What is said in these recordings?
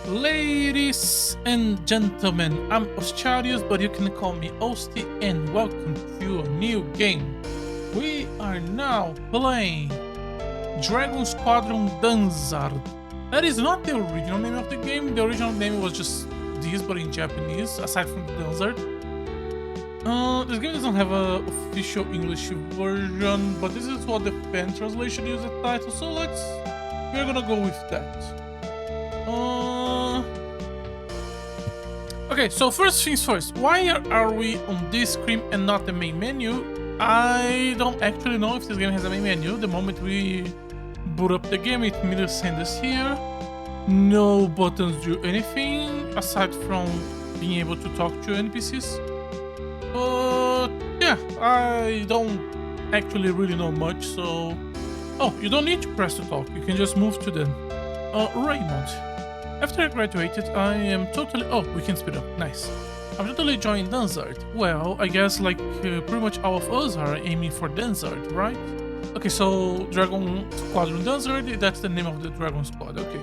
Ladies and gentlemen, I'm Ostiarius, but you can call me Osti, and welcome to a new game. We are now playing Dragon Squadron Danzarb. That is not the original name of the game. The original name was just this, but in Japanese, aside from the Danzarb. This game doesn't have an official English version, but this is what the fan translation is the title, so we're gonna go with that. Okay, so first things first, why are we on this screen and not the main menu? I don't actually know if this game has a main menu. The moment we boot up the game, it immediately sends us here. No buttons do anything aside from being able to talk to NPCs. Yeah, I don't actually really know much, so... Oh, you don't need to press to talk, you can just move to them. Raymond. After I graduated, I am totally... Oh, we can speed up. Nice. I'm totally joining Danzarb. Well, I guess like pretty much all of us are aiming for Danzarb, right? Okay, so Dragon Squadron Danzarb, that's the name of the Dragon Squad. Okay.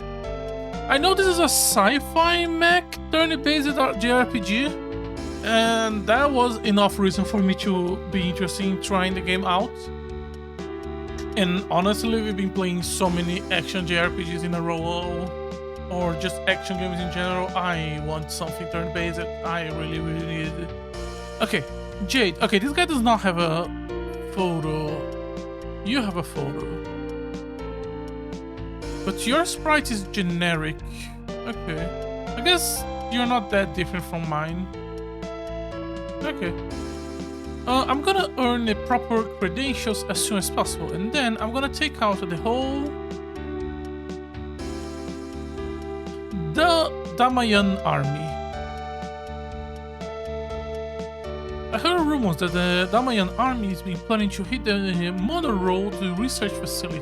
I know this is a sci-fi mech turn-based JRPG, and that was enough reason for me to be interested in trying the game out. And honestly, we've been playing so many action JRPGs in a row, or just action games in general. I want something turn-based. I really need it. Okay, Jade. Okay, this guy does not have a photo. You have a photo. But your sprite is generic. Okay. I guess you're not that different from mine. Okay. I'm gonna earn the proper credentials as soon as possible, and then I'm gonna take out the Damayan army. I heard rumors that the Damayan army has been planning to hit the Mono Road Research Facility.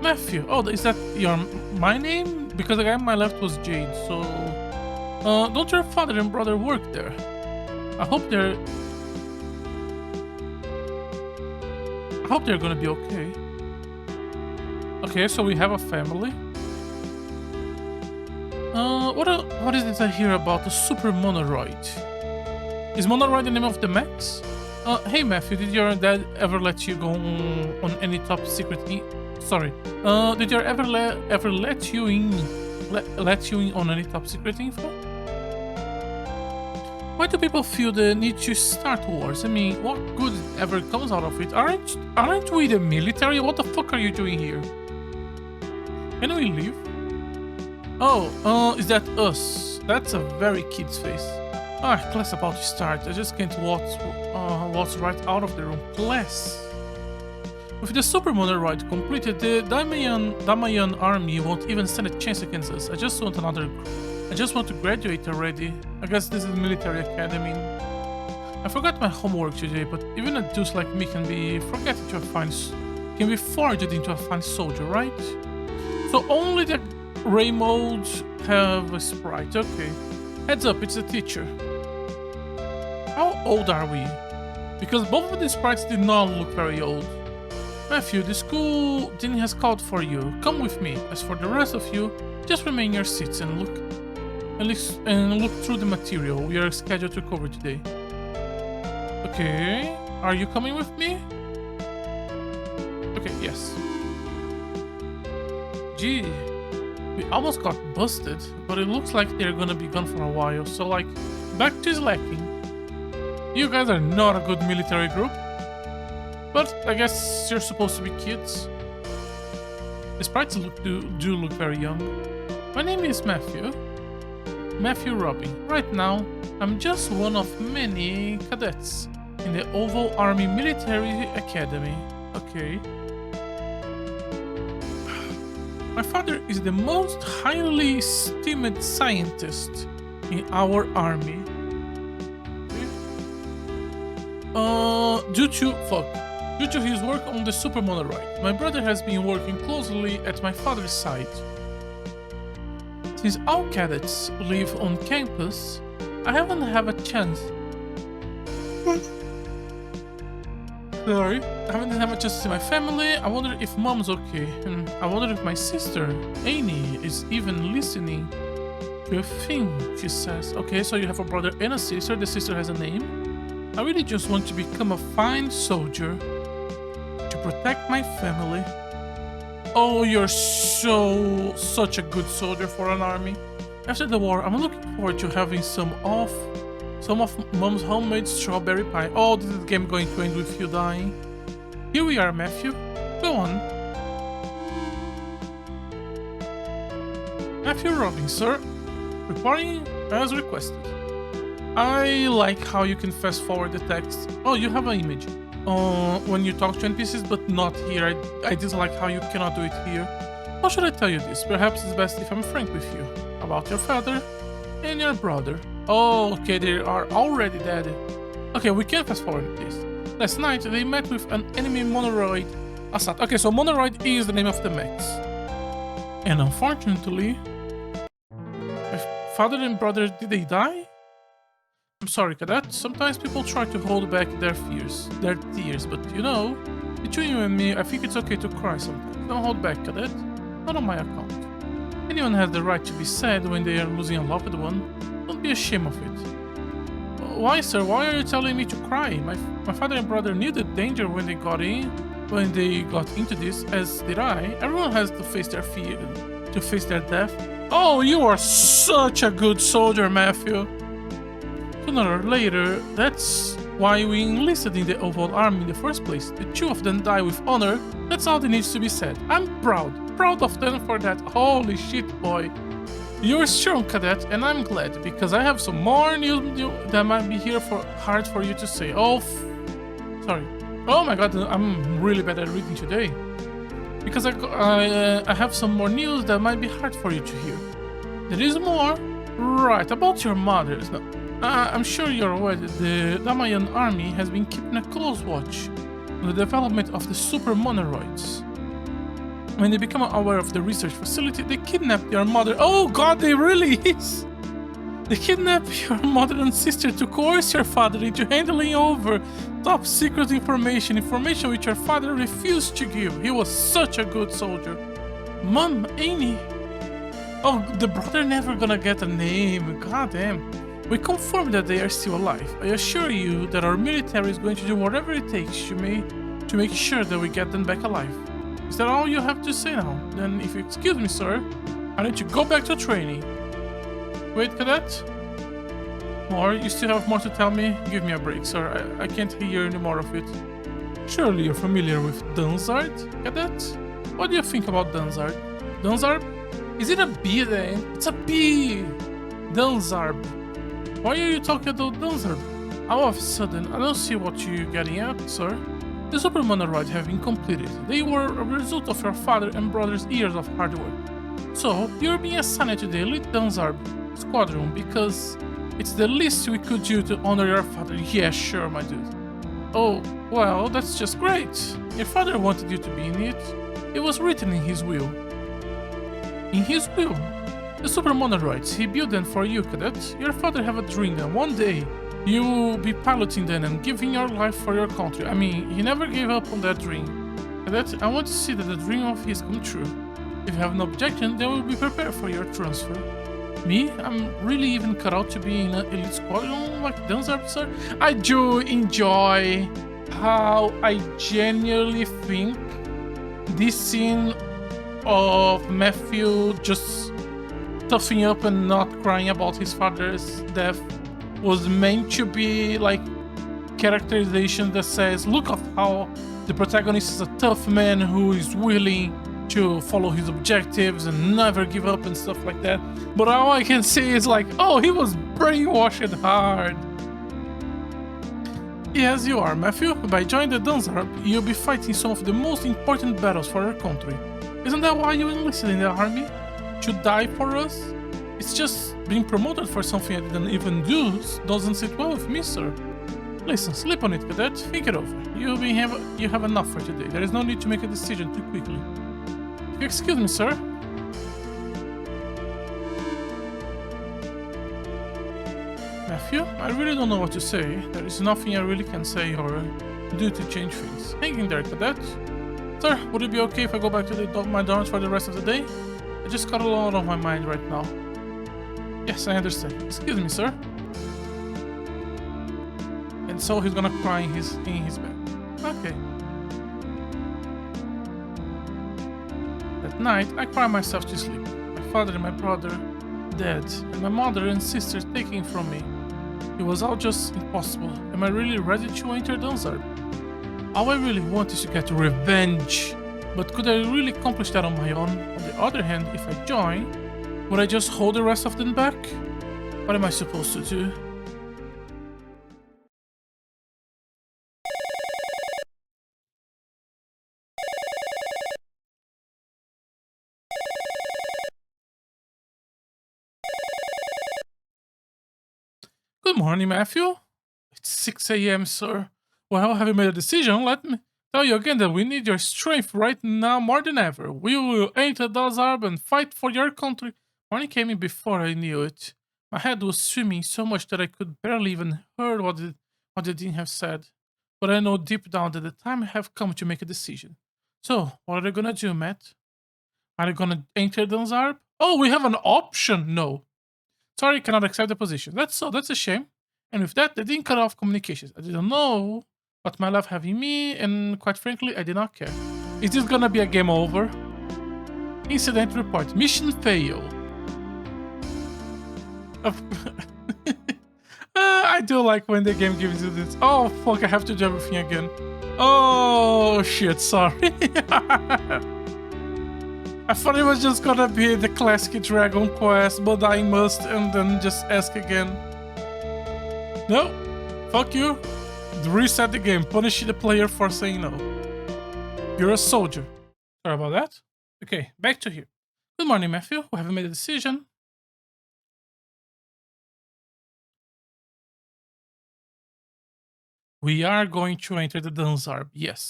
Matthew, oh, is that my name? Because the guy on my left was Jade, so... don't your father and brother work there? I hope they're gonna be okay. Okay, so we have a family. What is it I hear about the Super Monoroid? Is Monoroid the name of the mechs? Hey Matthew, did your dad ever let you go on any top secret? Sorry. Did your ever let you in on any top secret info? Why do people feel the need to start wars? I mean, what good ever comes out of it? Aren't we the military? What the fuck are you doing here? Can we leave? Oh, is that us? That's a very kid's face. Ah, class about to start. I just can't waltz right out of the room. Class. With the Super Monoroid completed, the Damayan army won't even stand a chance against us. I just want to graduate already. I guess this is military academy. I forgot my homework today, but even a deuce like me can be forged into a fine soldier, right? So only the Raymold have a sprite. Okay. Heads up, it's a teacher. How old are we? Because both of the sprites did not look very old. Matthew, the school dean has called for you. Come with me. As for the rest of you, just remain in your seats and look through the material we are scheduled to cover today. Okay, are you coming with me? Okay, yes. Gee, we almost got busted, but it looks like they're gonna be gone for a while, so like, back to slacking. You guys are not a good military group, but I guess you're supposed to be kids. The sprites do look very young. My name is Matthew Robbie. Right now, I'm just one of many cadets in the Oval Army Military Academy. Okay. My father is the most highly esteemed scientist in our army. Due to his work on the Super Monoroid, my brother has been working closely at my father's side. Since all cadets live on campus, I haven't had a chance Sorry, I haven't had much chance to see my family. I wonder if mom's okay. And I wonder if my sister, Annie, is even listening to a thing she says. Okay, so you have a brother and a sister. The sister has a name. I really just want to become a fine soldier to protect my family. Oh, you're such a good soldier for an army. After the war, I'm looking forward to having some of mom's homemade strawberry pie. Oh, this is the game going to end with you dying. Here we are, Matthew. Go on. Matthew Robbins, sir. Reporting as requested. I like how you can fast forward the text. Oh, you have an image. When you talk to NPCs, but not here. I dislike how you cannot do it here. How should I tell you this? Perhaps it's best if I'm frank with you. About your father and your brother. Oh, okay, they are already dead. Okay, we can fast forward this. Last night, they met with an enemy monoroid Assad. Okay, so monoroid is the name of the mechs. And unfortunately, my father and brother, did they die? I'm sorry, Cadet. Sometimes people try to hold back their tears, but you know, between you and me, I think it's okay to cry sometimes. Don't hold back, Cadet. Not on my account. Anyone has the right to be sad when they are losing a loved one. Don't be ashamed of it. Why, sir? Why are you telling me to cry? My father and brother knew the danger when they got into this, as did I. Everyone has to face their fear, to face their death. Oh, you are such a good soldier, Matthew. Sooner or later, that's why we enlisted in the Oval Army in the first place. The two of them die with honor. That's all that needs to be said. I'm proud of them for that. Holy shit, boy. You're strong, Cadet, and I'm glad, because I have some more news that might be hard for you to say. Sorry. Oh my god, I'm really bad at reading today. Because I have some more news that might be hard for you to hear. There is more. Right, about your mothers. Now, I'm sure you're aware that the Damayan army has been keeping a close watch on the development of the super monoroids. When they become aware of the research facility, they kidnap your mother. Oh god, they really is! They kidnap your mother and sister to coerce your father into handing over top secret information which your father refused to give. He was such a good soldier. Mom, Annie. Oh, the brother never gonna get a name. God damn. We confirm that they are still alive. I assure you that our military is going to do whatever it takes to make sure that we get them back alive. Is that all you have to say now? Then, if you excuse me, sir, I need to go back to training. Wait, Cadet? More? You still have more to tell me? Give me a break, sir. I can't hear any more of it. Surely you're familiar with Danzarb, Cadet? What do you think about Danzarb? Danzarb? Is it a B then? It's a B! Danzarb. Why are you talking about Danzarb? All of a sudden, I don't see what you're getting at, sir. The super monoroids have been completed. They were a result of your father and brother's years of hard work. So, you're being assigned to the elite Danzarb squadron because it's the least we could do to honor your father. Yeah, sure, my dude. Oh, well, that's just great. Your father wanted you to be in it. It was written in his will. In his will? The super monoroids, he built them for you, Cadet. Your father have a dream that one day you'll be piloting them and giving your life for your country. I mean, he never gave up on that dream. Cadet, I want to see that the dream of his come true. If you have an objection, then we'll be prepared for your transfer. Me? I'm really even cut out to be in an elite squadron like Danzarb, sir? I do enjoy how I genuinely think this scene of Matthew just toughing up and not crying about his father's death was meant to be like characterization that says, look at how the protagonist is a tough man who is willing to follow his objectives and never give up and stuff like that. But all I can say is like, oh, he was brainwashed hard. Yes, you are, Matthew. By joining the Danzarb, you'll be fighting some of the most important battles for our country. Isn't that why you enlisted in the army? To die for us? It's just being promoted for something I didn't even do doesn't sit well with me, sir. Listen, sleep on it, Cadet. Think it over. You have enough for today. There is no need to make a decision too quickly. Excuse me, sir. Matthew, I really don't know what to say. There is nothing I really can say or do to change things. Hang in there, cadet. Sir, would it be okay if I go back to my dorms for the rest of the day? I just got a lot on my mind right now. Yes, I understand. Excuse me, sir. And so he's gonna cry in his bed. Okay. At night, I cry myself to sleep. My father and my brother dead, and my mother and sister taken from me. It was all just impossible. Am I really ready to enter Danzarb? All I really want is to get revenge. But could I really accomplish that on my own? On the other hand, if I join, would I just hold the rest of them back? What am I supposed to do? Good morning, Matthew. It's 6 a.m., sir. Well, have you made a decision? Let me tell you again that we need your strength right now more than ever. We will enter Danzarb and fight for your country. Morning came in before I knew it. My head was swimming so much that I could barely even hear what the dean have said. But I know deep down that the time have come to make a decision. So, what are they gonna do, Matt? Are they gonna enter Danzarb? Oh, we have an option? No. Sorry, cannot accept the position. That's a shame. And with that, they didn't cut off communications. I didn't know what my life having me, and quite frankly, I did not care. Is this gonna be a game over? Incident report. Mission fail. I do like when the game gives you this. Oh, fuck, I have to do everything again. Oh, shit, sorry. I thought it was just gonna be the classic Dragon Quest, but I must, and then just ask again. No, fuck you. Reset the game. Punish the player for saying no. You're a soldier. Sorry about that. Okay, back to here. Good morning, Matthew. We haven't made a decision. We are going to enter the Danzarb, yes.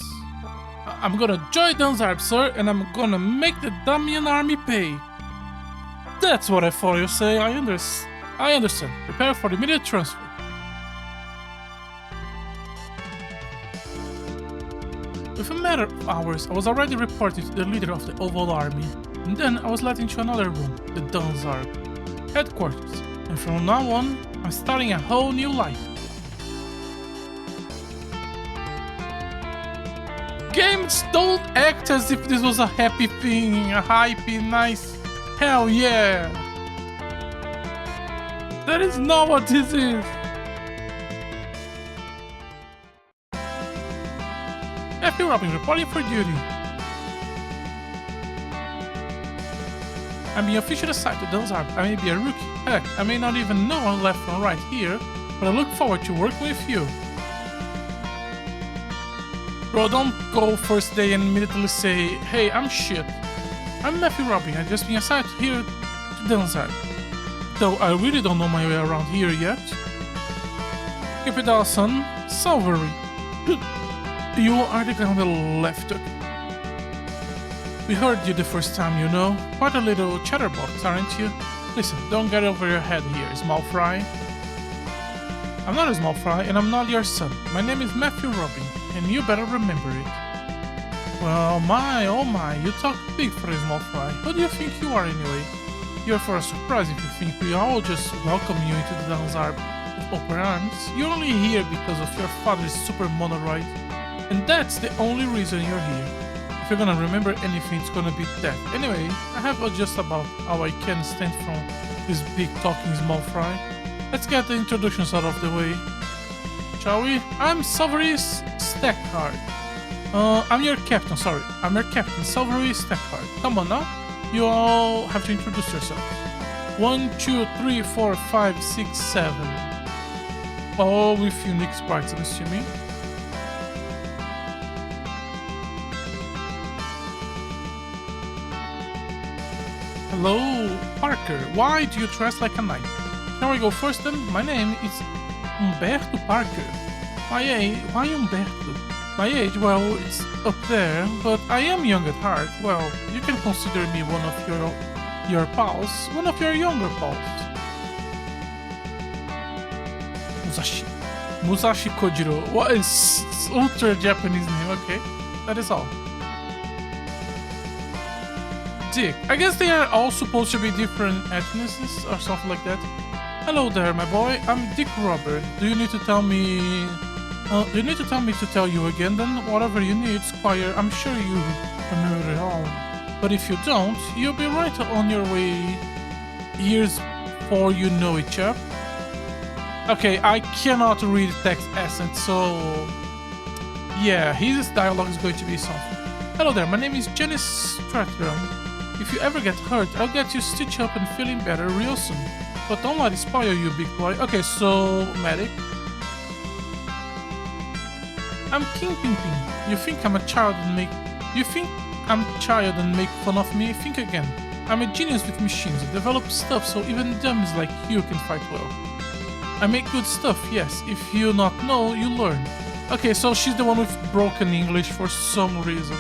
I'm gonna join Danzarb, sir, and I'm gonna make the Damian army pay. That's what I thought you say. I understand. Prepare for immediate transfer. With a matter of hours, I was already reporting to the leader of the Oval Army, and then I was led into another room, the Danzarb headquarters, and from now on, I'm starting a whole new life. Games don't act as if this was a happy thing, a hypey, nice. Hell yeah! That is not what this is! Matthew Robin reporting for duty. I'm being officially assigned to Danzarb. I may be a rookie. Heck, I may not even know one left from right here, but I look forward to working with you. Bro, don't go first day and immediately say, hey, I'm shit. I'm Matthew Robin, I've just been assigned here to Danzarb. Though I really don't know my way around here yet. Keep it all, son. Salvery. You are the guy on the left. We heard you the first time, you know. Quite a little chatterbox, aren't you? Listen, don't get over your head here, small fry. I'm not a small fry, and I'm not your son. My name is Matthew Robin, and you better remember it. Well, my, oh my, you talk big for a small fry. Who do you think you are anyway? You're for a surprise if you think we all just welcome you into the Danzarb with open arms. You're only here because of your father's super monoroid, and that's the only reason you're here. If you're gonna remember anything, it's gonna be that. Anyway, I have just about how I can stand from this big talking small fry. Let's get the introductions out of the way, shall we? I'm Salvery Stackhard. I'm your captain, sorry. I'm your captain, Salvery Stackhard. Come on now. You all have to introduce yourselves. 1, 2, 3, 4, 5, 6, 7. All with unique sprites, I'm assuming. Hello, Parker. Why do you dress like a knight? Shall we go first then? My name is Umberto Parker. My age, why Umberto? My age, well, it's up there, but I am young at heart. Well, you can consider me one of your pals, one of your younger pals. Musashi. Musashi Kojiro. What is ultra Japanese name? Okay, that is all. Dick. I guess they are all supposed to be different ethnicities or something like that. Hello there, my boy. I'm Dick Robert. Do you need to tell me? Do you need to tell me to tell you again? Then whatever you need, Squire. I'm sure you know it all. But if you don't, you'll be right on your way. Years before you know it, chap. Okay, I cannot read text accent, so yeah, his dialogue is going to be something. Hello there, my name is Janice Stratton. If you ever get hurt, I'll get you stitched up and feeling better real soon. But don't let it spoil you, big boy. Okay, so medic. I'm King Ping Ping. You think I'm a child and make fun of me? Think again. I'm a genius with machines. I develop stuff so even dummies like you can fight well. I make good stuff, yes. If you not know, you learn. Okay, so she's the one with broken English for some reason.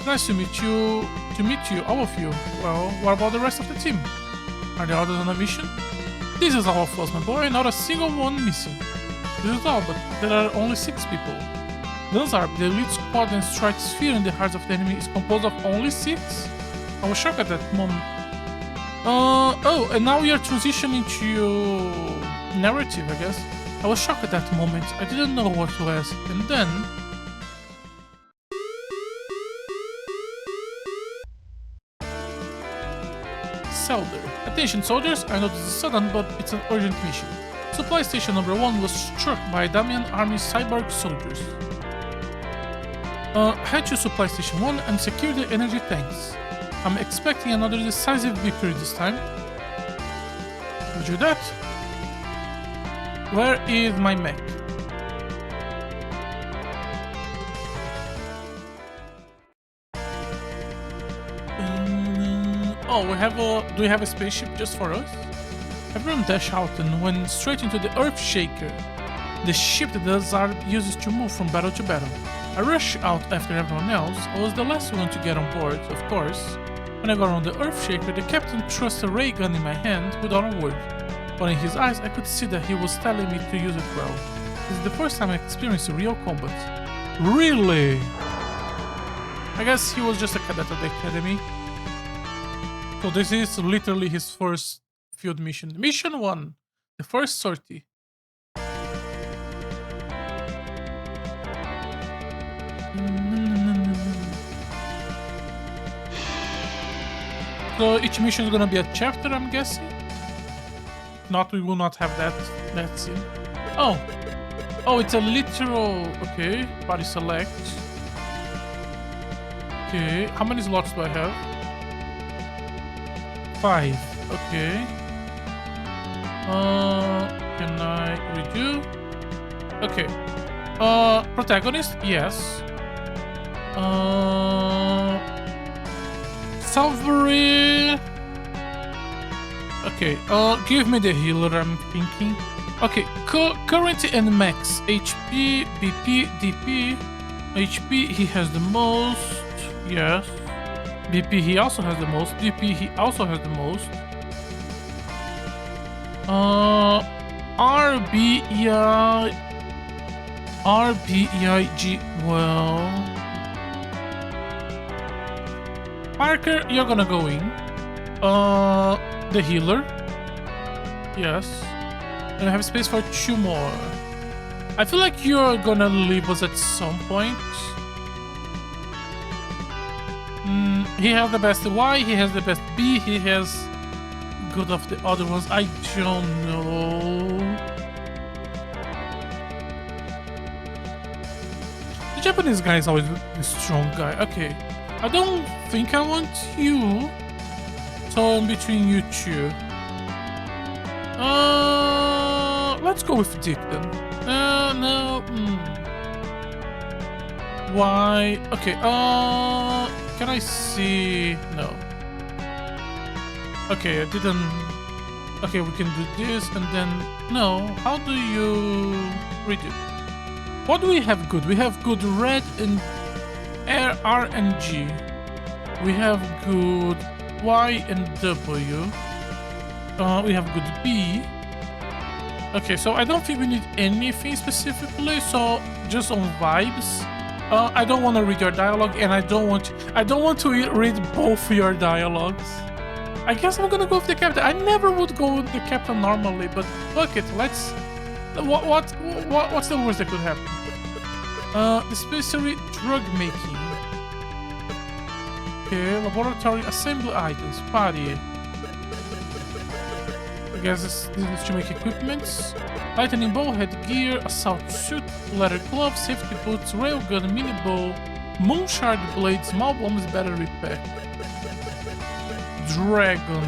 Nice to meet you. All of you. Well, what about the rest of the team? Are the others on a mission? This is all of us, my boy. Not a single one missing. This is all, but there are only 6 people. Danzarb, the elite squad and strikes fear in the hearts of the enemy, is composed of only 6? I was shocked at that moment. Oh, and now you're transitioning to your narrative, I guess. I was shocked at that moment. I didn't know what to ask. And then... Selder. Attention soldiers, I know this is sudden, but it's an urgent mission. Supply station number 1 was struck by Damian Army cyborg soldiers. Head to supply station 1 and secure the energy tanks. I'm expecting another decisive victory this time. Roger that. Where is my mech? Oh, do we have a spaceship just for us? Everyone dashed out and went straight into the Earthshaker, the ship that Danzarb uses to move from battle to battle. I rushed out after everyone else. I was the last one to get on board, of course. When I got on the Earthshaker, the captain thrust a ray gun in my hand without a word. But in his eyes, I could see that he was telling me to use it well. This is the first time I experienced real combat. Really? I guess he was just a cadet at the academy. So this is literally his first field mission. Mission 1. The first sortie. So each mission is gonna be a chapter, I'm guessing. If not, we will not have that scene. Oh, it's a literal. Okay, party select. Okay, how many slots do I have? 5. Okay. Can I redo? Okay. Protagonist? Yes. Salvary. Okay. Give me the healer, I'm thinking. Okay. Current and max. HP, BP, DP. HP, he has the most. Yes. BP, he also has the most. DP, he also has the most. RBEIG, well... Parker, you're gonna go in. The healer. Yes. And I have space for 2 more. I feel like you're gonna leave us at some point. He has the best Y, he has the best B, he has good of the other ones. I don't know. The Japanese guy is always the strong guy. Okay. I don't think I want you. So I'm between you 2. Let's go with Dick then. No. Why? Okay, can I see? No. Okay, I didn't. Okay, we can do this and then. No, how do you redo? What do we have good? We have good red and R and G. We have good Y and W. We have good B. Okay, so I don't think we need anything specifically, so just on vibes. I don't want to read your dialogue, and I don't want to read both your dialogues. I guess I'm gonna go with the captain. I never would go with the captain normally, but fuck it. Let's. What's the worst that could happen? Dispensary drug making. Okay, laboratory assembly items. Party. I guess this is to make equipments. Lightning bow, headgear, assault suit, leather gloves, safety boots, railgun, mini bow, moonshard blade, small bombs, battery pack. Dragon.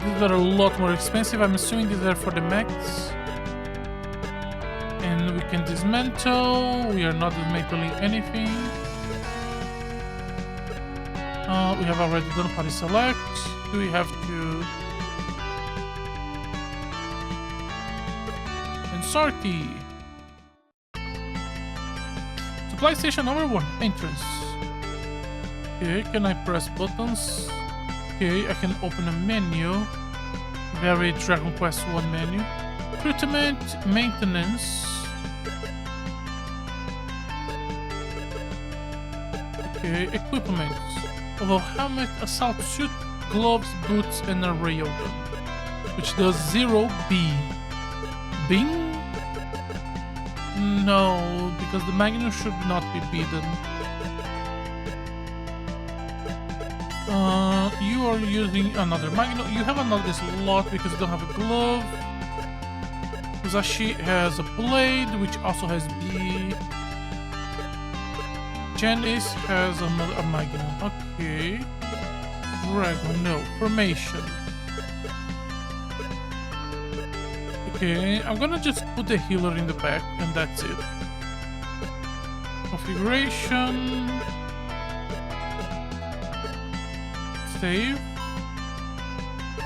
These are a lot more expensive. I'm assuming these are for the mechs. And we can dismantle. We are not dismantling anything. We have already done party select. Do we have to... And sortie. Supply station number 1. Entrance. Okay, can I press buttons? Okay, I can open a menu. Very Dragon Quest 1 menu. Recruitment, maintenance. Okay, equipment. Although helmet, assault suit, gloves, boots, and a railgun. Which does 0B. Bing? No, because the Magnum should not be beaten. You are using another Magnum. You have another slot because you don't have a glove. Musashi has a blade, which also has B. Janice has another Magnum. Okay. Dragon, no. Formation. Okay, I'm gonna just put the healer in the back, and that's it. Configuration. Save.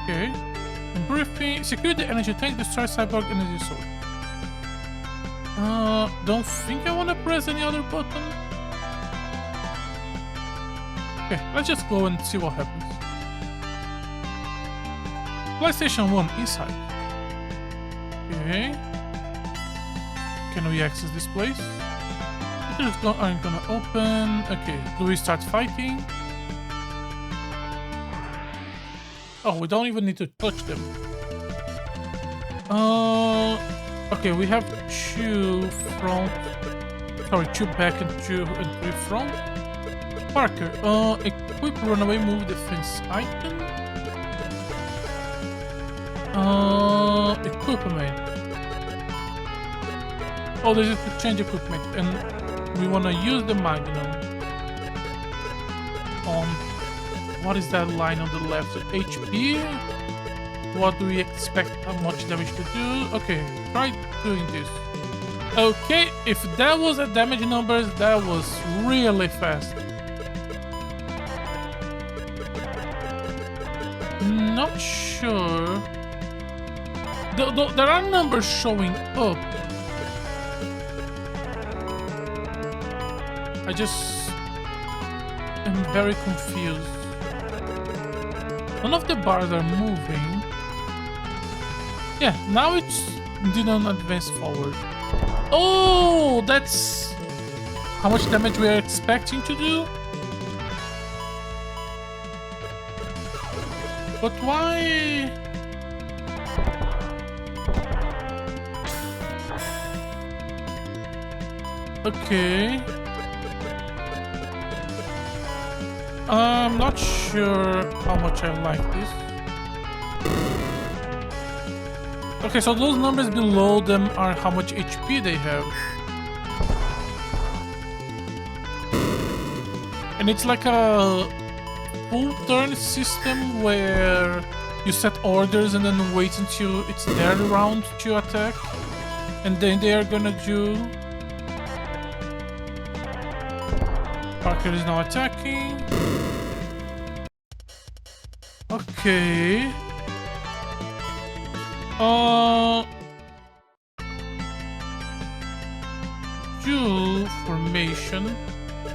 Okay. And briefing. Secure the energy tank, destroy cyborg energy source. Don't think I wanna press any other button. Okay, let's just go and see what happens. PlayStation 1 inside. Okay. Can we access this place? I'm gonna open. Okay, do we start fighting? Oh, we don't even need to touch them. Okay, we have 2 front. Sorry, 2 back and 3 front. Parker, equip runaway move defense item. Equipment. Oh, this is to change equipment, and we wanna use the Magnum on. What is that line on the left? HP? What do we expect? How much damage to do? Okay, try doing this. Okay, if that was a damage numbers, that was really fast. Not sure. There are numbers showing up. I just am very confused. None of the bars are moving. Yeah, now it's didn't advance forward. Oh, that's how much damage we are expecting to do. But why? Okay. I'm not sure how much I like this. Okay, so those numbers below them are how much HP they have. And it's like a full turn system where you set orders and then wait until it's their round to attack. And then they are gonna do... Parker is now attacking. Okay. Do formation.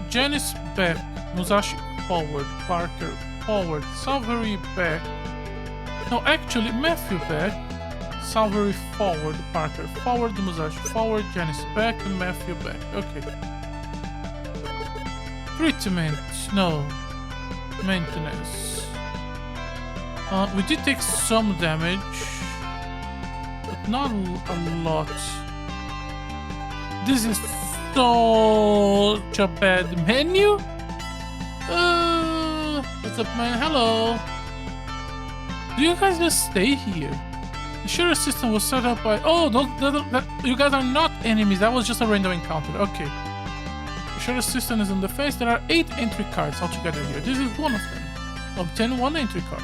Janice back. Musashi forward. Parker forward. Salvery back. No, actually, Matthew back. Salvery forward, Parker forward, Musashi forward, Janice back, and Matthew back. Okay. Treatment. No. Maintenance. We did take some damage, but not a lot. This is such a bad menu. What's up, man? Hello. Do you guys just stay here? The shooter system was set up by... Oh, you guys are not enemies. That was just a random encounter. Okay. The shooter system is in the face. There are 8 entry cards altogether here. This is one of them. Obtain 1 entry card.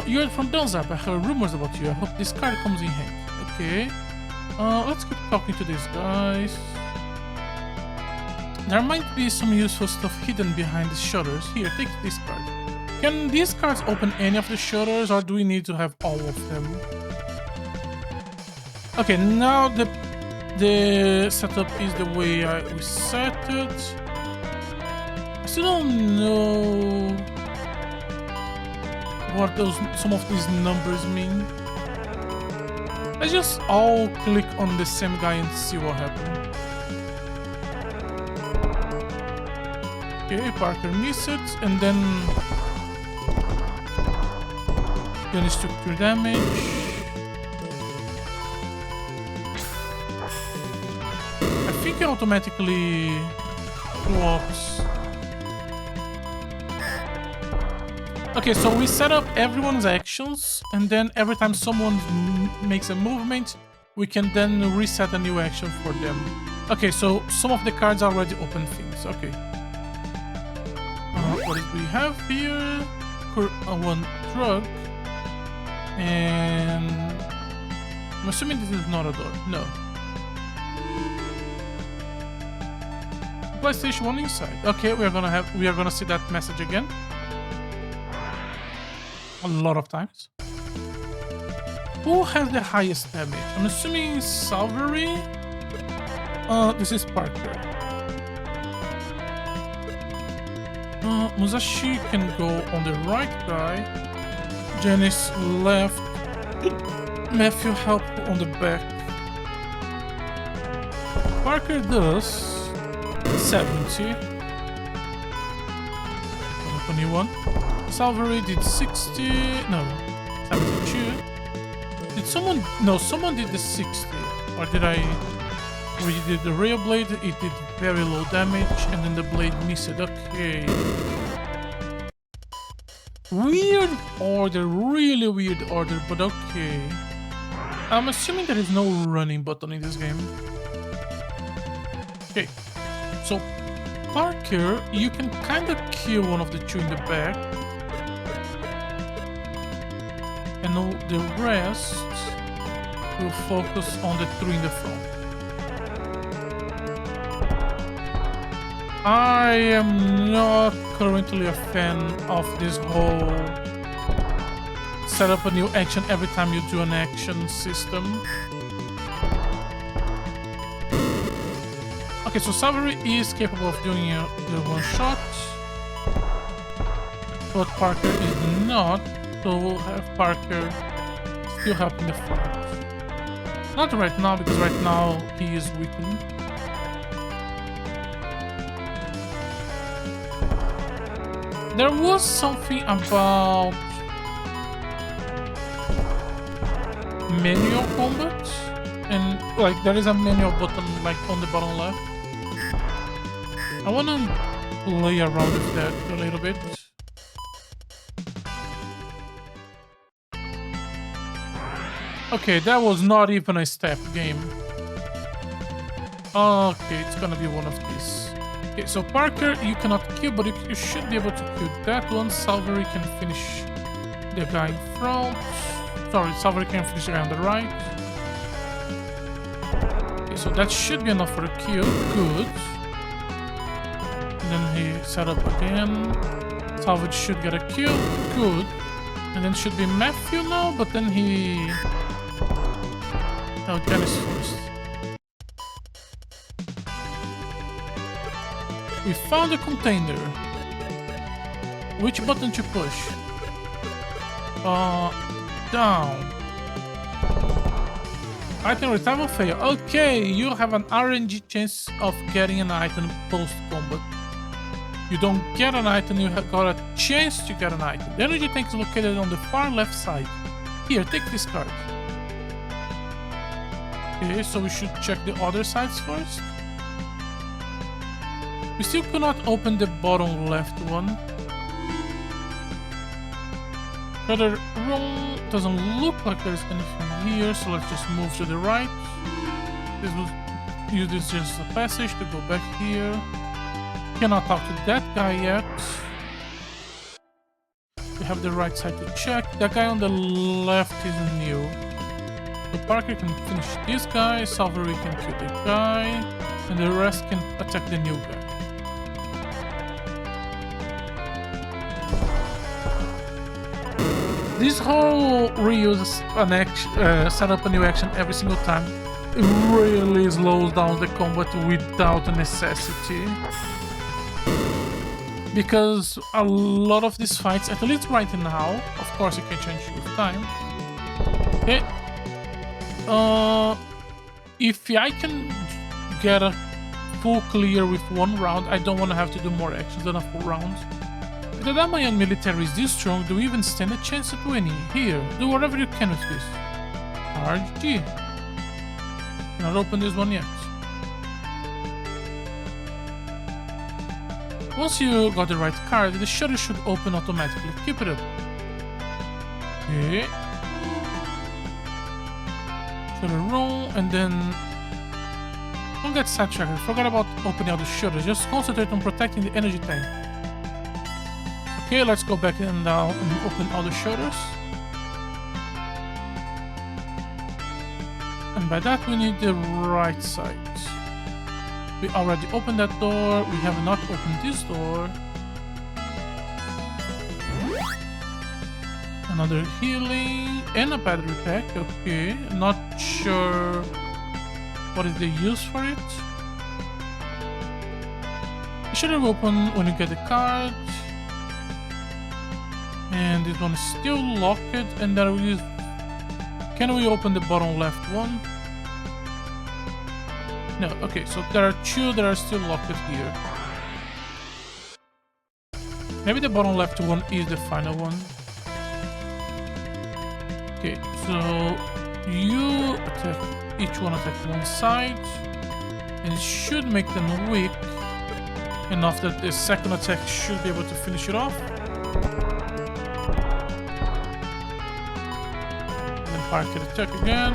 You're from Danzarb. I heard rumors about you. I hope this card comes in handy. Okay. Let's keep talking to these guys. There might be some useful stuff hidden behind the shutters. Here, take this card. Can these cards open any of the shutters, or do we need to have all of them? Okay, now the setup is the way we set it. I still don't know what some of these numbers mean. Let's just all click on the same guy and see what happens. Okay, Parker missed it, and then Dennis took 2 damage. I think it automatically swaps. Okay, so we set up everyone's actions, and then every time someone makes a movement, we can then reset a new action for them. Okay, so some of the cards already open things. Okay. What do we have here? One drug. And I'm assuming this is not a door. No. PlayStation 1 inside. Okay, we are gonna see that message again. A lot of times. Who has the highest damage? I'm assuming Salvery. This is Parker. Musashi can go on the right guy. Janice left. Matthew help on the back. Parker does 70. 21. Salvery did 60. No, 72. Did someone? No, someone did the 60. Or did I? We did the rail blade. It did very low damage, and then the blade missed. Okay. Weird order, really weird order, but okay. I'm assuming there is no running button in this game. Okay, so Parker, you can kind of kill one of the 2 in the back, and the rest will focus on the 3 in the front. I am not currently a fan of this whole set up a new action every time you do an action system. Okay, so Salvery is capable of doing the one shot, but Parker is not, so we'll have Parker still help in the front. Not right now, because right now he is weakened. There was something about manual combat, and like there is a manual button like on the bottom left. I wanna play around with that a little bit. Okay, that was not even a step game. Okay, it's gonna be one of these. Okay, so Parker, you cannot kill, but you should be able to kill that one. Salvery can finish the guy in front. Sorry, Salvery can finish the guy on the right. Okay, so that should be enough for a kill. Good. And then he set up again. Salvage should get a kill. Good. And then should be Matthew now, but then he... Oh, Dennis first. We found a container. Which button to push? Down. Item retrieval fail. Okay, you have an RNG chance of getting an item post-combat. You don't get an item, you have got a chance to get an item. The energy tank is located on the far left side. Here, take this card. Okay, so we should check the other sides first. We still cannot open the bottom left one. Further room doesn't look like there's anything here, so let's just move to the right. This will use this just as a passage to go back here. Cannot talk to that guy yet. We have the right side to check. That guy on the left is new. So Parker can finish this guy, Salvary can kill the guy, and the rest can attack the new guy. This whole reuse an action, set up a new action every single time, it really slows down the combat without a necessity. Because a lot of these fights, at least right now, of course it can change with time. Okay. If I can get a full clear with one round, I don't want to have to do more actions than a full round. If the Damayan military is this strong, do we even stand a chance at winning? Here, do whatever you can with this. RG. Cannot open this one yet. Once you got the right card, the shutter should open automatically. Keep it up. Okay. Shutter roll, and then don't get sidetracked. Forget about opening all the shutters. Just concentrate on protecting the energy tank. Okay, let's go back and down and open all the shutters. And by that we need the right side. We already opened that door. We have not opened this door. Another healing and a battery pack. Okay, not sure what is the use for it. It should have opened when you get the card. And this one is still locked, and there we use. Can we open the bottom left one? No, okay, so there are two that are still locked here. Maybe the bottom left one is the final one. Okay, so you attack, each one attack one side, and it should make them weak enough that the second attack should be able to finish it off. And then Parker can attack again.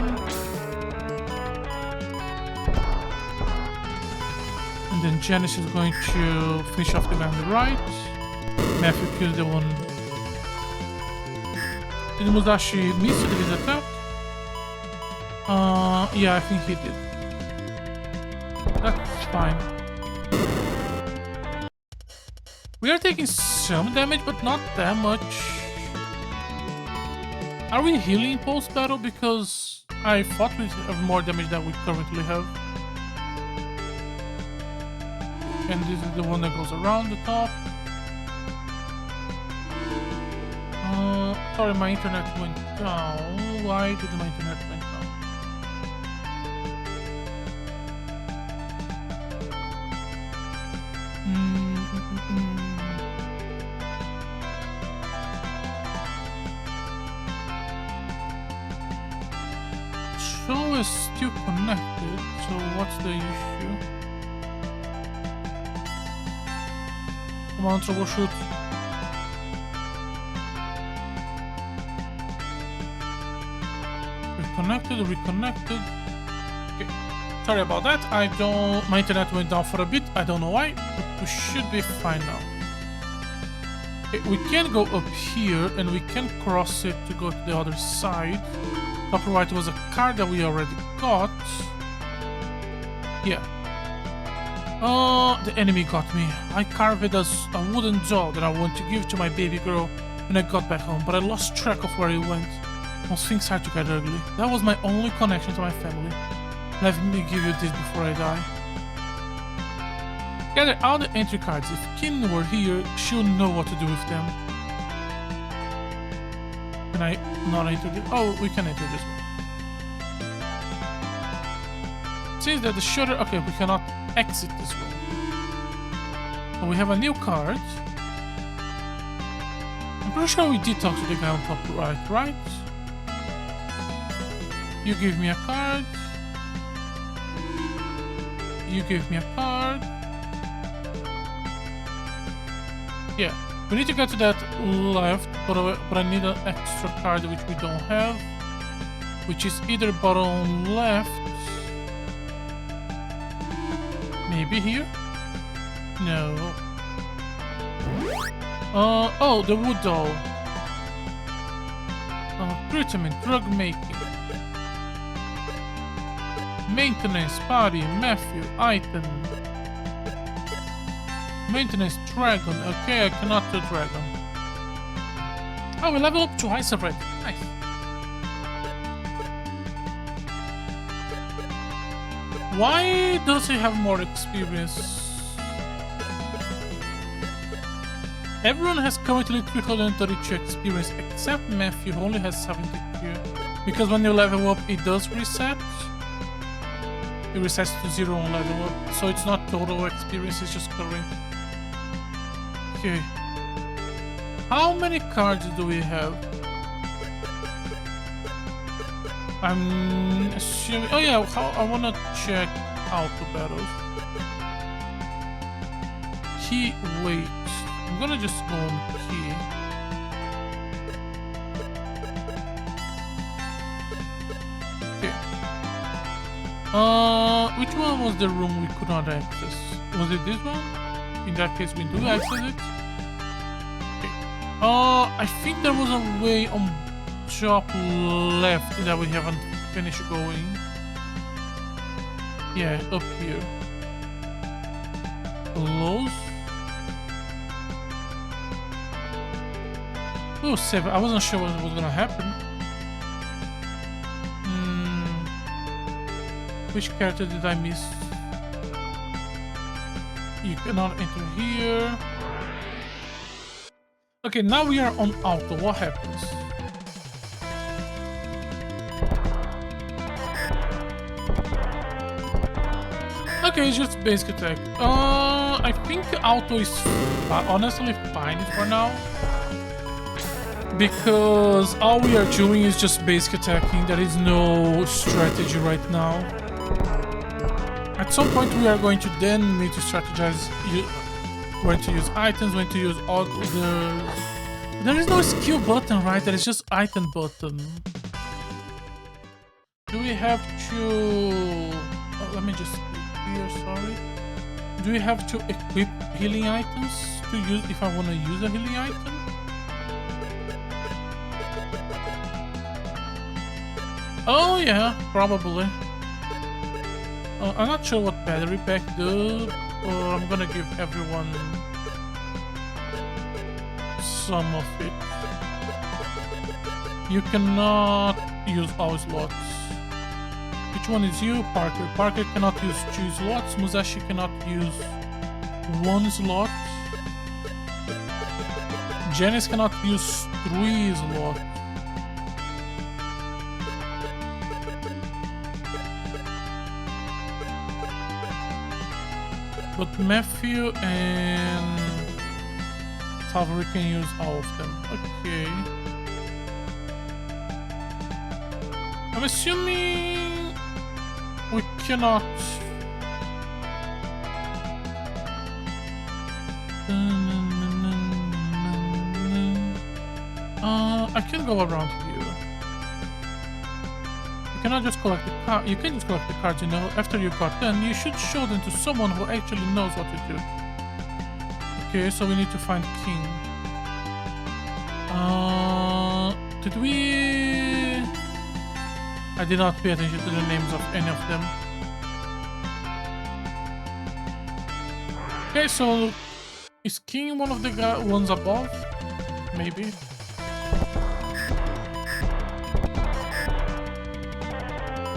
And then Janice is going to finish off the guy on the right. Matthew kills the one. Did Musashi miss his attack? Yeah, I think he did. That's fine. We are taking some damage, but not that much. Are we healing post-battle? Because I thought we have more damage than we currently have. And this is the one that goes around the top. Sorry, my internet went down. Why did my internet went down? Show is still connected, so what's the issue? Come on, troubleshoot. Reconnected. Okay. Sorry about that. My internet went down for a bit. I don't know why, but we should be fine now. Okay, we can go up here and we can cross it to go to the other side. Top right was a card that we already got. Yeah. The enemy got me. I carved it as a wooden doll that I want to give to my baby girl when I got back home, but I lost track of where it went. Most things start to get ugly. That was my only connection to my family. Let me give you this before I die. Gather all the entry cards. If Kin were here, she would know what to do with them. Can I not enter this? Oh, we can enter this one. says that the shutter... Okay, we cannot exit this room. So we have a new card. I'm pretty sure we did talk to the guy on top right? You give me a card. You give me a card. Yeah, we need to get to that left, but I need an extra card which we don't have, which is either bottom left, maybe here? No. Oh, the wood doll. Treatment, drug making. Maintenance, party, Matthew, item. Maintenance, dragon. Okay, I cannot do dragon. Oh, we level up twice already. Nice. Why does he have more experience? Everyone has currently 332 experience except Matthew, who only has 72. Because when you level up, it does reset. It resets to 0 on level up, so it's not total experience, it's just current. Okay. How many cards do we have? I'm assuming... Oh yeah, I wanna check auto battles. Key, wait. I'm gonna just go on key. Which one was the room we could not access? Was it this one? In that case, we do access it. Okay. I think there was a way on top left that we haven't finished going. Yeah, up here. Close. Oh, 7. I wasn't sure what was gonna happen. Which character did I miss? You cannot enter here. Okay, now we are on auto. What happens? Okay, it's just basic attack. I think auto is honestly fine for now. Because all we are doing is just basic attacking. There is no strategy right now. At some point we are going to then need to strategize when to use items, when to use others. There is no skill button, right? There is just item button. Do we have to... Oh, let me just click here, sorry. Do we have to equip healing items to use if I want to use a healing item? Oh yeah, probably. I'm not sure what battery pack does, or I'm gonna give everyone some of it. You cannot use all slots. Which one is you? Parker. Parker cannot use 2 slots. Musashi cannot use 1 slot. Janice cannot use 3 slots. But Matthew and Salvary can use all of them. Okay. I'm assuming we cannot... I can go around here. You cannot just collect the card. You can just collect the cards, you know. After you got them, you should show them to someone who actually knows what to do. Okay, so we need to find King. Did we... I did not pay attention to the names of any of them. Okay, so is King one of the ones above? Maybe.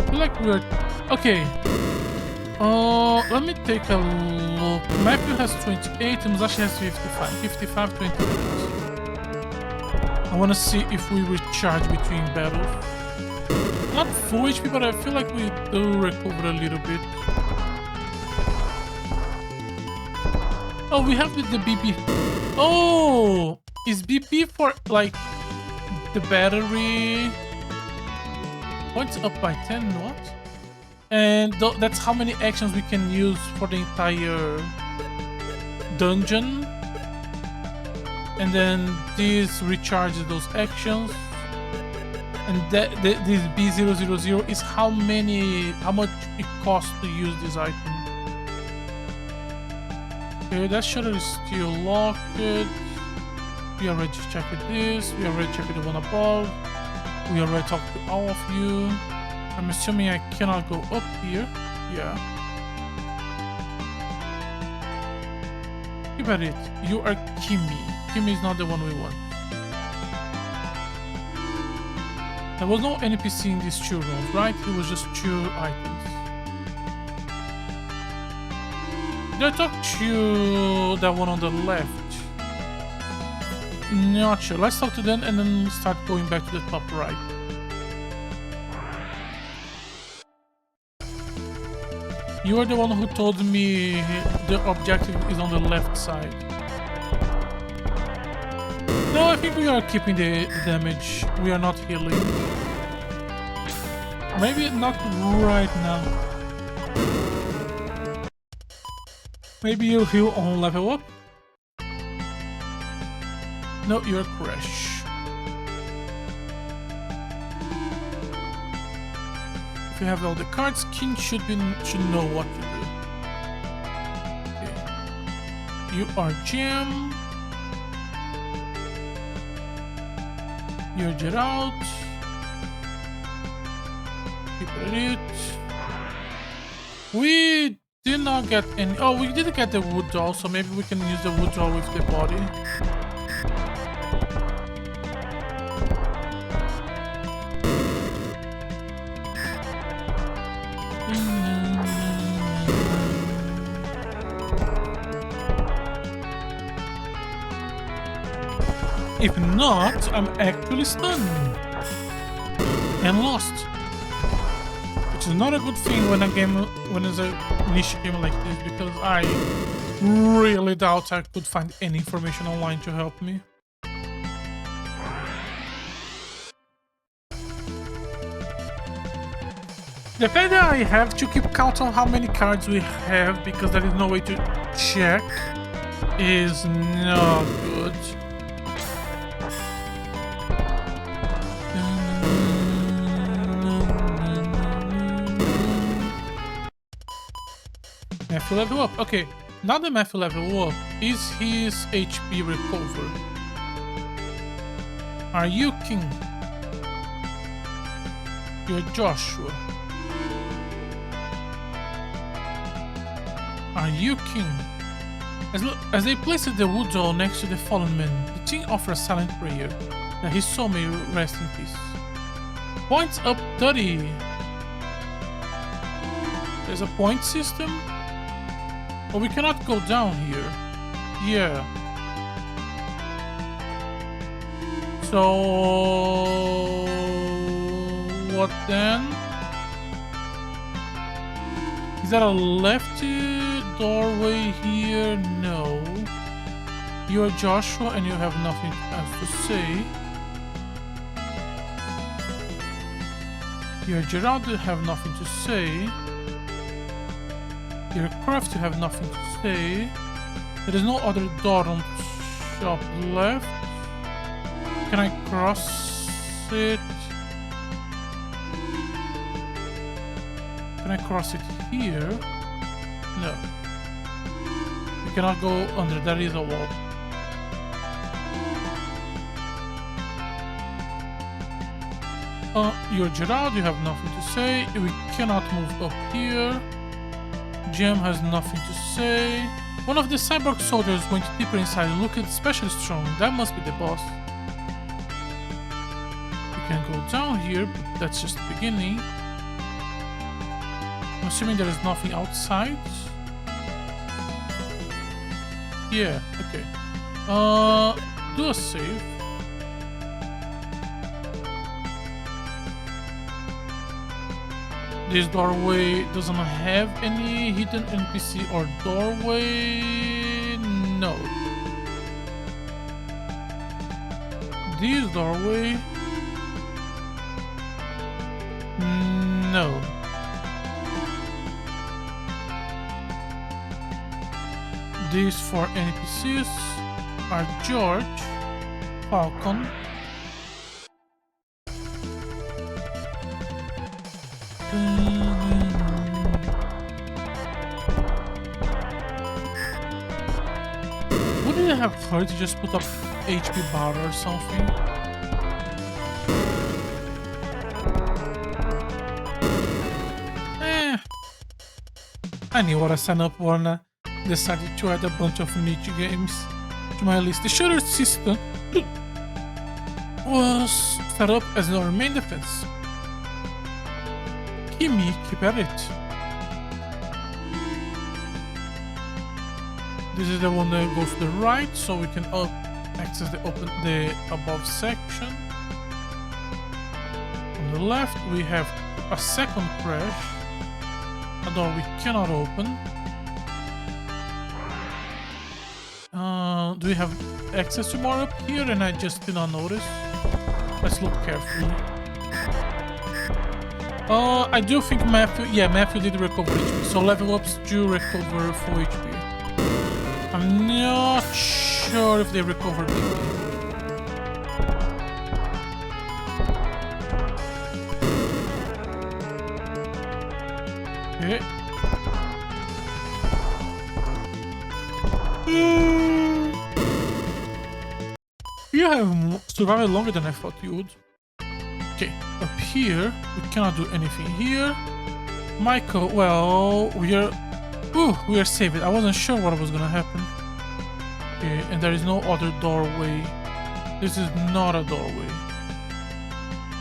I feel like we're... Okay. Let me take a look. Matthew has 28 and Musashi has 55. 55, 28. I want to see if we recharge between battles. not full HP, but I feel like we do recover a little bit. Oh, we have the BP. Oh, is BP for like the battery? Points up by 10, what? And that's how many actions we can use for the entire dungeon. And then this recharges those actions. And this B000 is how much it costs to use this item. Okay, that shutter is still locked. We already checked this. We already checked the one above. We already talked to all of you. I'm assuming I cannot go up here. Yeah. Keep at it. You are Kimmy. Kimmy is not the one we want. There was no NPC in these 2 rooms, right? It was just 2 items. Did I talk to that one on the left? Not sure. Let's talk to them and then start going back to the top right. You are the one who told me the objective is on the left side. No, I think we are keeping the damage. We are not healing. Maybe not right now. Maybe you'll heal on level up? No, you're Crash. If you have all the cards, King should know what to do. Okay. You are Jim. You're Gerald. Keep it. We did not get any. Oh, we didn't get the wood doll, so maybe we can use the wood doll with the body. If not, I'm actually stunned and lost, which is not a good thing when it's a niche game like this, because I really doubt I could find any information online to help me. The fact that I have to keep count on how many cards we have because there is no way to check is not good. Matthew level up. Okay, now that Matthew level up, is his HP recovered? Are you King? You're Joshua. Are you King? As they placed the wood doll next to the fallen man, the team offered a silent prayer that his soul may rest in peace. Points up 30. There's a point system? But we cannot go down here. Yeah. So what then? Is that a left doorway here? No. You are Joshua and you have nothing else to say. You are Gerard, you have nothing to say. You're Craft, you have nothing to say. There is no other door on shop left. Can I cross it? Can I cross it here? No. You cannot go under, there is a wall. You're Gerard, you have nothing to say. We cannot move up here. Jem has nothing to say. One of the cyborg soldiers went deeper inside and looked especially strong. That must be the boss. We can go down here, but that's just the beginning. I'm assuming there is nothing outside. Yeah, okay. Do a save. This doorway doesn't have any hidden NPC or doorway. No. This doorway. No. These 4 NPCs are George, Falcon, wouldn't it have hurt to just put up HP bar or something? I knew what I signed up for and decided to add a bunch of niche games to my list. The shutter system was set up as our main defense. Gimme, keep at it. This is the one that goes to the right, so we can access the above section. On the left, we have a second crash, a door we cannot open. Do we have access to more up here? And I just did not notice. Let's look carefully. I do think Matthew did recover HP, so level ups do recover full HP. I'm not sure if they recovered HP. Okay. You have survived longer than I thought you would. Okay, up here, we cannot do anything here. Michael, well, we are saved. I wasn't sure what was gonna happen. Okay, and there is no other doorway. This is not a doorway.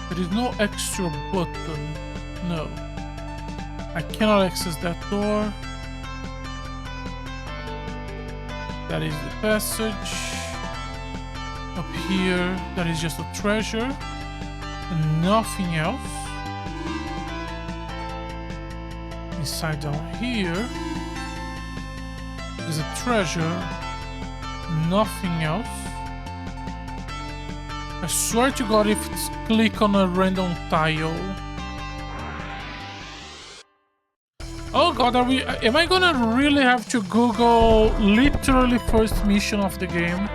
There is no extra button. No. I cannot access that door. That is the passage. Up here, that is just a treasure. And nothing else. Inside down here, there's a treasure. Nothing else. I swear to God, if it's click on a random tile. Oh God, am I gonna really have to Google literally first mission of the game?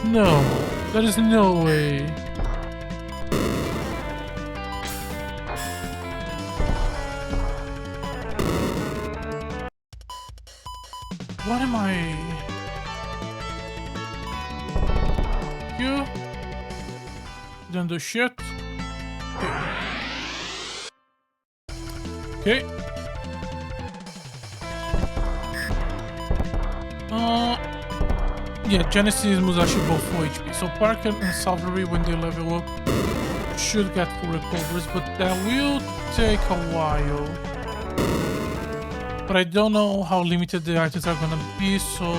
No, there is no way. What am I? You? Don't do shit. Okay. Yeah, Genesis and Musashi both full HP. So Parker and Salvary, when they level up, should get full recovers, but that will take a while. But I don't know how limited the items are gonna be, so...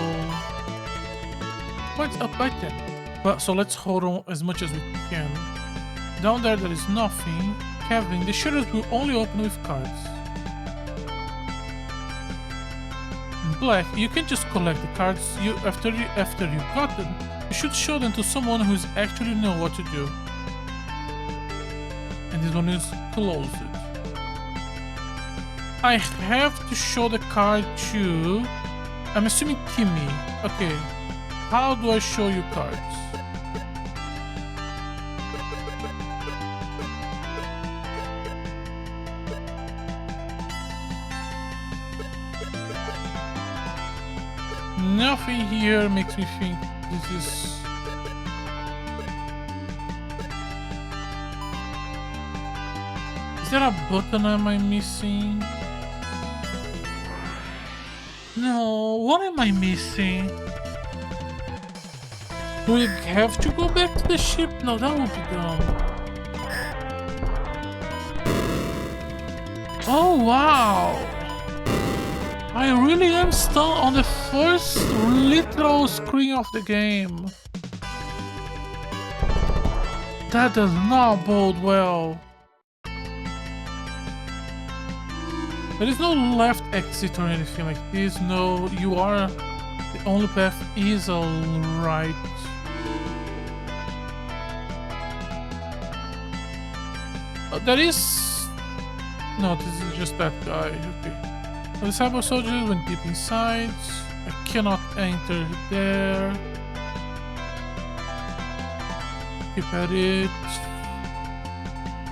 What's up by 10? But so let's hold on as much as we can. Down there is nothing. Kevin, the shutters will only open with cards. Black, you can just collect the cards. After you got them, you should show them to someone who's actually know what to do. And this one is closed. I have to show the card to... I'm assuming Kimmy. Okay. How do I show you cards? Nothing here makes me think this is... Is there a button am I missing? No, what am I missing? Do we have to go back to the ship? No, that would be dumb. Oh wow! I really am stuck on the first literal screen of the game. That does not bode well. There is no left exit or anything like this. No, you are... The only path is all right. There is... No, this is just that guy. Okay. The cyber soldiers went deep inside. I cannot enter there. Keep at it.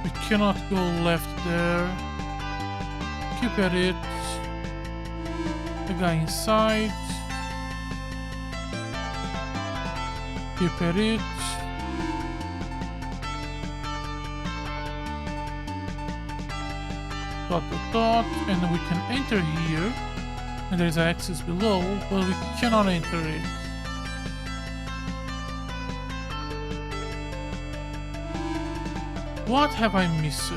We cannot go left there. Keep at it. The guy inside. Keep at it. Dot dot dot, and we can enter here. And there is an access below, but we cannot enter it. What have I missed?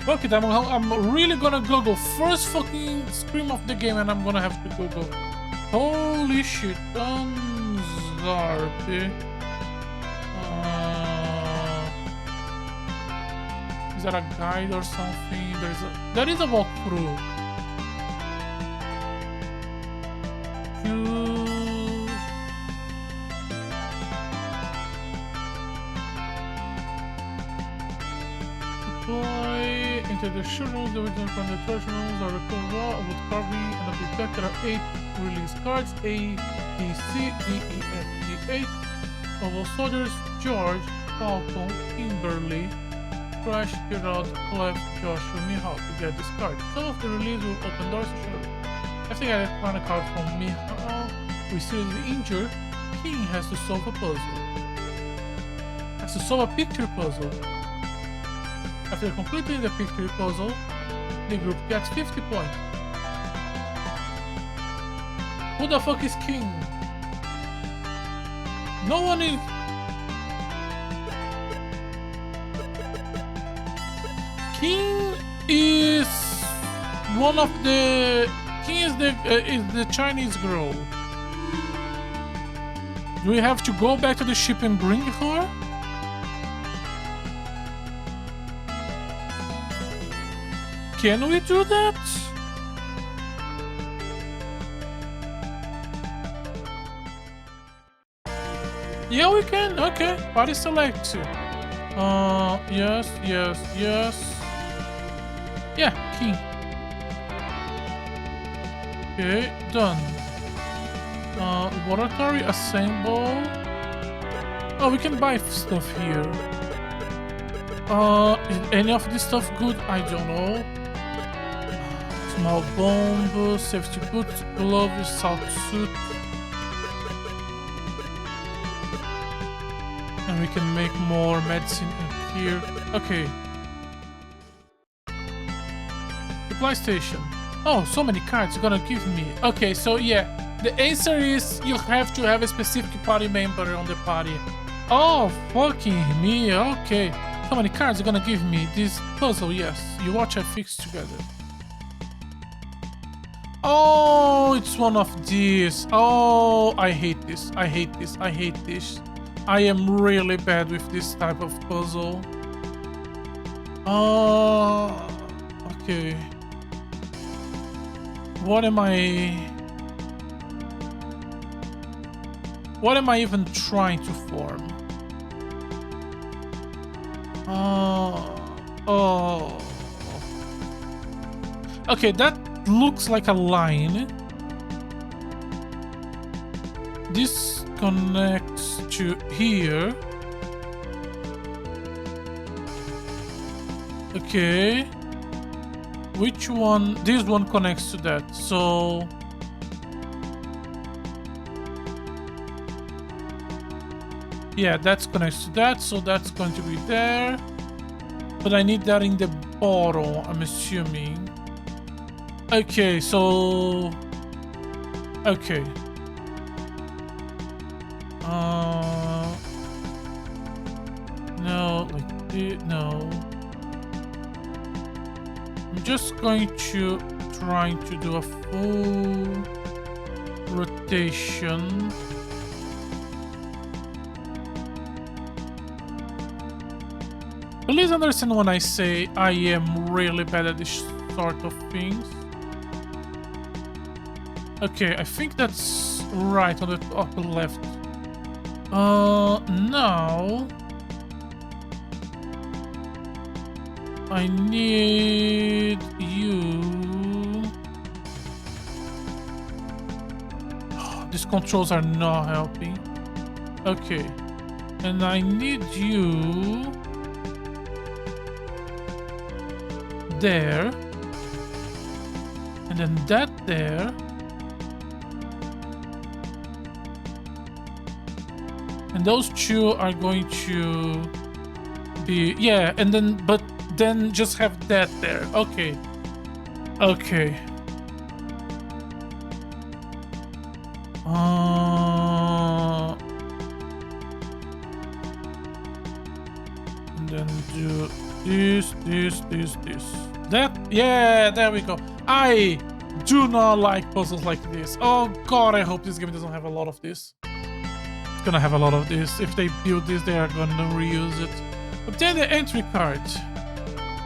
Fuck it, I'm really gonna Google first fucking scream of the game, and I'm gonna have to Google. Holy shit, Danzarb. Is that a guide or something? There is a walkthrough. Deploy into the showrooms. The original from the treasure rooms are recorded raw with carving and a big deck. There are 8 release cards: A, B, C, D, E, F, G, H. Of all soldiers: George, Falcon, Kimberly, Crash, Gerard, Clef, Josh, show me how to get this card. Some of the release will open doors to show. After I find a card from Mihao, who is seriously injured, King has to solve a puzzle. Has to solve a picture puzzle. After completing the picture puzzle, the group gets 50 points. Who the fuck is King? No one is... King is one of the... King is the Chinese girl. Do we have to go back to the ship and bring her? Can we do that? Yeah, we can. Okay. Party select. Yes, yes, yes. Yeah, King. Okay, done. Laboratory assemble. Oh, we can buy stuff here. Is any of this stuff good? I don't know. Small bomb, safety boots, gloves, salt suit. And we can make more medicine in here. Okay. Supply station. Oh, so many cards you're gonna give me. Okay, so yeah. The answer is you have to have a specific party member on the party. Oh, fucking me. Okay. So many cards you're gonna give me. This puzzle, yes. You watch I fix together. Oh, it's one of these. Oh, I hate this. I hate this. I hate this. I am really bad with this type of puzzle. Okay. What am I even trying to form? Okay, that looks like a line. This connects to here. Okay. Which one? This one connects to that. So yeah, that's connects to that. So that's going to be there. But I need that in the bottom, I'm assuming. Okay, so okay. No, like this, no. I'm just going to try to do a full rotation. Please understand when I say I am really bad at this sort of things. Okay, I think that's right on the upper left. Now I need you. These controls are not helping. Okay, and I need you there, and then that there. And those two are going to be, yeah, and then, but then just have that there. Okay. Okay. And then do this. That, yeah, there we go. I do not like puzzles like this. Oh god, I hope this game doesn't have a lot of this. It's gonna have a lot of this. If they build this, they are gonna reuse it. Obtain the entry card.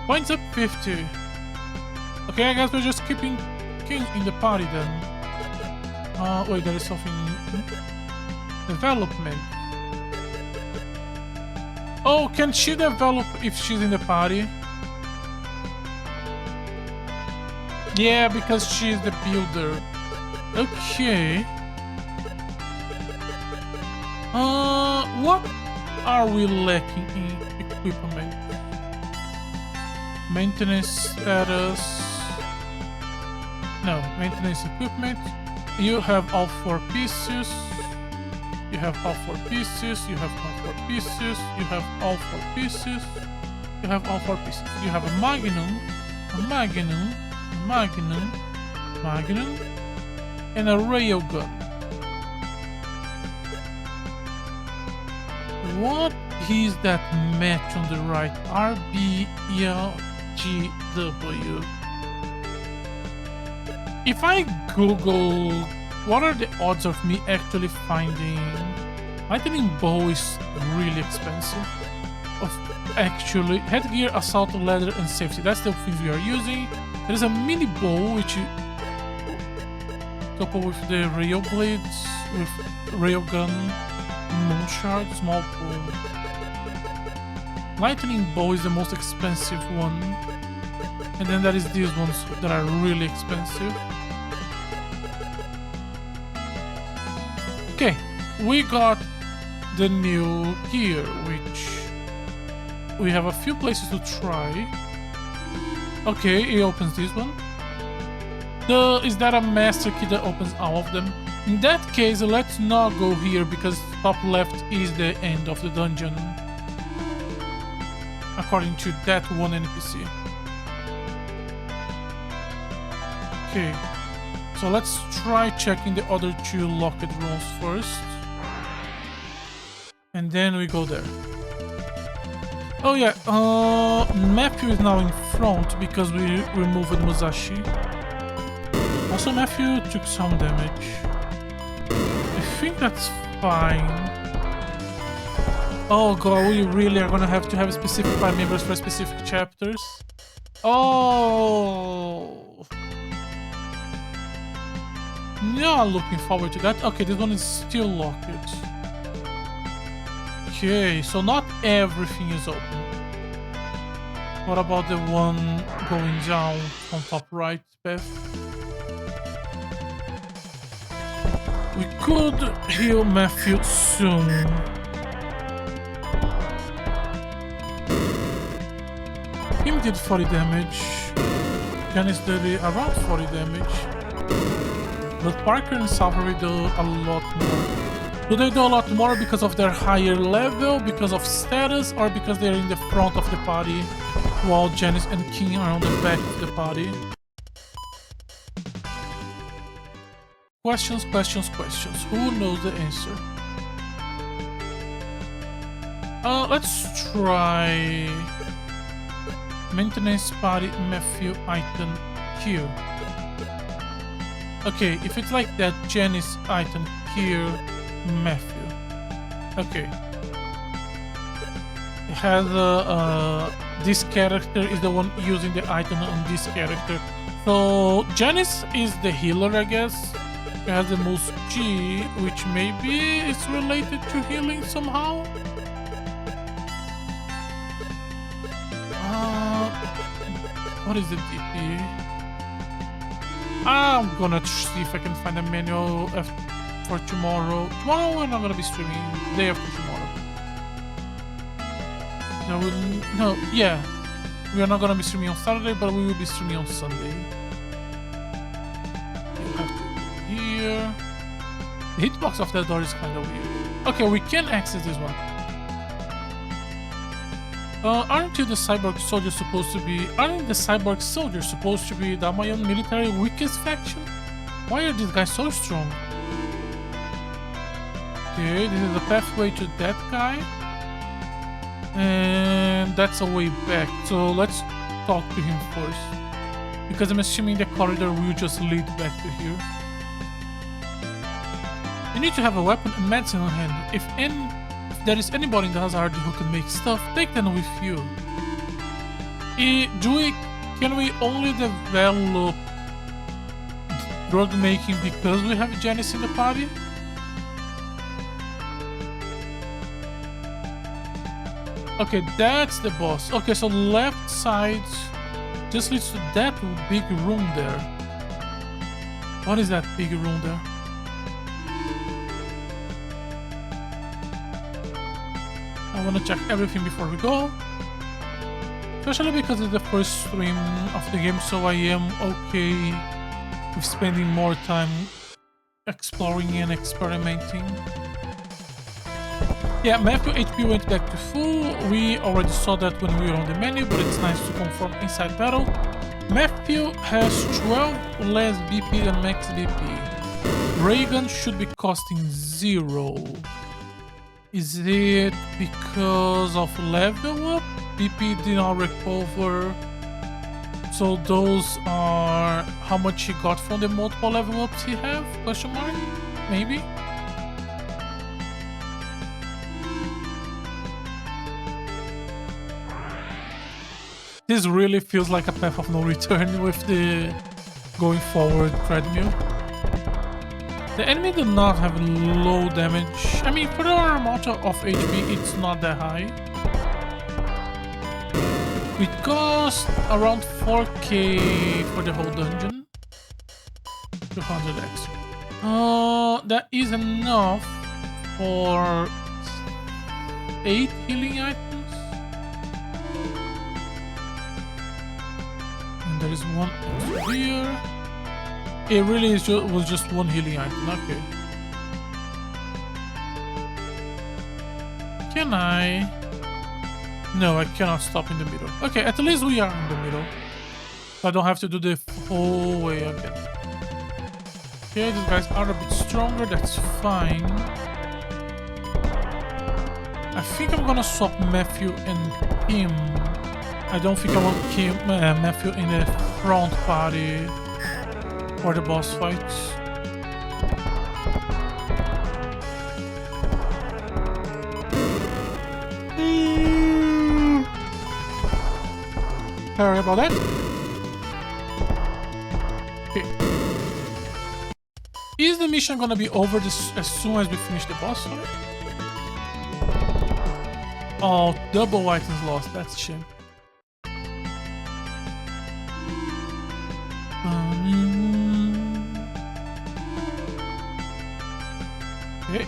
Points up 50. Okay, I guess we're just keeping King in the party then. Wait, there is something. Development. Oh, can she develop if she's in the party? Yeah, because she's the builder. Okay. What are we lacking in equipment? Maintenance status. No, maintenance equipment. You have all 4 pieces. You have all 4 pieces. You have all 4 pieces. You have all 4 pieces. You have all 4 pieces. You have a magnum, and a railgun. What is that match on the right? RBLGW. If I Google what are the odds of me actually finding lightning bow is really expensive. Actually, headgear, assault, leather, and safety. That's the things we are using. There is a mini bow which you couple with the rail blades, with railgun, moonshard, small bow. Lightning bow is the most expensive one, and then there is these ones that are really expensive. Okay, we got the new gear, which we have a few places to try. Okay, it opens this one. Is that a master key that opens all of them? In that case, let's not go here because top left is the end of the dungeon, according to that one NPC. Okay, so let's try checking the other 2 locked rooms first, and then we go there. Oh yeah, Matthew is now in front because we removed Musashi. Also, Matthew took some damage. I think that's fine. Oh god, we really are gonna have to have specific party members for specific chapters. Oh, not looking forward to that. Okay, this one is still locked. Okay, so not everything is open. What about the one going down on top right path? We could heal Matthew soon. Him did 40 damage. Janice did around 40 damage. But Parker and Savory do a lot more. Do they do a lot more because of their higher level, because of status, or because they're in the front of the party while Janice and King are on the back of the party? Questions, questions, questions. Who knows the answer? Let's try maintenance party Matthew item here. Okay, if it's like that, Janice item here, Matthew. Okay. has this character is the one using the item on this character. So Janice is the healer, I guess. She has the most G, which maybe is related to healing somehow. What is the DP? I'm gonna see if I can find a manual for tomorrow. Tomorrow we're not gonna be streaming. Day after tomorrow. No, yeah. We are not gonna be streaming on Saturday, but we will be streaming on Sunday. You have to go here. The hitbox of that door is kind of weird. Okay, we can access this one. Aren't the cyborg soldiers supposed to be the Amayan military weakest faction? Why are these guys so strong? Okay, this is the pathway to that guy. And that's a way back. So let's talk to him first. Because I'm assuming the corridor will just lead back to here. You need to have a weapon and medicine on hand. If there is anybody in the Hazard who can make stuff, take them with you. Can we only develop drug making because we have Janice in the party? Okay, that's the boss. Okay, so left side just leads to that big room there. What is that big room there? I want to check everything before we go. Especially because it's the first stream of the game, so I am okay with spending more time exploring and experimenting. Yeah, Matthew HP went back to full. We already saw that when we were on the menu, but it's nice to confirm inside battle. Matthew has 12 less BP than max BP. Reagan should be costing 0. Is it because of level up? BP did not recover. So those are how much he got from the multiple level ups he have? Question mark? Maybe? This really feels like a path of no return with the going forward treadmill. The enemy do not have low damage. I mean, for our amount of HP, it's not that high. It costs around 4k for the whole dungeon. 200 extra. That is enough for 8 healing items. And there is one over here. It really is was just one healing item. Okay. Can I? No, I cannot stop in the middle. Okay, at least we are in the middle. So I don't have to do the whole way again. Okay, these guys are a bit stronger. That's fine. I think I'm gonna swap Matthew and him. I don't think I want Matthew in the front party for the boss fights. Sorry about that. Okay. Is the mission gonna be over as soon as we finish the boss fight? Oh, double items lost. That's a shame. Okay.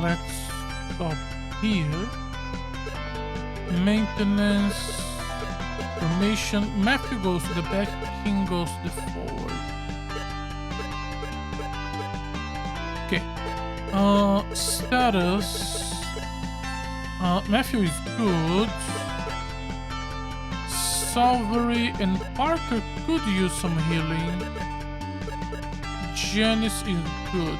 Let's stop here. Maintenance. Formation. Matthew goes to the back. King goes to the forward. Okay. Status. Matthew is good. Salvery and Parker could use some healing. Janice is good.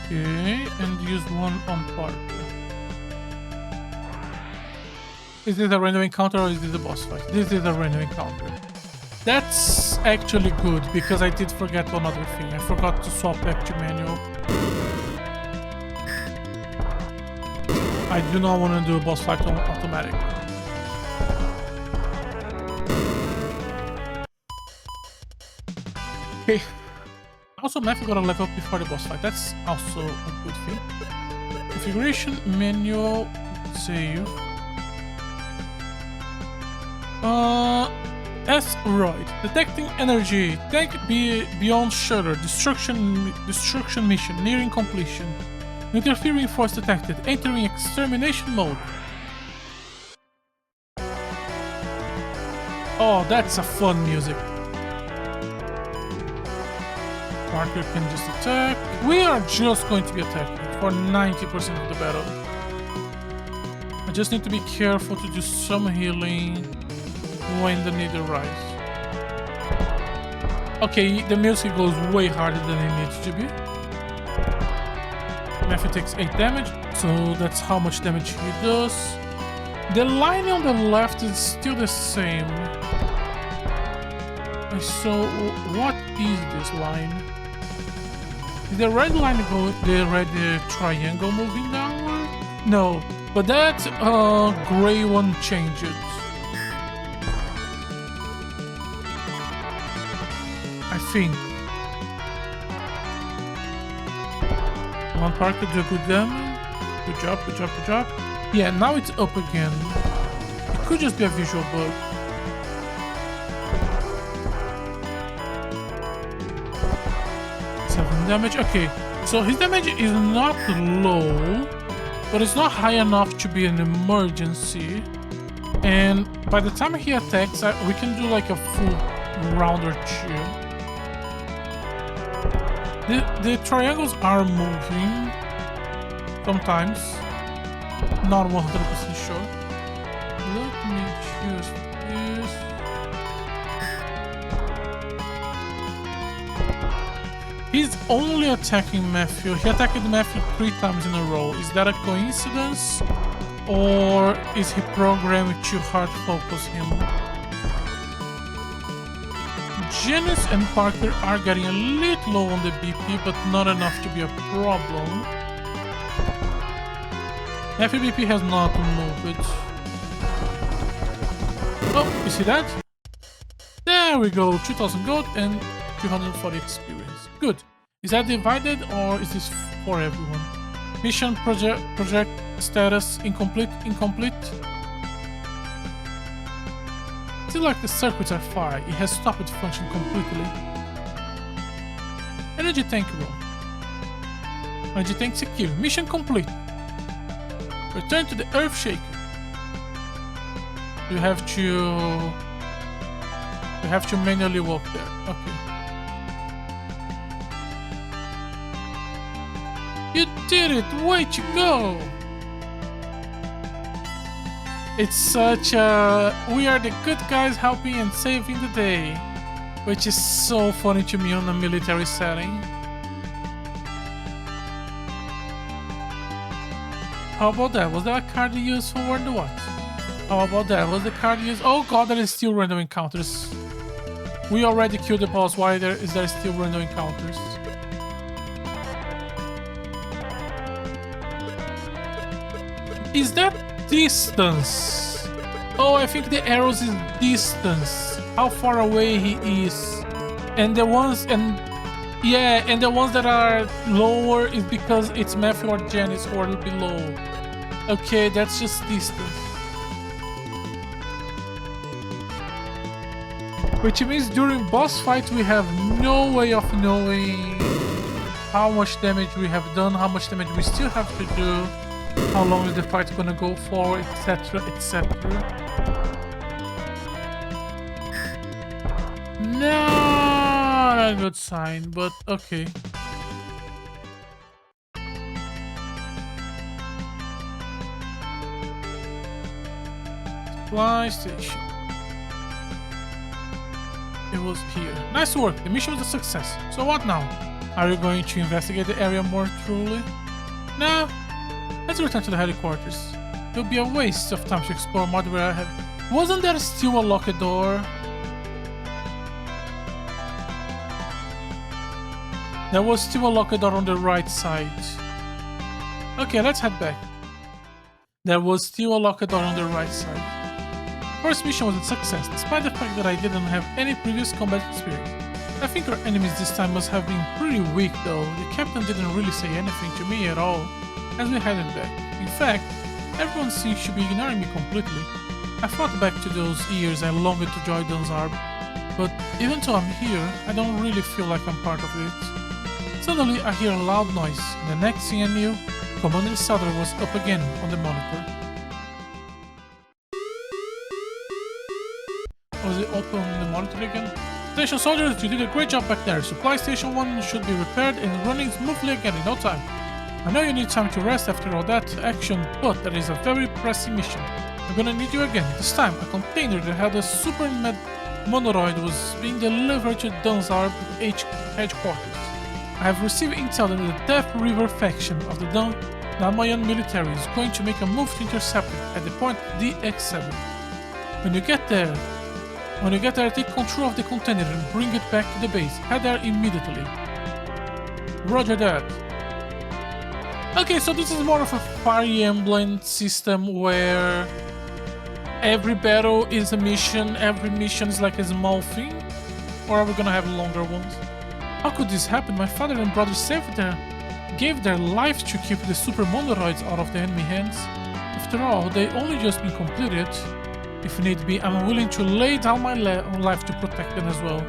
Okay, and use one on Parker. is this a random encounter or is this a boss fight? This is a random encounter. That's actually good because I did forget another thing. I forgot to swap back to manual. I do not want to do a boss fight on automatic. Okay. Also, Matthew got a level up before the boss fight. That's also a good thing. Configuration, manual, save. Asteroid. Detecting energy. Tank beyond shutter. Destruction mission. Nearing completion. Interfering force detected. Entering extermination mode. Oh, that's a fun music. Parker can just attack. We are just going to be attacking for 90% of the battle. I just need to be careful to do some healing when the need arises. Okay, the music goes way harder than it needs to be. Matthew takes 8 damage, so that's how much damage he does. The line on the left is still the same. So, what is this line? Is the red line the red triangle moving downward? No, but that gray one changes. I think. One Parker do good damage. Good job, good job, good job. Yeah, now it's up again. It could just be a visual bug. Damage. Okay, so his damage is not low, but it's not high enough to be an emergency. And by the time he attacks, we can do like a full round or two. The triangles are moving sometimes, not 100% sure. Let me choose this. He's only attacking Matthew. He attacked Matthew 3 times in a row. Is that a coincidence? Or is he programmed to hard focus him? Janice and Parker are getting a little low on the BP, but not enough to be a problem. Matthew BP has not moved. Oh, you see that? There we go. 2000 gold and 240 experience. Good. Is that divided or is this for everyone? Mission project status incomplete. Still like the circuits are fired. It has stopped functioning completely. Energy tank room. Energy tank secure. Mission complete. Return to the Earth Shaker. You have to manually walk there. Okay. You did it! Way to go! It's such a... We are the good guys helping and saving the day. Which is so funny to me on a military setting. How about that? Was that a card you used for the what? How about that? Was the card used... Oh god, there is still random encounters. We already killed the boss. Why is there still random encounters? Is that distance? Oh, I think the arrows is distance. How far away he is. And the ones and the ones that are lower is because it's Matthew or Janice who are below. Okay, that's just distance. Which means during boss fight we have no way of knowing how much damage we have done, how much damage we still have to do. How long is the fight gonna go for, etc, etc. Not a good sign, but okay. Supply station. It was here. Nice work, the mission was a success. So what now? Are you going to investigate the area more truly? No. Let's return to the headquarters. It would be a waste of time to explore more where I have. Wasn't there still a locked door? There was still a locked door on the right side. Okay, let's head back. There was still a locked door on the right side. First mission was a success, despite the fact that I didn't have any previous combat experience. I think our enemies this time must have been pretty weak though. The captain didn't really say anything to me at all as we headed back. In fact, everyone seems to be ignoring me completely. I thought back to those years I longed to join Danzarb, but even though I'm here, I don't really feel like I'm part of it. Suddenly I hear a loud noise, and the next thing I knew, Commander Sutter was up again on the monitor. Was it open on the monitor again? Station soldiers, you did a great job back there. Supply Station 1 should be repaired and running smoothly again in no time. I know you need time to rest after all that action, but that is a very pressing mission. I'm gonna need you again. This time, a container that had a super monoid was being delivered to Danzarb headquarters. I have received intel that the Death River faction of the Damayan military is going to make a move to intercept it at the point DX7. When you get there, take control of the container and bring it back to the base. Head there immediately. Roger that. Okay, so this is more of a Fire Emblem system where every battle is a mission, every mission is like a small thing? Or are we gonna have longer ones? How could this happen? My father and brother gave their lives to keep the super monoroids out of the enemy hands. After all, they only just been completed. If need be, I'm willing to lay down my life to protect them as well.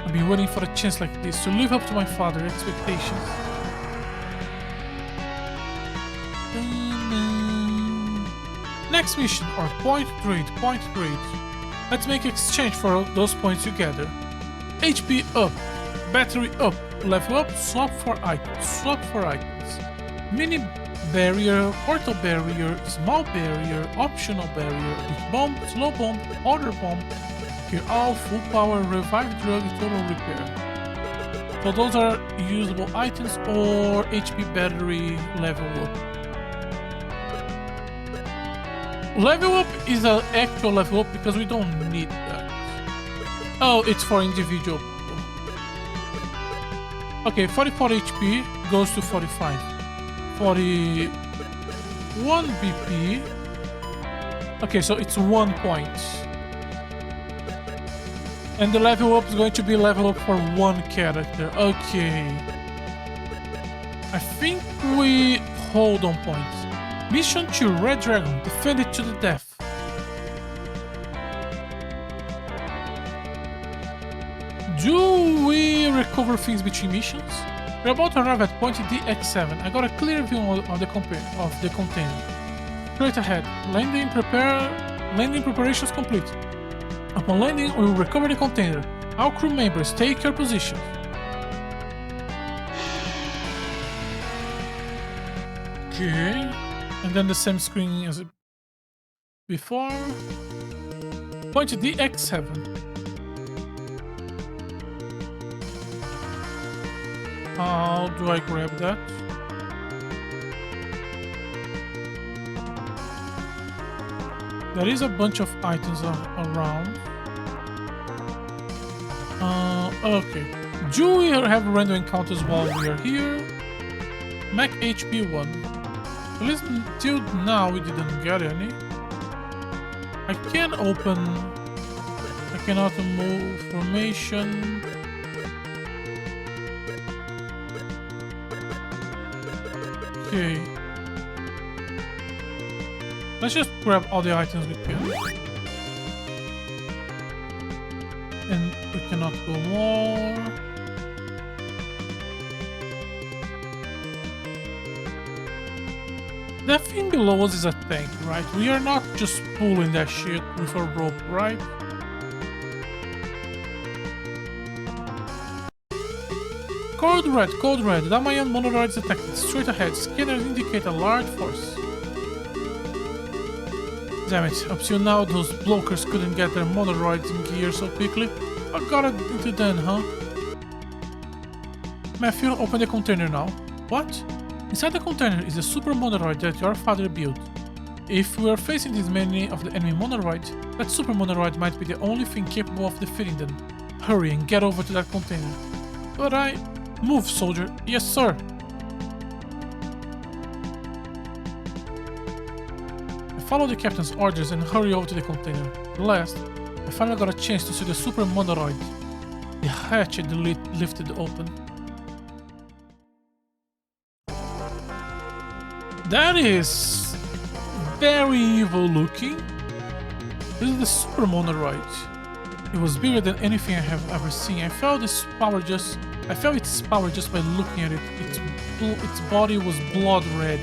I've been waiting for a chance like this to live up to my father's expectations. Next mission, or point trade. Let's make exchange for those points together. HP up, battery up, level up, swap for items. Mini barrier, portal barrier, small barrier, optional barrier, big bomb, slow bomb, order bomb, gear all, full power, revive drug, total repair. So those are usable items or HP battery level up. Level up is an actual level up because we don't need that. Oh, it's for individual people. Okay, 44 HP goes to 45. 41 BP. Okay, so it's 1 point. And the level up is going to be level up for 1 character. Okay. I think we hold on points. Mission 2, Red Dragon, defend it to the death. Do we recover things between missions? We're about to arrive at point DX7. I got a clear view of the container. Straight ahead. Landing preparations complete. Upon landing, we will recover the container. All crew members, take your positions. Okay. And then the same screen as before. Point to DX7. How do I grab that? There is a bunch of items around. Okay. Do we have random encounters while we are here? Mac HP 1. At least until now we didn't get any. I cannot move formation. Okay. Let's just grab all the items we can. And we cannot go more. That thing below us is a tank, right? We are not just pulling that shit with a rope, right? Code red. Damayan monoroids detected. Straight ahead. Scanners indicate a large force. Damn it. Up till now, those blokers couldn't get their monoroids in gear so quickly. I got it into then, huh? Matthew, open the container now. What? Inside the container is a super monoroid that your father built. If we are facing this many of the enemy monoraid, that super monoraid might be the only thing capable of defeating them. Hurry and get over to that container. But I... Move, soldier. Yes, sir. I follow the captain's orders and hurry over to the container. At last, I finally got a chance to see the super monoraid. The hatch had lifted open. That is very evil looking. This is the super monoraid. It was bigger than anything I have ever seen. I felt its power just by looking at it. Its body was blood red.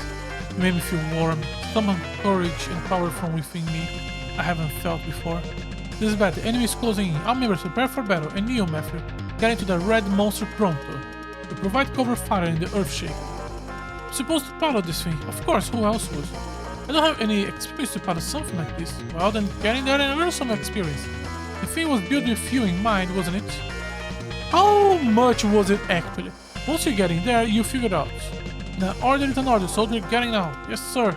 It made me feel warm. Some courage and power from within me I haven't felt before. This is bad. The enemy is closing in. Our members prepare for battle. And you, Matthew, get into the red monster pronto. To provide cover fire in the Earthshake. I'm supposed to pilot this thing. Of course, who else would? I don't have any experience to pilot something like this. Well, then getting there and learn some experience. The thing was built with you in mind, wasn't it? How much was it actually? Once you get in there, you figure it out. Now, order is an order, soldier. Getting now. Yes, sir.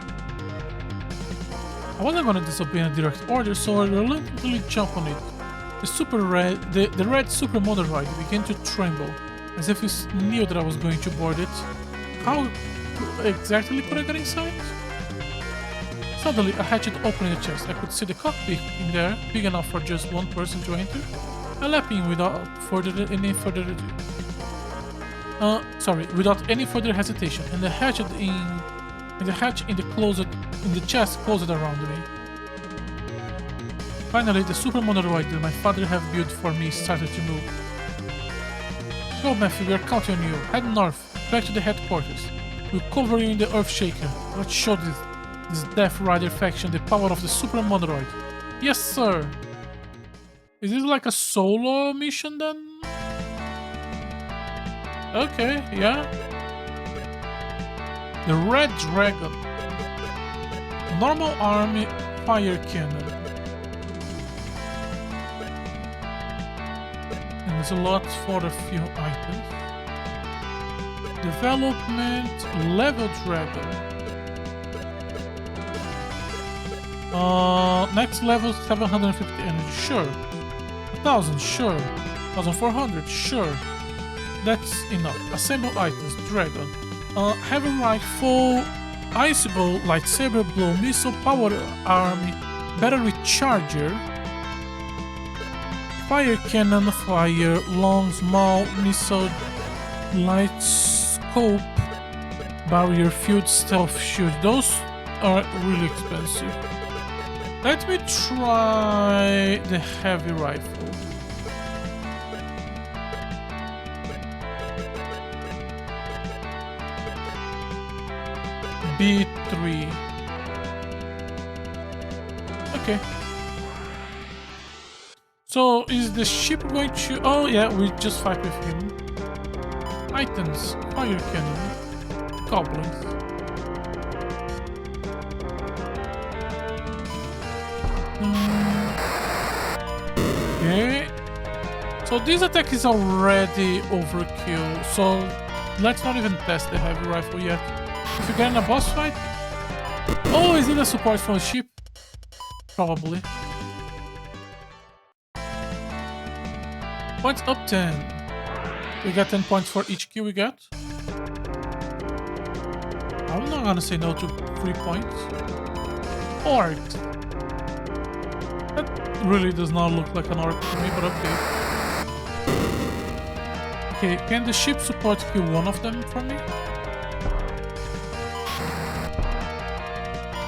I wasn't gonna disobey a direct order, so I reluctantly jumped on it. The red super monoraid began to tremble, as if it knew that I was going to board it. How exactly could I get inside? Suddenly, a hatch opened in the chest. I could see the cockpit in there, big enough for just one person to enter. I leapt in without any further hesitation, and the hatch in the chest closed around me. Finally, the super monoraid that my father had built for me started to move. Go, Matthew, we are counting on you. Head north, back to the headquarters. We'll cover you in the Earthshaker. Let's show this Death Rider faction the power of the super monoraid. Yes, sir. Is this like a solo mission then? Okay, yeah. The Red Dragon. Normal army fire cannon. And there's a lot for a few items. Development level dragon. Next level 750 energy, sure. 1000, sure. 1400, sure. That's enough. Assemble items, dragon. Heavy rifle, ice bow, lightsaber blow, missile power army, battery charger, fire cannon, fire, long, small, missile, light scope, barrier field, stealth shield. Those are really expensive. Let me try the heavy rifle. B3. Okay. So is the ship going to... Oh yeah, we just fight with him. Items. Fire cannon. Goblins. Okay. So this attack is already overkill. So let's not even test the heavy rifle yet. If you get in a boss fight... Oh, is it a support from the ship? Probably. Points up 10. We got 10 points for each kill we got. I'm not gonna say no to 3 points. Orc. That really does not look like an orc to me, but okay. Okay, can the ship support kill one of them for me?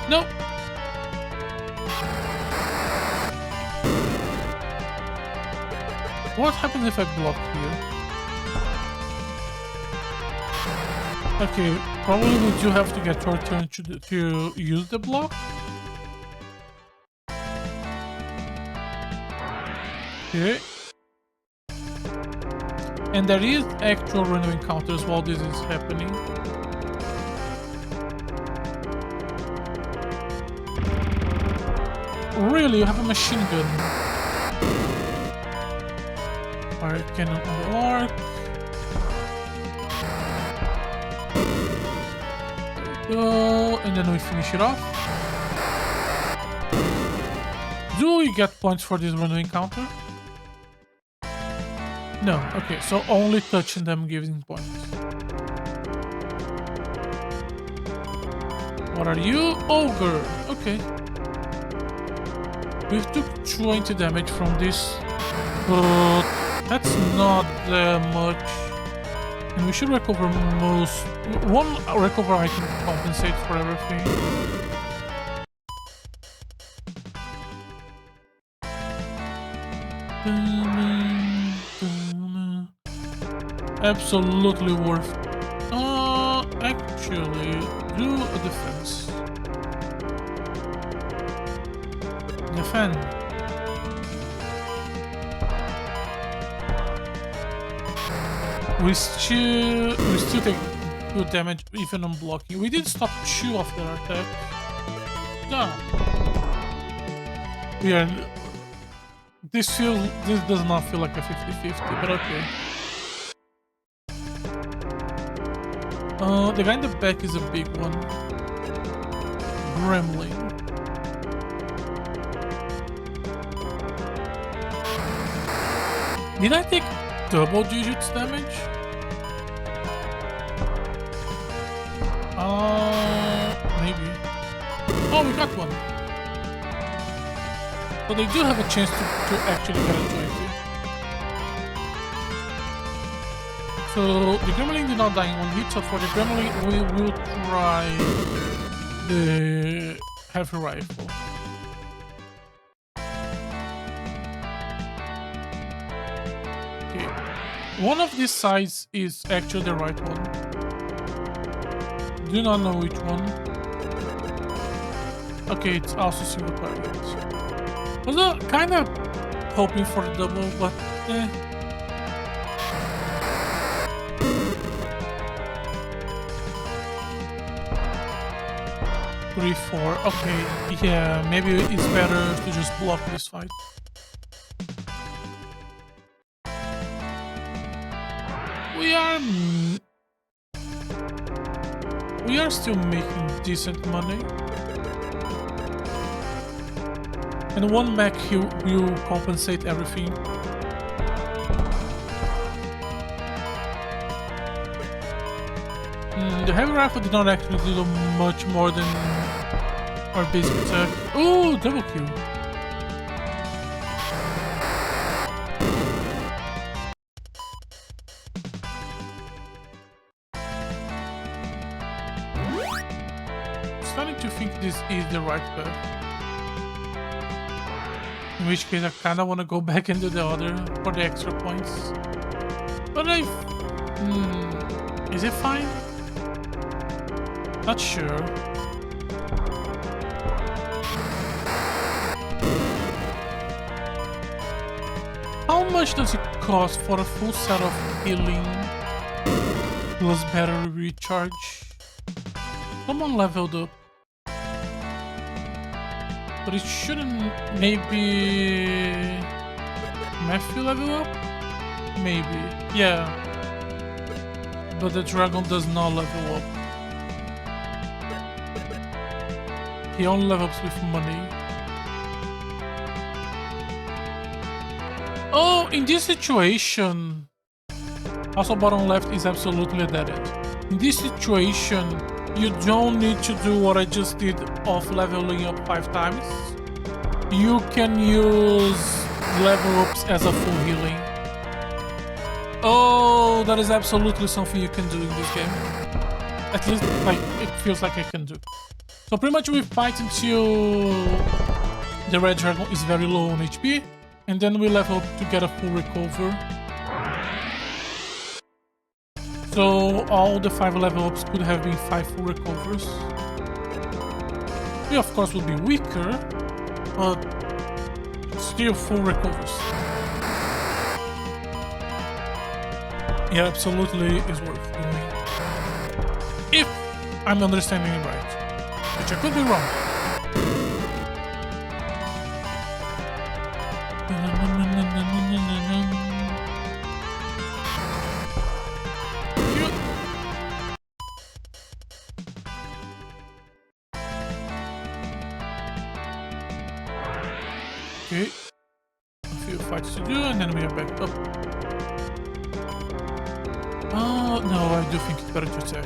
No. What happens if I block here? Okay, probably we do have to get our turn to use the block. Okay. And there is actual random encounters while this is happening. Really, you have a machine gun. Fire cannon on the orc. There we go, and then we finish it off. Do we get points for this random encounter? No. Okay, so only touching them gives points. What are you? Ogre. Okay. We took 20 damage from this, but that's not that much. And we should recover most. One recover item compensates for everything. Absolutely worth. Actually, do a defense. Defend. We still take good damage even on blocking. We did stop 2 of their attacks. No. We are. This does not feel like a 50-50, but okay. The guy in the back is a big one. Gremlin. Did I take double digits damage? Maybe. Oh, we got one. So they do have a chance to actually get a 20. So the Gremlin did not die in one hit, so for the Gremlin we will try the heavy rifle. Okay. One of these sides is actually the right one. Do not know which one. Okay, it's also single target. Was kind of hoping for the double, but eh. Three, 4. Okay, yeah, maybe it's better to just block this fight. We are still making decent money. And one mech will compensate everything. The heavy rifle did not actually do much more than our basic attack. Oh, double kill. Starting to think this is the right path. In which case I kinda wanna go back into the other for the extra points. But is it fine? Not sure. How much does it cost for a full set of healing plus battery recharge? Someone leveled up. But it shouldn't. Maybe Matthew level up? Maybe. Yeah. But the dragon does not level up. He only levels with money. Oh, in this situation... Also bottom left is absolutely a dead end. In this situation, you don't need to do what I just did of leveling up 5 times. You can use level ups as a full healing. Oh, that is absolutely something you can do in this game. At least, like, it feels like I can do. So pretty much we fight until the red dragon is very low on HP, and then we level up to get a full recover. So all the 5 level ups could have been 5 full recovers. We of course will be weaker, but still full recovers. Yeah, absolutely is worth doing. If I'm understanding it right. Which I could be wrong. points to do, and then we are back up. Oh, no, I do think it's better to attack.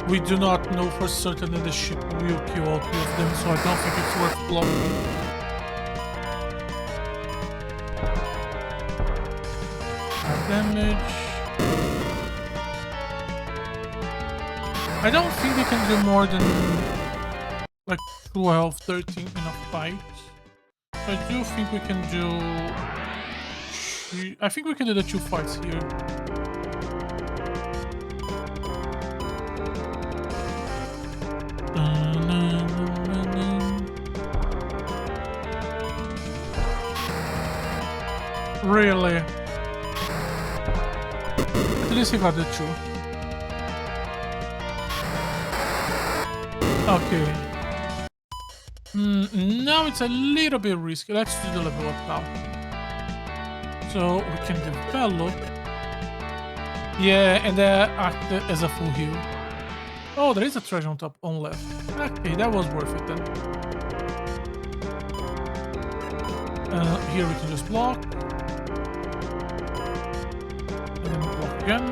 We do not know for certain that the ship will kill all three of them, so I don't think it's worth blocking. Damage. I don't think they can do more than like 12, 13 in a fight. So I do think we can do... I think we can do the 2 fights here. Really? At least he got the 2. Okay. Now it's a little bit risky. Let's do the level up now. So we can develop. Yeah, and act as a full heal. Oh, there is a treasure on top on left. Okay, that was worth it then. Here we can just block. And then block again.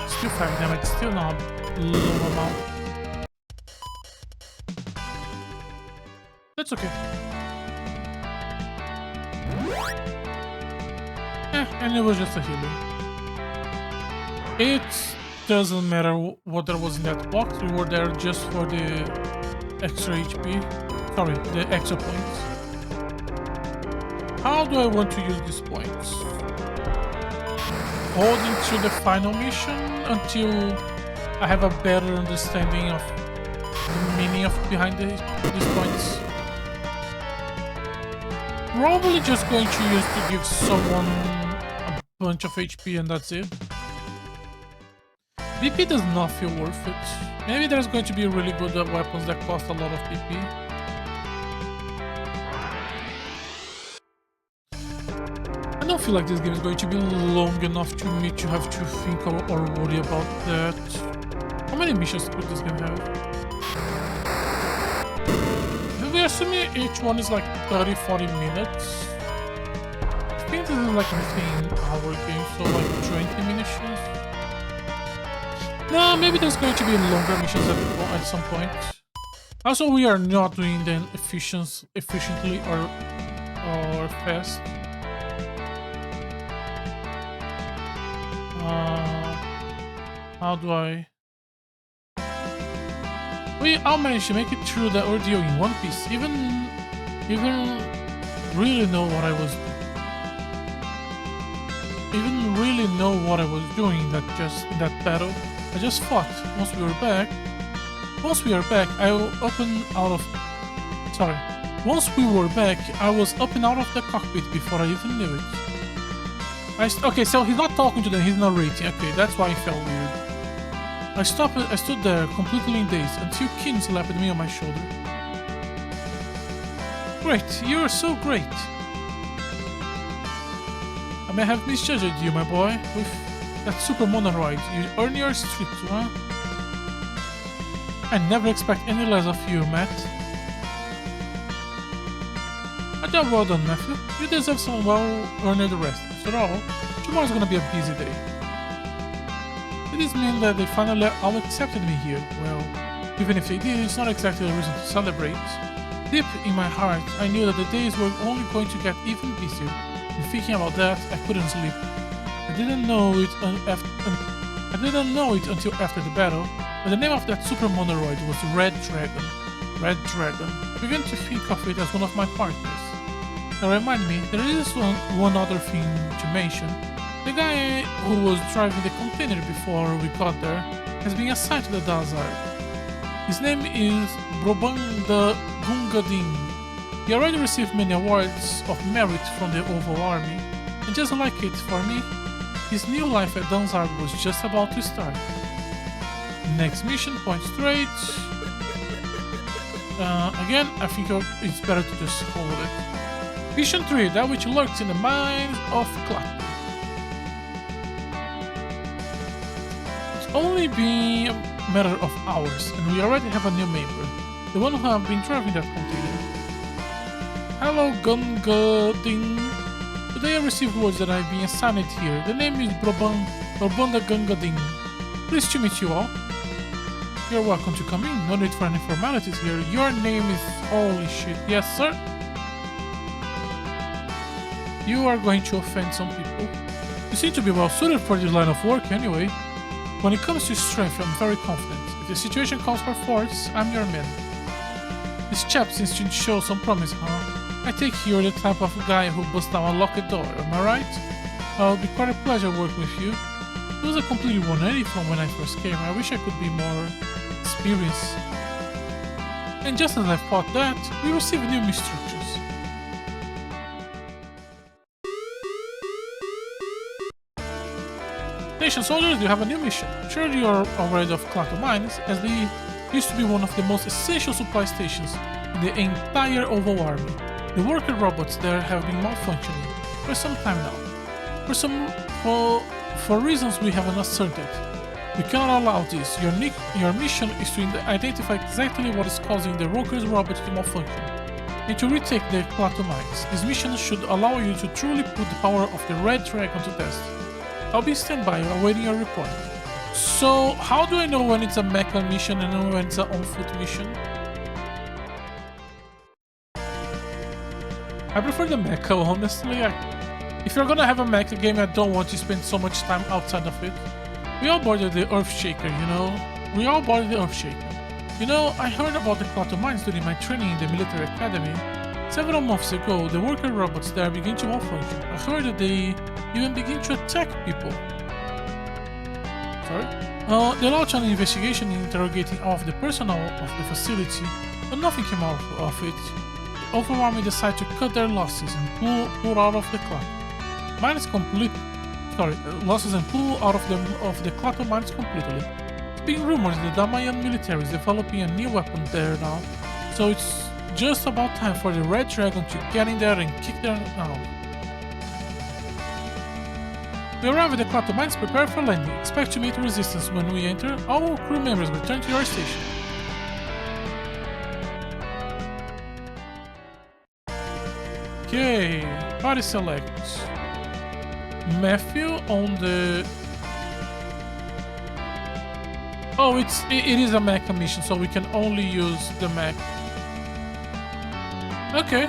Still 5 damage, still not low amount. That's okay. And it was just a healing. It doesn't matter what there was in that box, we were there just for the extra HP. Sorry, the extra points. How do I want to use these points? Holding to the final mission until I have a better understanding of the meaning of behind these points. Probably just going to use to give someone a bunch of HP and that's it. BP does not feel worth it. Maybe there's going to be really good weapons that cost a lot of BP. I don't feel like this game is going to be long enough to me to have to think or worry about that. How many missions could this game have? We're assuming each one is like 30-40 minutes. I think this is like a 15-hour game, so like 20 missions. No, maybe there's going to be longer missions at some point. Also, we are not doing them efficiently or fast. How do I... We all managed to make it through the ordeal in one piece. Even really know what I was... Even really know what I was doing in that battle. I just fought. Once we are back, I will open out of... Sorry. Once we were back, I was up and out of the cockpit before I even knew it. Okay, so he's not talking to them, he's narrating. Okay, that's why it felt weird. I stood there, completely in daze, until Kin slapped me on my shoulder. Great, you are so great. I may have misjudged you, my boy, with that super monoid. You earn your stripes, huh? I never expect any less of you, Matt. A job well done, Matthew. You deserve some well-earned rest. After all, tomorrow's gonna be a busy day. Did this mean that they finally all accepted me here? Well, even if they did, it's not exactly a reason to celebrate. Deep in my heart, I knew that the days were only going to get even busier. And thinking about that, I couldn't sleep. I didn't know it until after the battle, but the name of that super monoid was Red Dragon. Red Dragon. I began to think of it as one of my partners. Now remind me, there is one other thing to mention. The guy who was driving the container before we got there has been assigned to the Danzarb. His name is Brobanga Gungadin. He already received many awards of merit from the Oval Army, and just like it for me, his new life at Danzarb was just about to start. Next mission, point straight. Again, I think it's better to just hold it. Mission 3, that which lurks in the mines of Clark. It's only been a matter of hours, and we already have a new member. The one who have been driving that container. Hello, Gunga Ding. Today I received words that I've been assigned here. The name is Brabanda Gunga Ding. Pleased to meet you all. You're welcome to come in. No need for any formalities here. Your name is... Holy shit. Yes, sir? You are going to offend some people. You seem to be well suited for this line of work anyway. When it comes to strength, I'm very confident. If the situation calls for force, I'm your man. This chap seems to show some promise, huh? I take you're the type of guy who busts down a locked door, am I right? Well, it'll be quite a pleasure working with you. It was a completely 180 from when I first came. I wish I could be more experienced. And just as I thought that, we received new instructions. Nation soldiers, you have a new mission. Sure you are already of Clato Mines, as they used to be one of the most essential supply stations in the entire Oval Army. The worker robots there have been malfunctioning for some time now. For reasons we haven't ascertained. We cannot allow this. Your mission is to identify exactly what is causing the workers' robots to malfunction and to retake the Clato Mines. This mission should allow you to truly put the power of the Red Dragon to test. I'll be standby awaiting your report. So, how do I know when it's a mecha mission and when it's an on-foot mission? I prefer the mecha, honestly. If you're gonna have a mecha game, I don't want to spend so much time outside of it. We all boarded the Earthshaker, you know? You know, I heard about the Clato Mines during my training in the military academy. Several months ago, the worker robots there began to malfunction. I heard that they even begin to attack people. Sorry? They launched an investigation interrogating all of the personnel of the facility, but nothing came out of it. The Oval Army decided to cut their losses and pull out of the Clato Mines of the Clato Mines completely. It's being rumored that the Damayan military is developing a new weapon there now, so it's just about time for the Red Dragon to get in there and kick them out. We arrive at the Clato Mines, prepare for landing. Expect to meet resistance when we enter. All crew members return to your station. Okay, party select. Matthew on the... Oh, it is a mecha mission, so we can only use the mech. Okay.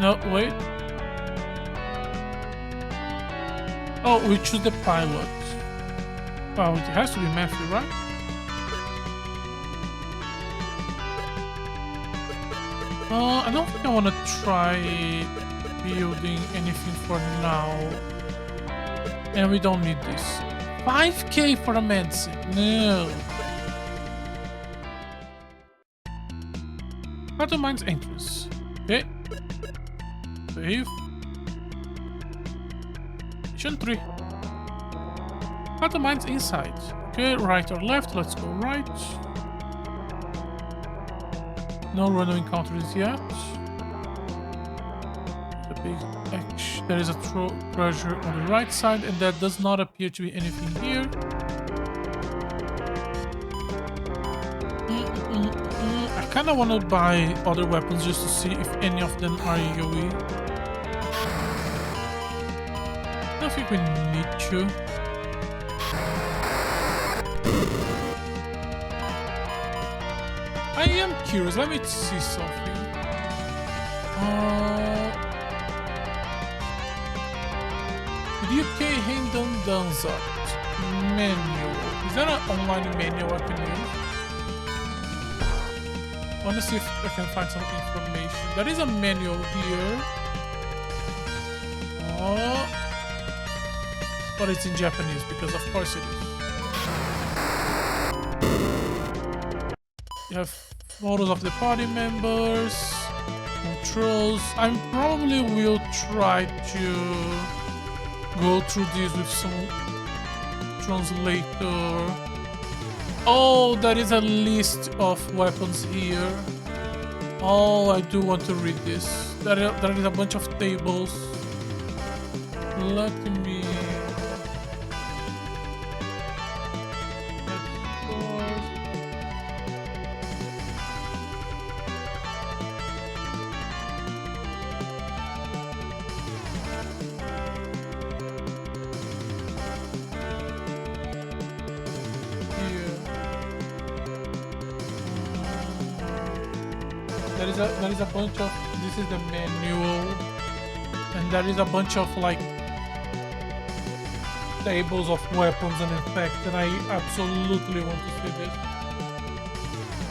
No, wait. Oh, we choose the pilot. Oh, it has to be Matthew, right? I don't think I want to try building anything for now. And we don't need this. 5k for a medicine. No. Clato Mines entrance. Okay. Save. Mission 3. Clato Mines inside. Okay, right or left? Let's go right. No random encounters yet. The big X. There is a treasure on the right side, and there does not appear to be anything here. I kind of want to buy other weapons just to see if any of them are AoE. I don't think we need to. I am curious. Let me see something. Dragon Danzarb menu. Is there an online menu I can use? I want to see if I can find some information. There is a menu here. Oh, but it's in Japanese because of course it is. You have photos of the party members, controls. I probably will try to go through this with some translator. Oh, there is a list of weapons here. Oh, I do want to read this. There is a bunch of tables. Let me... there is a bunch of, this is the manual, and there is a bunch of like tables of weapons and effects, and I absolutely want to see this.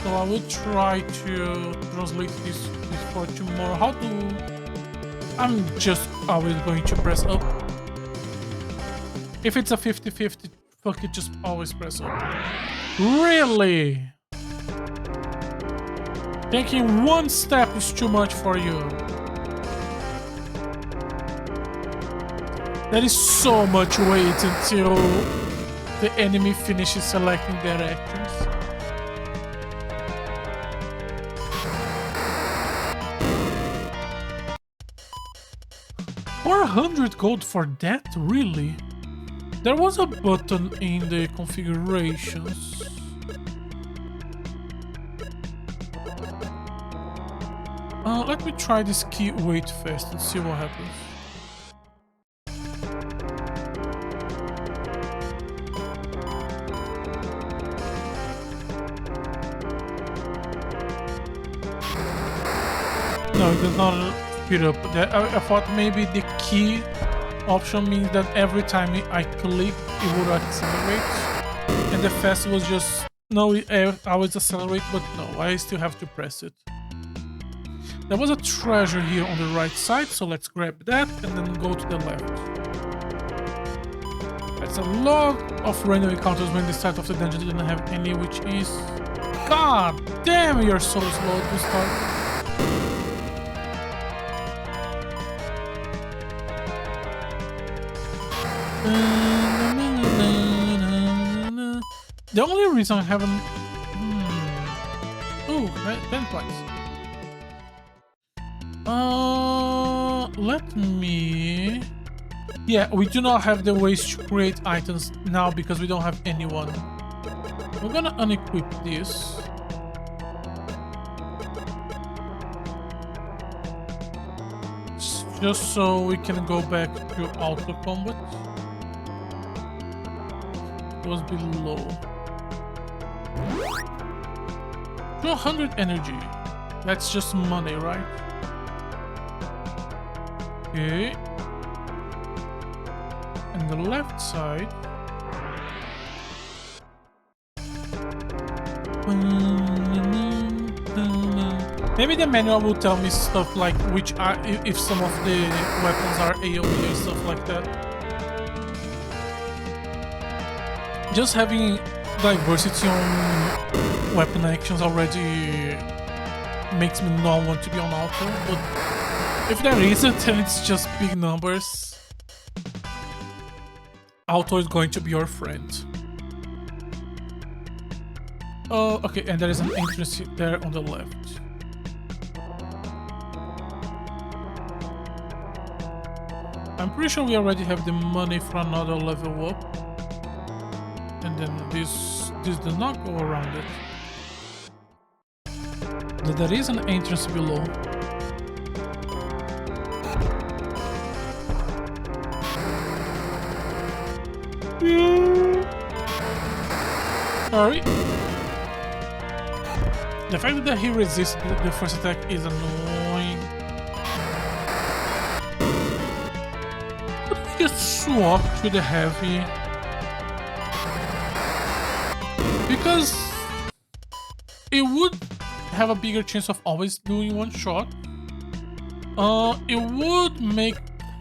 So I will try to translate this for tomorrow. How to... I'm just always going to press up. If it's a 50-50, fuck it, just always press up. Really? Taking one step is too much for you. There is so much wait until the enemy finishes selecting their actions. 400 gold for that? Really? There was a button in the configurations. Let me try this key wait first and see what happens. No, it does not speed up. I thought maybe the key option means that every time I click, it would accelerate. And the fast was just... No, I always accelerate, but no, I still have to press it. There was a treasure here on the right side, so let's grab that and then go to the left. That's a lot of random encounters when the start of the dungeon didn't have any, which is... God damn, you're so slow to start. The only reason I haven't... Ooh, 10 points. Let me... Yeah, we do not have the ways to create items now because we don't have anyone. We're gonna unequip this. Just so we can go back to auto combat. It was below. 200 energy. That's just money, right? Okay. And the left side. Maybe the manual will tell me stuff like which are, if some of the weapons are AoE or stuff like that. Just having diversity on weapon actions already makes me not want to be on auto, but if there isn't, then it's just big numbers. Auto is going to be your friend. Okay, and there is an entrance there on the left. I'm pretty sure we already have the money for another level up. And then this does not go around it. But there is an entrance below. Sorry. The fact that he resists the first attack is annoying. Could we just swap to the heavy? Because it would have a bigger chance of always doing one shot. It would make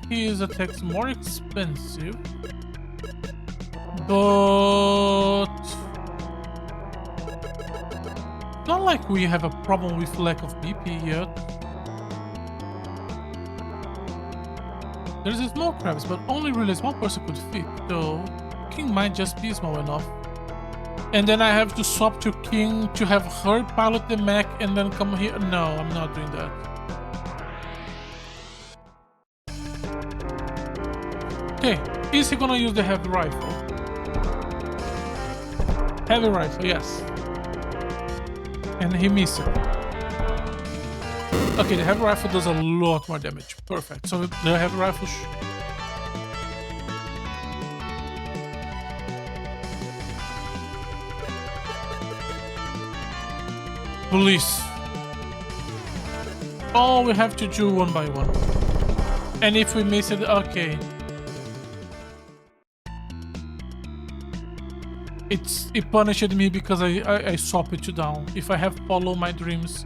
his attacks more expensive. But not like we have a problem with lack of BP yet. There's a small crevice, but only really a small person could fit, so King might just be small enough. And then I have to swap to King to have her pilot the mech and then come here. No, I'm not doing that. Okay, is he gonna use the heavy rifle? Heavy rifle, yes. And he missed it. Okay, the heavy rifle does a lot more damage. Perfect. So the heavy rifle... Police. Oh, we have to do one by one. And if we miss it, okay. It punished me because I swapped it to down. If I have followed my dreams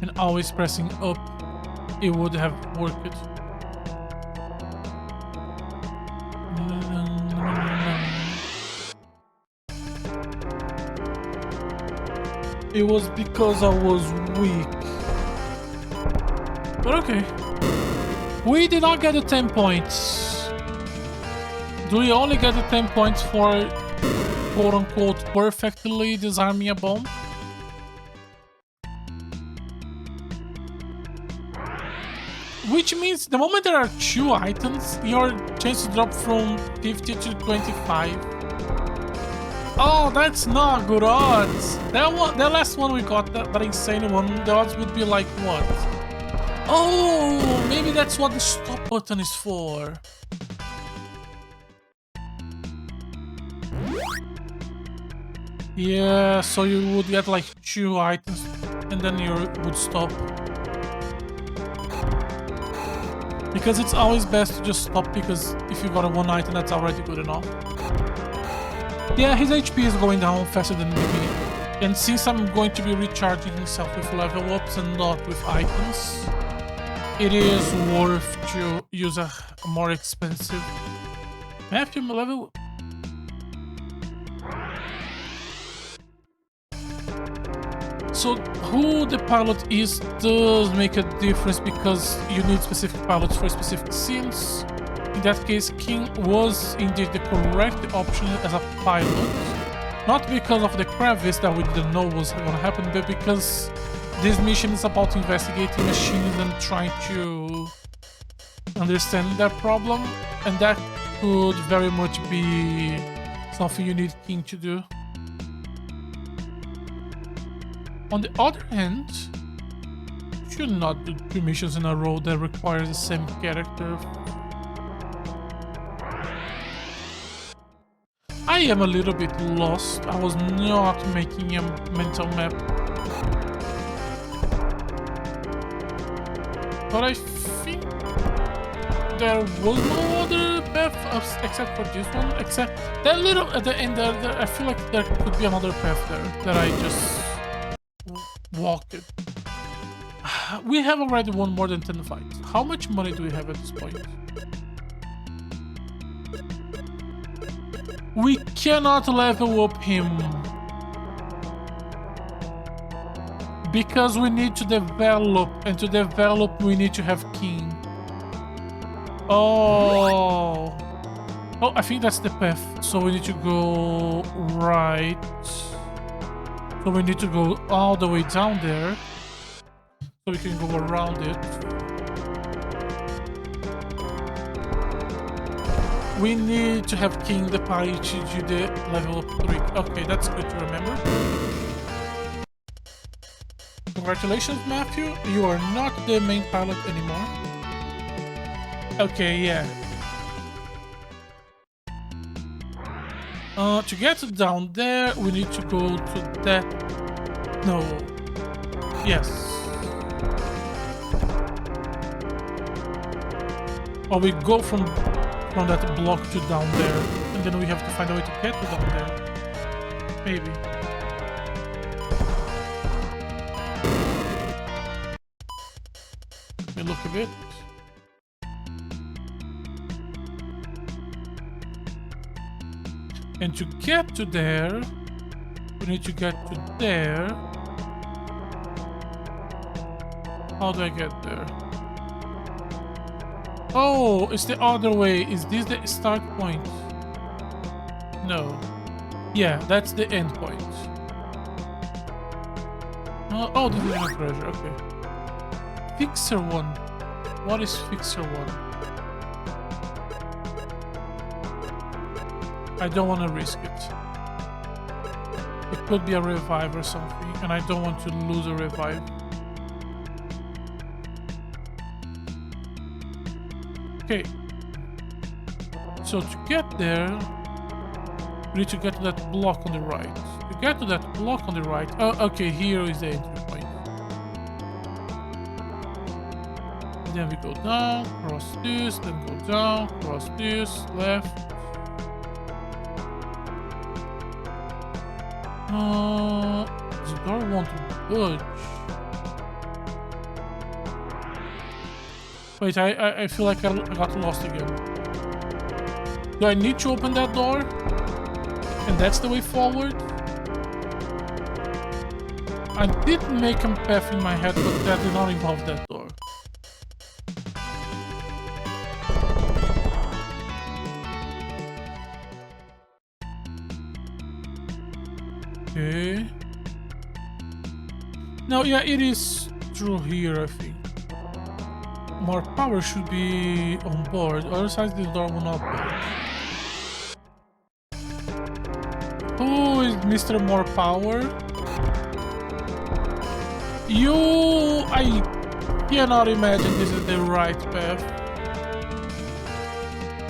and always pressing up, it would have worked. It was because I was weak. But okay. We did not get the 10 points. Do we only get the 10 points for quote-unquote perfectly disarming a bomb? Which means the moment there are 2 items, your chance to drop from 50 to 25. Oh, that's not good odds. That last one we got, that insane one, the odds would be like what? Oh, maybe that's what the stop button is for. Yeah, so you would get like 2 items and then you would stop. Because it's always best to just stop, because if you got a 1 item, that's already good enough. Yeah, his HP is going down faster than me. And since I'm going to be recharging himself with level ups and not with items, it is worth to use a more expensive Matthew level. So who the pilot is does make a difference, because you need specific pilots for specific scenes. In that case, King was indeed the correct option as a pilot. Not because of the crevice that we didn't know was going to happen, but because this mission is about investigating machines and trying to understand their problem, and that could very much be something you need King to do. On the other hand, you should not do 2 missions in a row that require the same character. I am a little bit lost. I was not making a mental map. But I think there was no other path except for this one. Except that little at the end there, I feel like there could be another path there that I just walked it. We have already won more than 10 fights. How much money do we have at this point? We cannot level up him because we need to develop, and to develop we need to have King. Oh, I think that's the path. So we need to go right. So we need to go all the way down there, so we can go around it. We need to have King the party to do the level up 3. Okay, that's good to remember. Congratulations, Matthew. You are not the main pilot anymore. Okay, yeah. To get down there, we need to go to that... No. Yes. Or we go from that block to down there, and then we have to find a way to get to down there. Maybe. Let me look a bit. And to get to there, we need to get to there. How do I get there? Oh, it's the other way. Is this the start point? No. Yeah, that's the end point. Oh, this is a treasure. Okay. Fixer 1. What is Fixer 1? I don't want to risk it. It could be a revive or something, and I don't want to lose a revive. Okay. So to get there, we need to get to that block on the right. To get to that block on the right... Oh, okay, here is the entry point. Then we go down, cross this, then go down, cross this, left. The door won't budge. Wait, I feel like I got lost again. Do I need to open that door? And that's the way forward? I did make a path in my head, but that did not involve that door. Okay. No, yeah, it is through here, I think. More power should be on board, otherwise this door will not budge. Who is Mr. More Power? I cannot imagine this is the right path.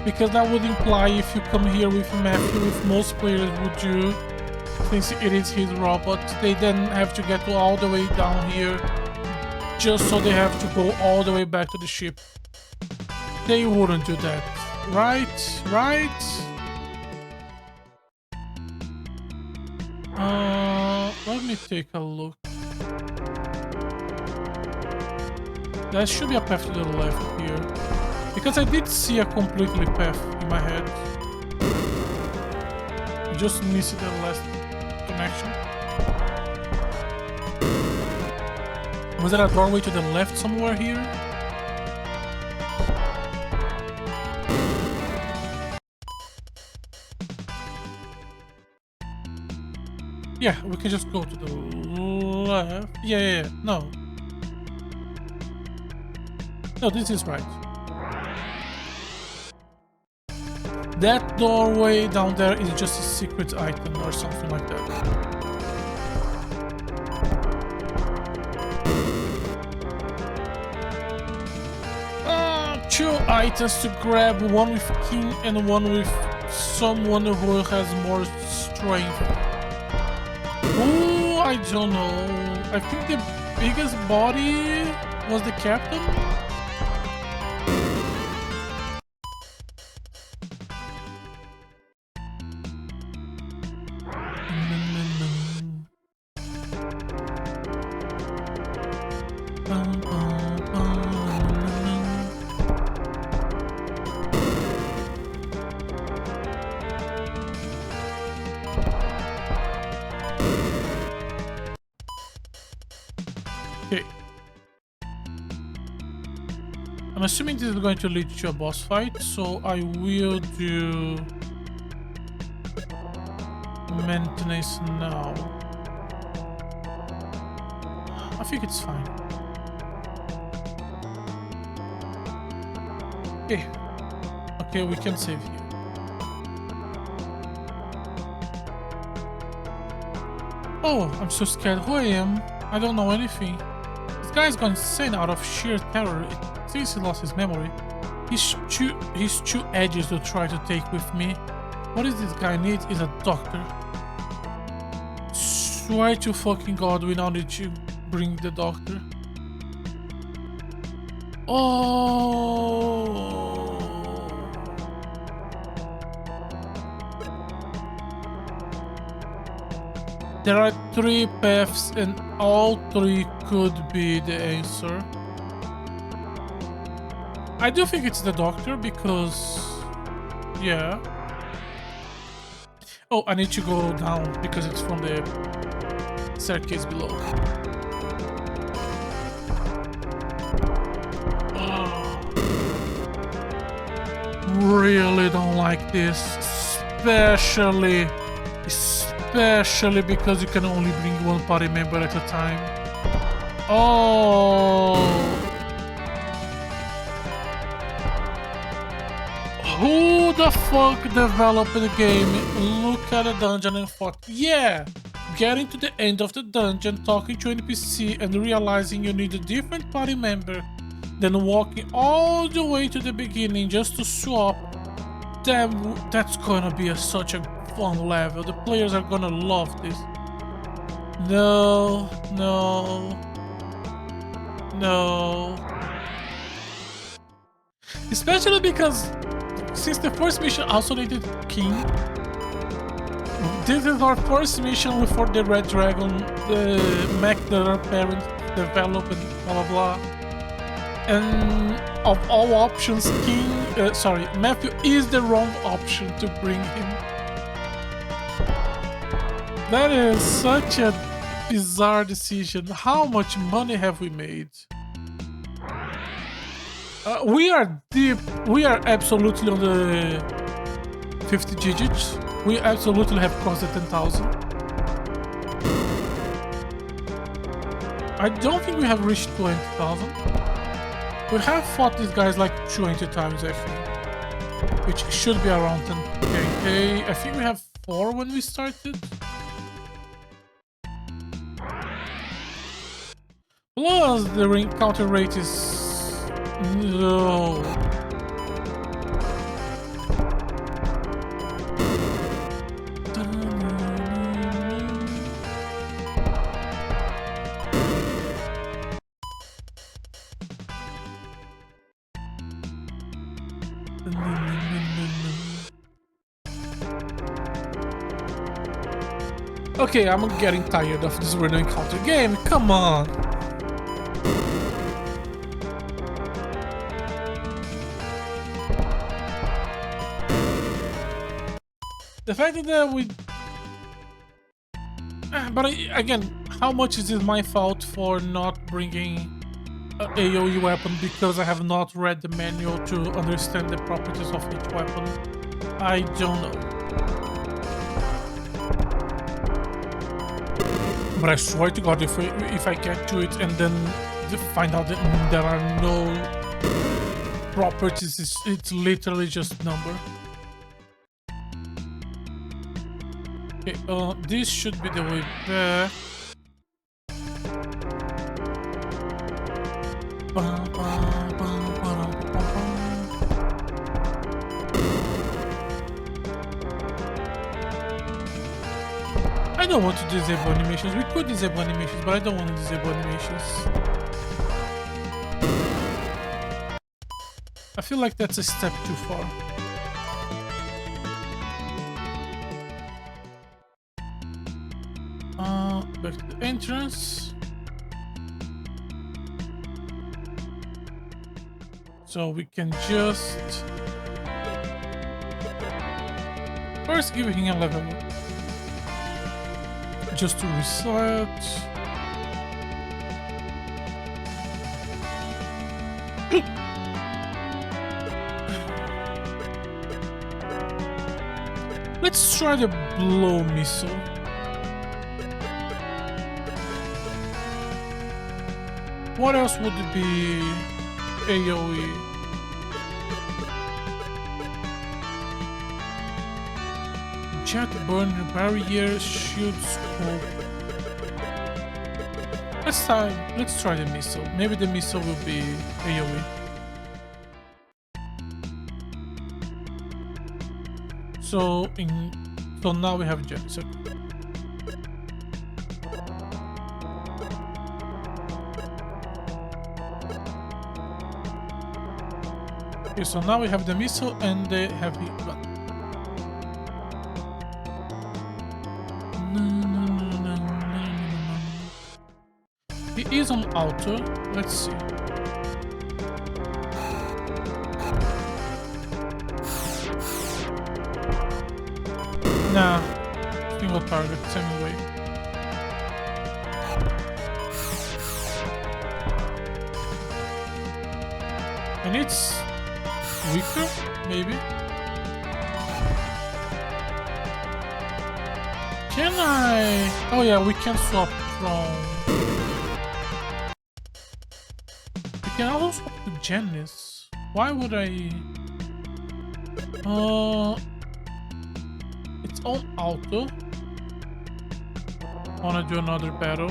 Because that would imply if you come here with Matthew, if most players would do, since it is his robot, they then have to get all the way down here, just so they have to go all the way back to the ship. They wouldn't do that, right? Right? Let me take a look. There should be a path to the left here, because I did see a completely path in my head. I just missed the last connection. Was there a doorway to the left somewhere here? Yeah, we can just go to the left. Yeah. No, this is right. That doorway down there is just a secret item or something like that. Two items to grab, one with king and one with someone who has more strength. Oh, I don't know. I think the biggest body was the captain. Okay. I'm assuming this is going to lead to a boss fight, so I will do maintenance now. I think it's fine. Okay, we can save here. Oh, I'm so scared. Who I am? I don't know anything. This guy's gone insane out of sheer terror. It seems he lost his memory. He's too edgy to try to take with me. What is this guy needs is a doctor. Swear to fucking God, we now need to bring the doctor. Oh. There are 3 paths and all 3 could be the answer. I do think it's the doctor because... yeah. Oh, I need to go down because it's from the staircase below. Oh. Really don't like this. Especially because you can only bring 1 party member at a time. Oh. Who the fuck developed the game? Look at the dungeon and thought, yeah, getting to the end of the dungeon, talking to an NPC and realizing you need a different party member, then walking all the way to the beginning just to swap. That's gonna be such a fun level. The players are gonna love this. No. Especially because since the first mission also needed King, this is our first mission before the Red Dragon, the mech that our parents developed and blah blah blah. And of all options, Matthew is the wrong option to bring him. That is such a bizarre decision. How much money have we made? We are deep. We are absolutely on the 50 digits. We absolutely have crossed the 10,000. I don't think we have reached 20,000. We have fought these guys like 20 times, I think. Which should be around 10k. I think we have 4 when we started. Plus, the encounter rate is low. Okay, I'm getting tired of this random encounter game. Come on. The fact that we... But again, how much is it my fault for not bringing an AoE weapon because I have not read the manual to understand the properties of each weapon? I don't know. But I swear to God, if I get to it and then find out that there are no properties, it's literally just number. Okay, this should be the way back. I don't want to disable animations. We could disable animations, but I don't want to disable animations. I feel like that's a step too far. Back to the entrance. So we can just first give him a level just to reset. Let's try the blow missile. What else would it be? AoE. Jet burner, barrier, shield scope. Let's try the missile. Maybe the missile will be AoE. So now we have jet. So okay, so now we have the missile and the heavy gun. He is on auto. Let's see. Nah, single target, same way. And it's weaker, maybe. Can I? Oh yeah, we can swap from. We can also swap to Janice. Why would I? It's on auto. I wanna do another battle.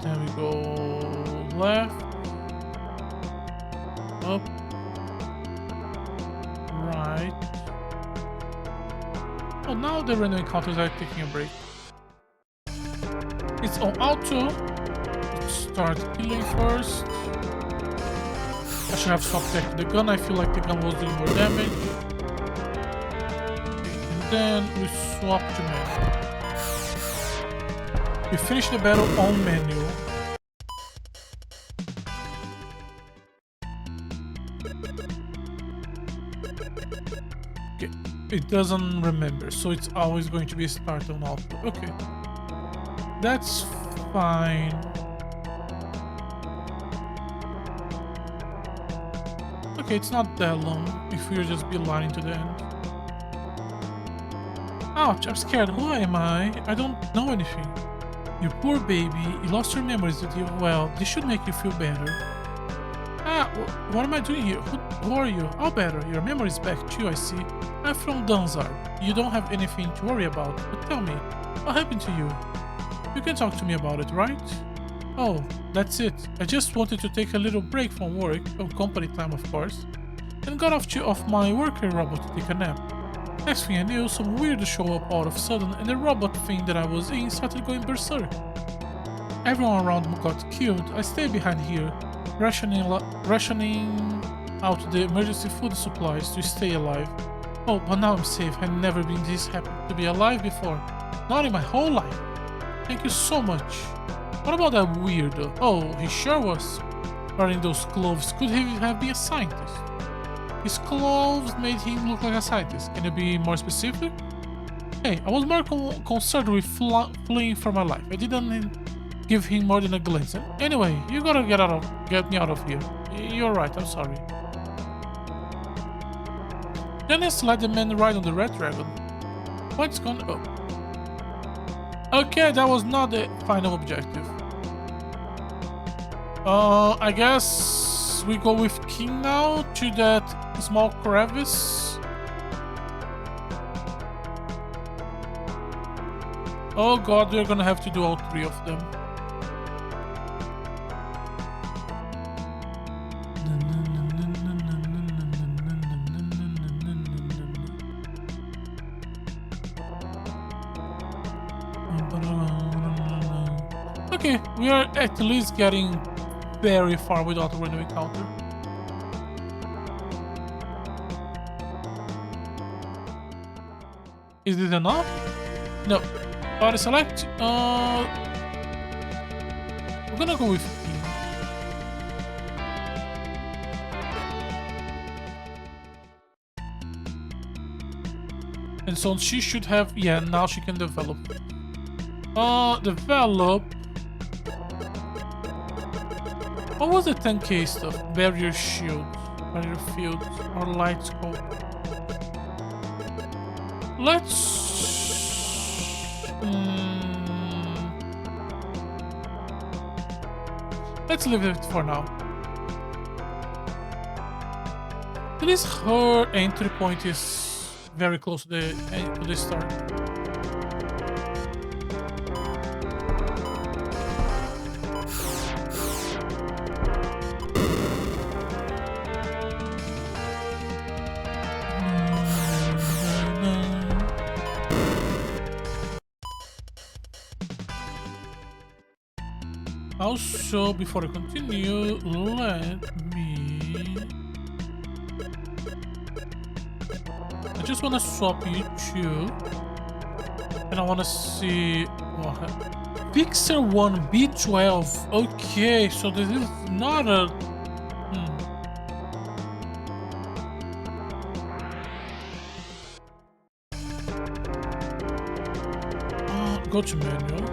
There we go. Left. Up. Right. Oh, now the random encounters are taking a break. It's on auto. start killing first. I should have swapped back to the gun. I feel like the gun was doing more damage. And then we swap to manual. We finish the battle on manual. Okay, it doesn't remember, so it's always going to be start on auto. Okay, that's fine. Okay, it's not that long if we're just beelining to the end. Ouch, I'm scared. Who am I? I don't know anything. You poor baby, you lost your memories with you. Well, this should make you feel better. Ah, what am I doing here? Who are you? Oh, better. Your memory's back too, I see. I'm from Danzarb. You don't have anything to worry about, but tell me, what happened to you? You can talk to me about it, right? Oh, that's it. I just wanted to take a little break from work, on company time of course, and got off my worker robot to take a nap. Next thing I knew, some weirdo showed up all of a sudden and the robot thing that I was in started going berserk. Everyone around me got killed. I stayed behind here, rationing out the emergency food supplies to stay alive. Oh, but now I'm safe. I've never been this happy to be alive before. Not in my whole life. Thank you so much. What about that weirdo? Oh, he sure was. Wearing those clothes, could he have been a scientist? His clothes made him look like a scientist. Can you be more specific? Hey, I was more concerned with fleeing for my life. I didn't give him more than a glance. Anyway, you gotta get me out of here. You're right, I'm sorry. Then let's let the man ride on the red dragon. What's going on? Oh. Okay, that was not the final objective. I guess we go with King now to that small crevice. Oh god, we're gonna have to do all three of them. Okay, we are at least getting very far without a random encounter. Is this enough? No. Auto select. We're gonna go with King. And so she should have, yeah, now she can develop. Develop. What was the 10k stuff? Barrier shield, barrier field, or light scope? Let's... let's leave it for now. At least her entry point is very close to the start. Also, before I continue, let me... I just want to swap you two. And I want to see... what happened. Pixel 1 B12. Okay, so this is not a... Go to manual.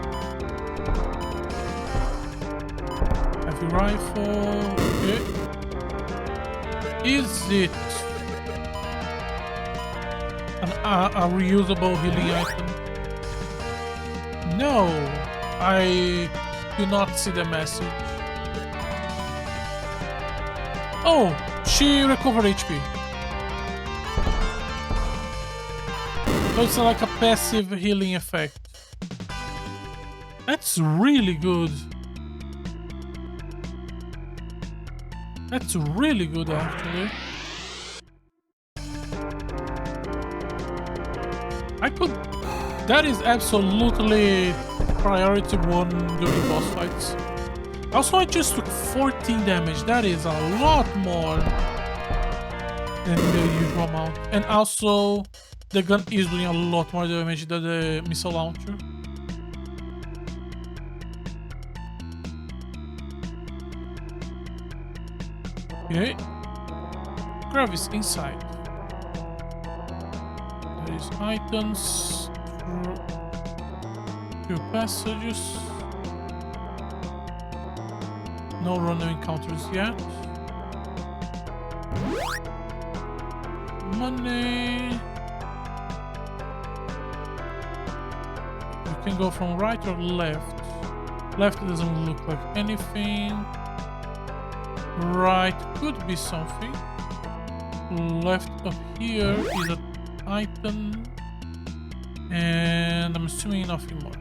Heavy rifle. Okay. Is it a reusable healing item? No, I do not see the message. Oh, she recovered HP. So it's like a passive healing effect. That's really good. That's really good, actually. I could... That is absolutely priority 1 during boss fights. Also, I just took 14 damage. That is a lot more than the usual amount. And also, the gun is doing a lot more damage than the missile launcher. Okay. Grab is inside. There is items. Few passages. No random encounters yet. Money. You can go from right or left. Left doesn't look like anything. Right could be something. Left up here is an item. And I'm assuming nothing more.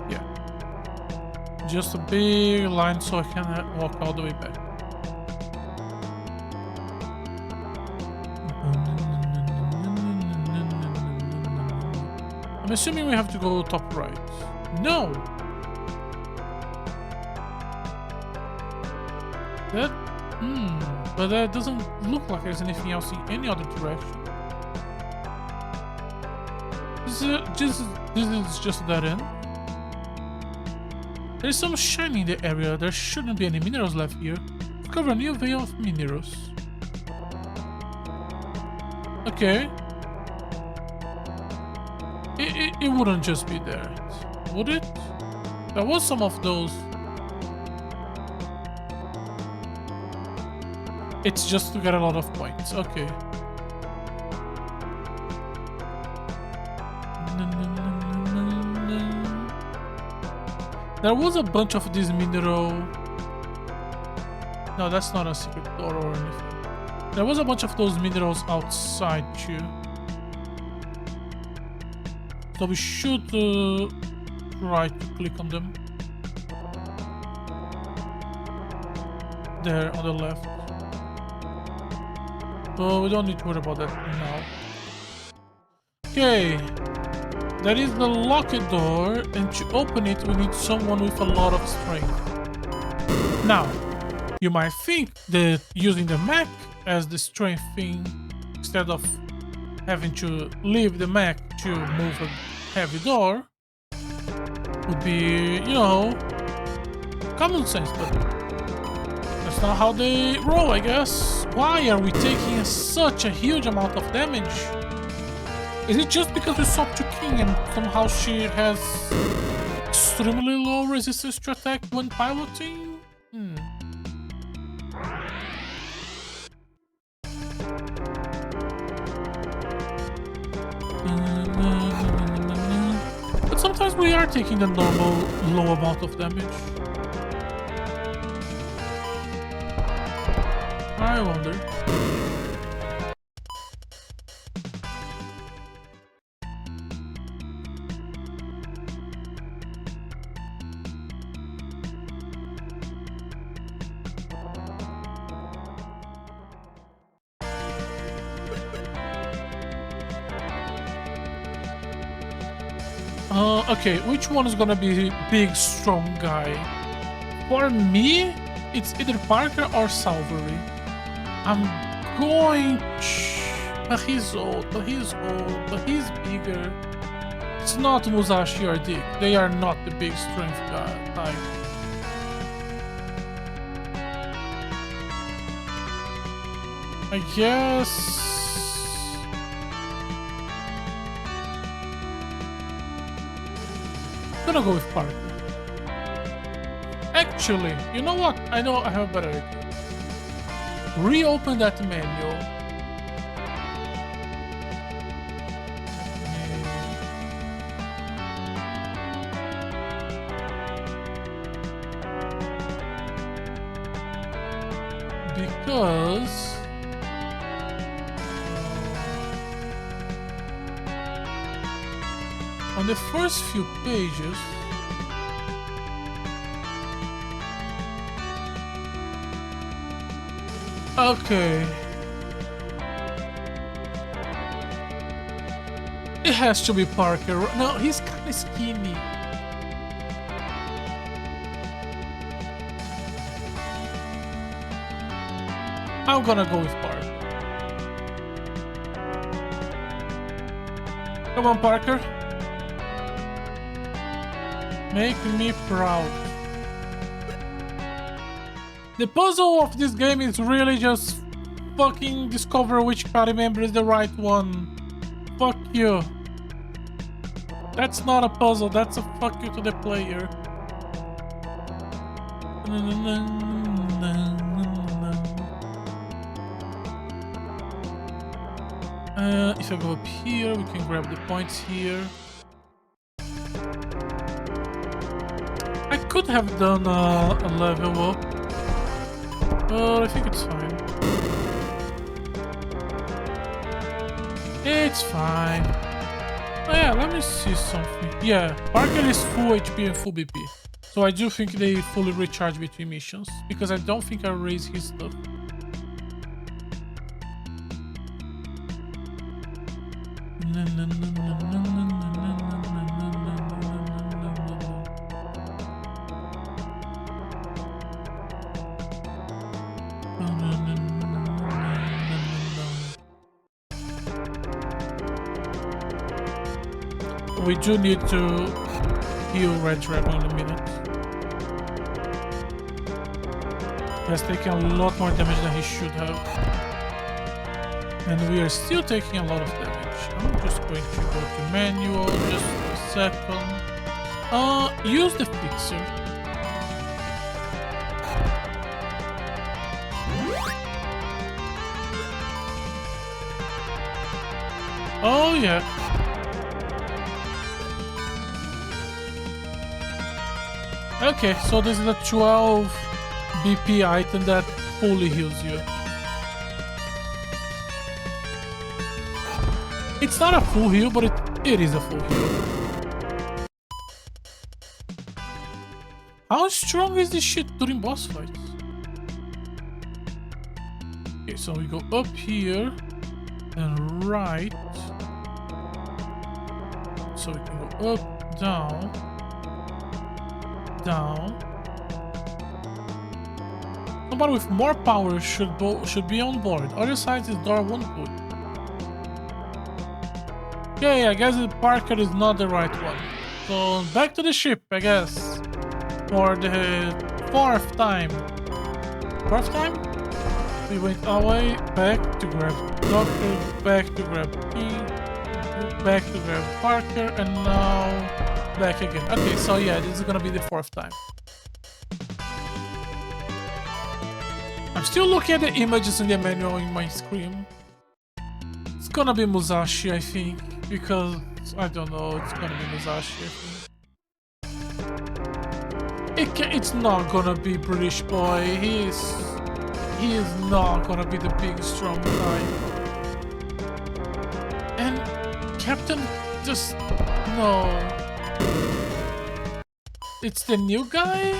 Yeah. Just a big line so I can walk all the way back. I'm assuming we have to go top right. No! That... but that doesn't look like there's anything else in any other direction. This is just that end. There's some shiny in the area. There shouldn't be any minerals left here. Discover a new veil of minerals. Okay. It wouldn't just be there, would it? There was some of those. It's just to get a lot of points. Okay. There was a bunch of these mineral... No, that's not a secret door or anything. There was a bunch of those minerals outside too. So we should try to click on them. There on the left. But we don't need to worry about that now. Okay. That is the locked door, and to open it we need someone with a lot of strength. Now, you might think that using the mech as the strength thing, instead of having to leave the mech to move a heavy door, would be, you know, common sense, but that's not how they roll, I guess. Why are we taking such a huge amount of damage? Is it just because we swapped to King and somehow she has extremely low resistance to attack when piloting? But sometimes we are taking the normal low amount of damage. I wonder. Okay, which one is gonna be big, strong guy? For me, it's either Parker or Salvery. I'm going to... But he's old, but he's bigger. It's not Musashi or Dick. They are not the big strength guy type. I guess... I'm gonna go with Parker. Actually, you know what? I know I have a better idea. Reopen that manual. Because... on the first few pages, okay, it has to be Parker. No, he's kind of skinny. I'm gonna go with Park. Come on, Parker. Make me proud. The puzzle of this game is really just fucking discover which party member is the right one. Fuck you. That's not a puzzle, that's a fuck you to the player. If I go up here, we can grab the points here. I could have done a level up, but I think it's fine. It's fine. Oh yeah, let me see something. Yeah, Parker is full HP and full BP. So I do think they fully recharge between missions, because I don't think I raise his stuff. We do need to heal Red Dragon in a minute. He has taken a lot more damage than he should have. And we are still taking a lot of damage. I'm just going to go to manual, just for a second. Use the fixer. Oh yeah. Okay, so this is a 12 BP item that fully heals you. It's not a full heal, but it is a full heal. How strong is this shit during boss fights? Okay, so we go up here and right. So we can go up, down, down. Somebody with more power should be on board. Other side is door 1 put. Okay, I guess the Parker is not the right one. So back to the ship, I guess. For the 4th time. 4th time? We went away, back to grab Doctor, back to grab P, back to grab Parker, and now back again. Okay, so yeah, this is gonna be the 4th time. I'm still looking at the images in the manual in my screen. It's gonna be Musashi, I think, because I don't know, it's gonna be Musashi, I think. It's not gonna be British boy. He is not gonna be the big strong guy. And Captain just no. It's the new guy?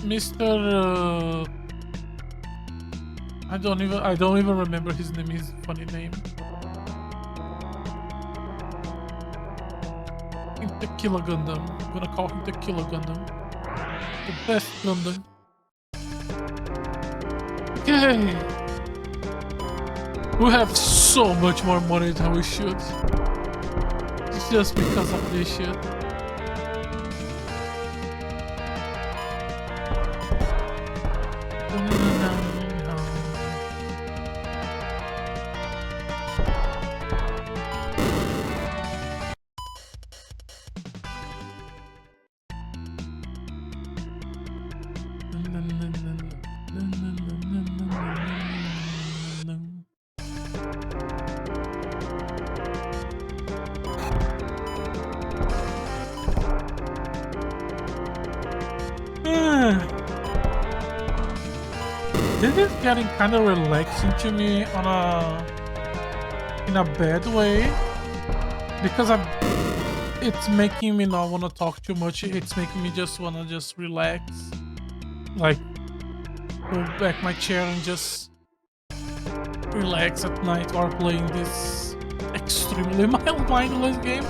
Mr. I don't even remember his name. His funny name. Tequila Gundam. I'm gonna call him Tequila Gundam. The best Gundam. Okay. We have so much more money than we should. It's just because of this shit. This is getting kind of relaxing to me in a bad way, because it's making me not want to talk too much. It's making me just want to just relax, like go back my chair and just relax at night while playing this extremely mindless game,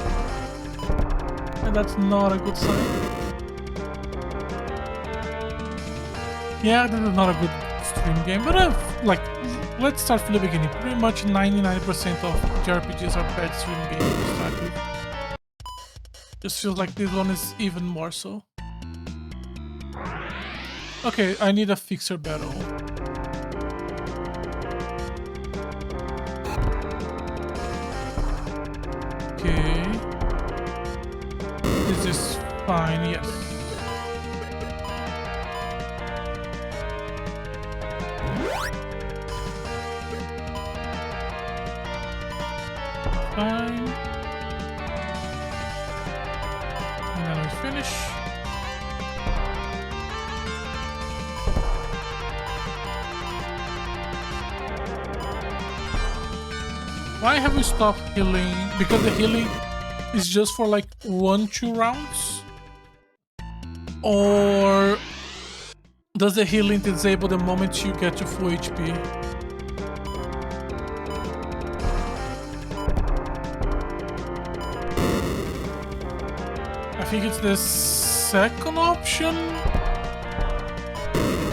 and that's not a good sign. Yeah, this is not a good stream game, but like, let's start from the beginning. Pretty much 99% of JRPGs are bad stream games to start with. Just feels like this one is even more so. Okay, I need a fixer battle. Okay. This is fine, yes. Fine. And then we finish. Why have we stopped healing? Because the healing is just for like 1-2 rounds? Or does the healing disable the moment you get to full HP? I think it's the second option.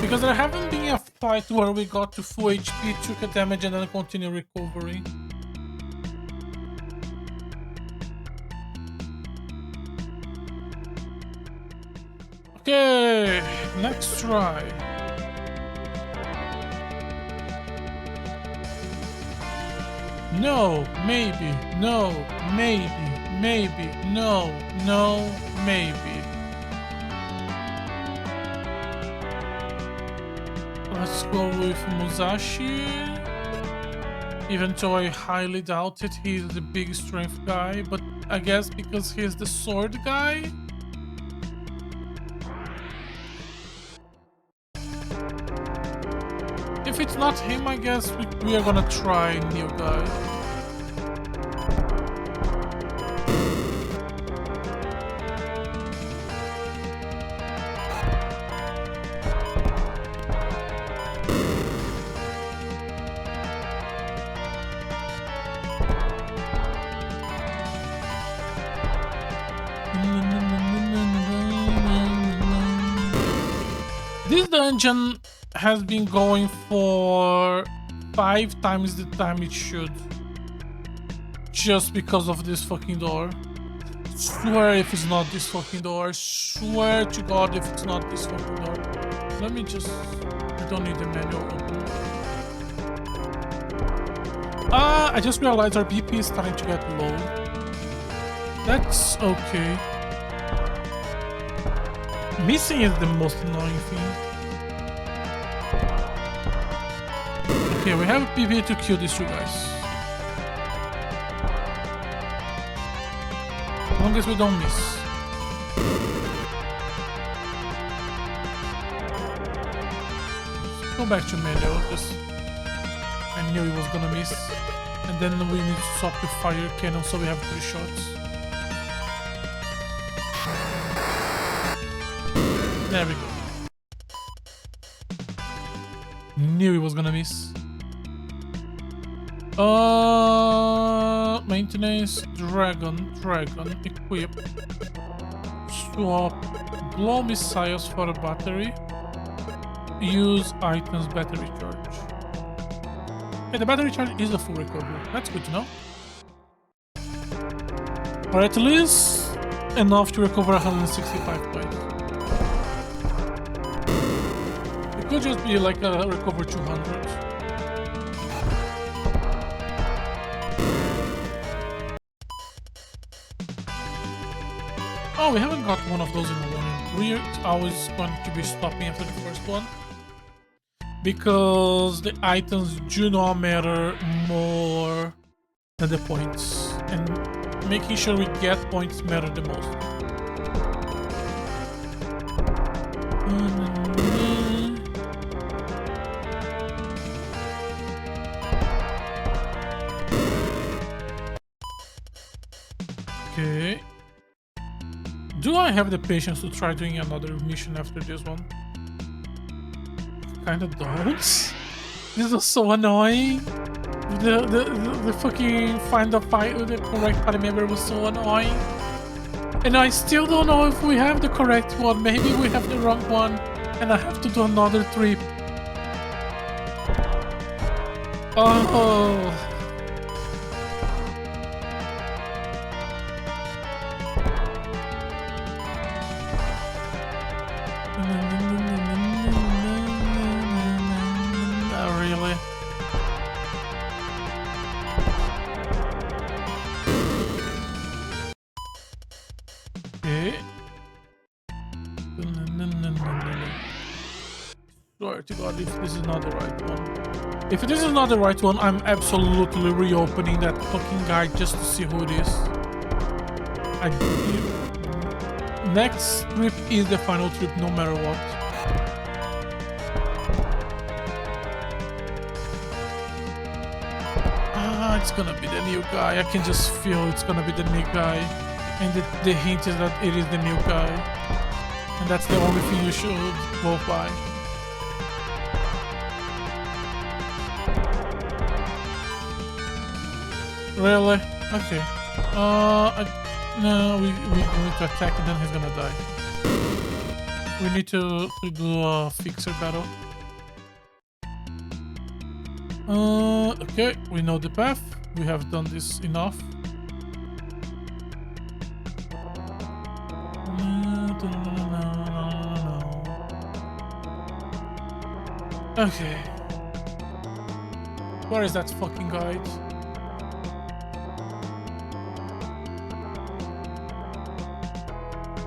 Because there haven't been a fight where we got to full HP, took a damage and then continue recovering. Okay, next try. No, maybe, no, maybe, maybe, no, no, maybe. Let's go with Musashi. Even though I highly doubt it, he's the big strength guy, but I guess because he's the sword guy. If it's not him, I guess we are gonna try new guy. This dungeon has been going for 5 times the time it should. Just because of this fucking door. Swear if it's not this fucking door. Swear to God if it's not this fucking door. Let me just... I don't need the manual open. I just realized our BP is starting to get low. That's okay. Missing is the most annoying thing. Okay, we have a PV to kill these two guys. As long as we don't miss. Let's go back to melee. Just I knew he was gonna miss. And then we need to swap the fire cannon so we have 3 shots. There we go. Knew he was gonna miss. Maintenance, dragon, equip. Swap, blow missiles for a battery. Use items battery charge. Okay, the battery charge is a full recovery. That's good to know. Or at least enough to recover 165 points. It could just be like a recover 200. Oh, we haven't got one of those in a while. We're always going to be stopping after the first one. Because the items do not matter more than the points. And making sure we get points matter the most. Okay. Do I have the patience to try doing another mission after this one? Kinda don't. This was so annoying. The fucking find the correct party member was so annoying. And I still don't know if we have the correct one. Maybe we have the wrong one. And I have to do another trip. Oh. Oh, really? Okay. Swear to God, if this is not the right one. If this is not the right one, I'm absolutely reopening that fucking guide just to see who it is. Next trip is the final trip, no matter what. Ah, it's gonna be the new guy. I can just feel it's gonna be the new guy. And the hint is that it is the new guy. And that's the only thing you should go by. Really? Okay. No, we need to attack and then he's gonna die. We need to do a fixer battle. Okay, we know the path. We have done this enough. Okay. Where is that fucking guide?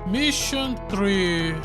Mission 3.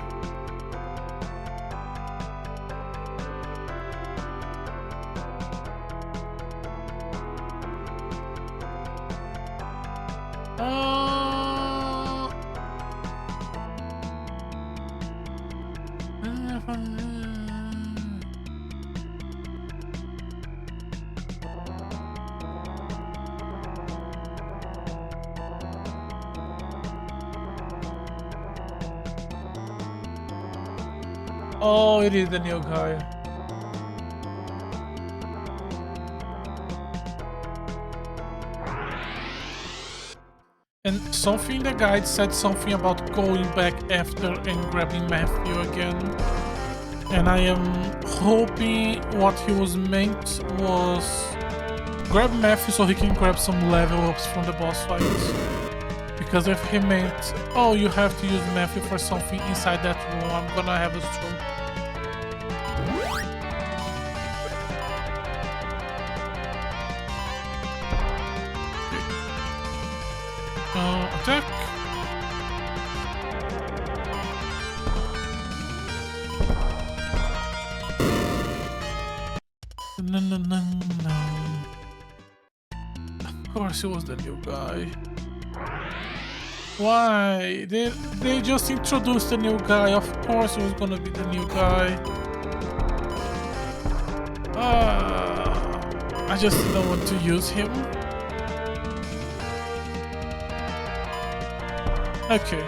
Oh, it is the new guy. And something in the guide said something about going back after and grabbing Matthew again. And I am hoping what he was meant was grab Matthew so he can grab some level ups from the boss fights. Because if he meant, oh, you have to use Matthew for something inside that room, I'm gonna have a stroke. Attack. No. Of course it was the new guy. Why? They just introduced the new guy. Of course it was gonna be the new guy. I just don't want to use him. Okay.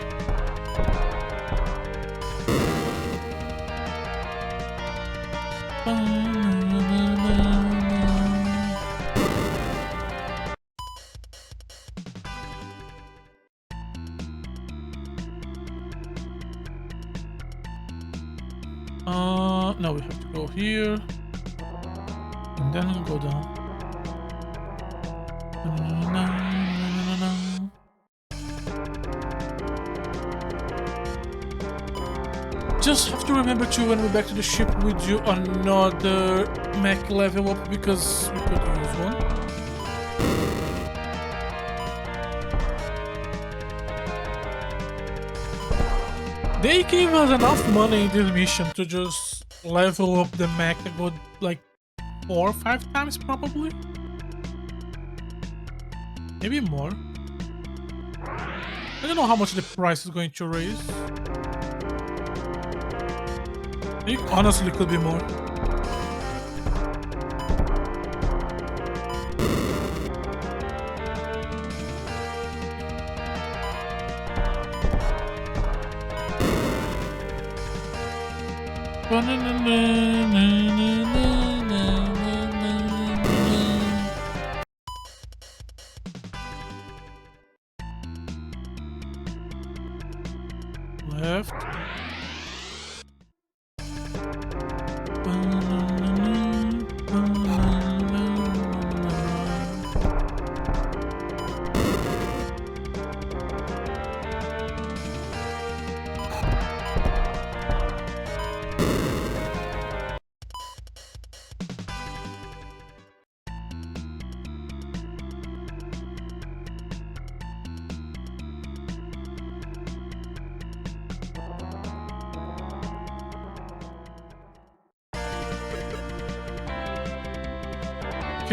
No, we have to go here. And then go down. Just have to remember to, when we're back to the ship, we do another mech level up because we could use one. They gave us enough money in this mission to just level up the mech and go like 4 or 5 times probably. Maybe more. I don't know how much the price is going to raise. It honestly could be more. Left.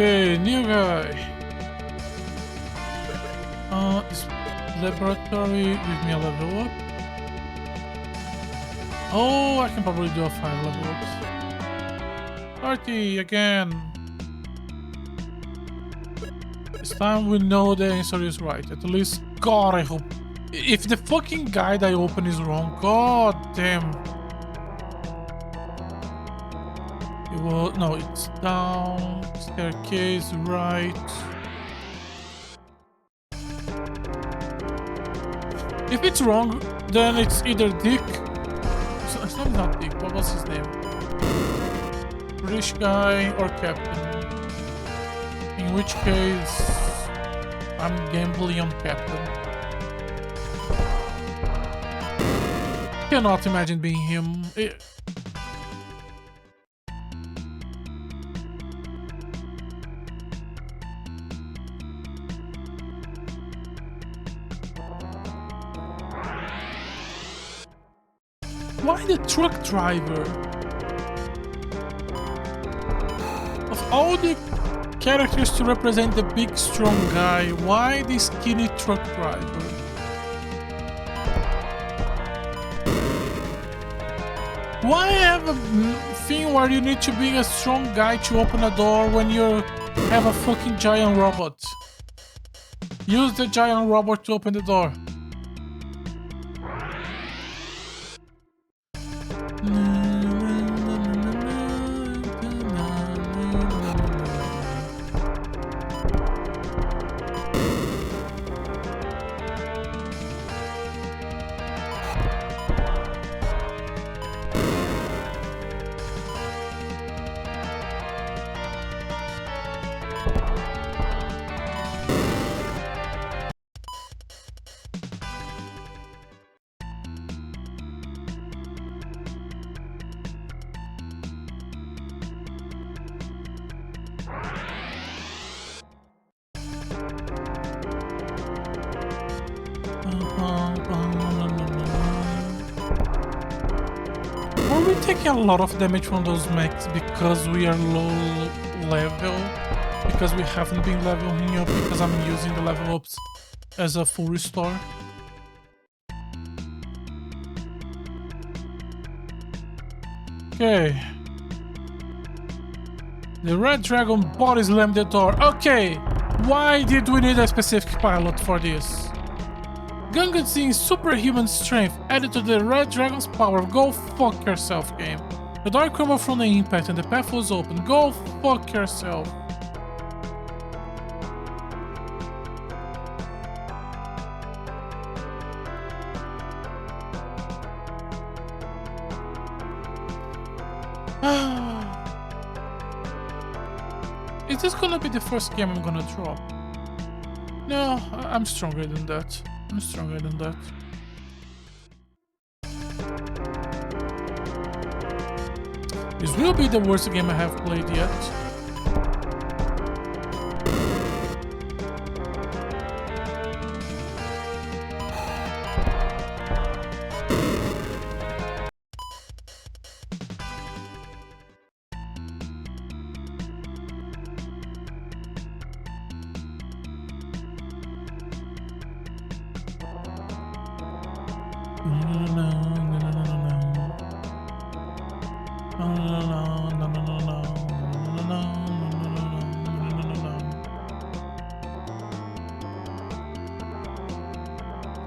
Okay, new guy. This laboratory, give me a level up. Oh, I can probably do a 5 level up. Party again. This time we know the answer is right. At least, God, I hope. If the fucking guide I open is wrong, god damn. It was, no, it's down, staircase, right. If it's wrong, then it's either Dick. It's not Dick, what was his name? British guy or Captain. In which case, I'm gambling on Captain. Cannot imagine being him. Why the truck driver? Of all the characters to represent the big strong guy, why the skinny truck driver? Why have a thing where you need to be a strong guy to open a door when you have a fucking giant robot? Use the giant robot to open the door. Are we taking a lot of damage from those mechs because we are low level? Because we haven't been leveling up, because I'm using the level ups as a full restore? Okay. The red dragon body slammed the door. Okay, why did we need a specific pilot for this? Gungan's superhuman strength added to the red dragon's power. Go fuck yourself, game. The door crumbled from the impact and the path was open. Go fuck yourself. Is this gonna be the first game I'm gonna drop? No, I'm stronger than that. I'm stronger than that. This will be the worst game I have played yet.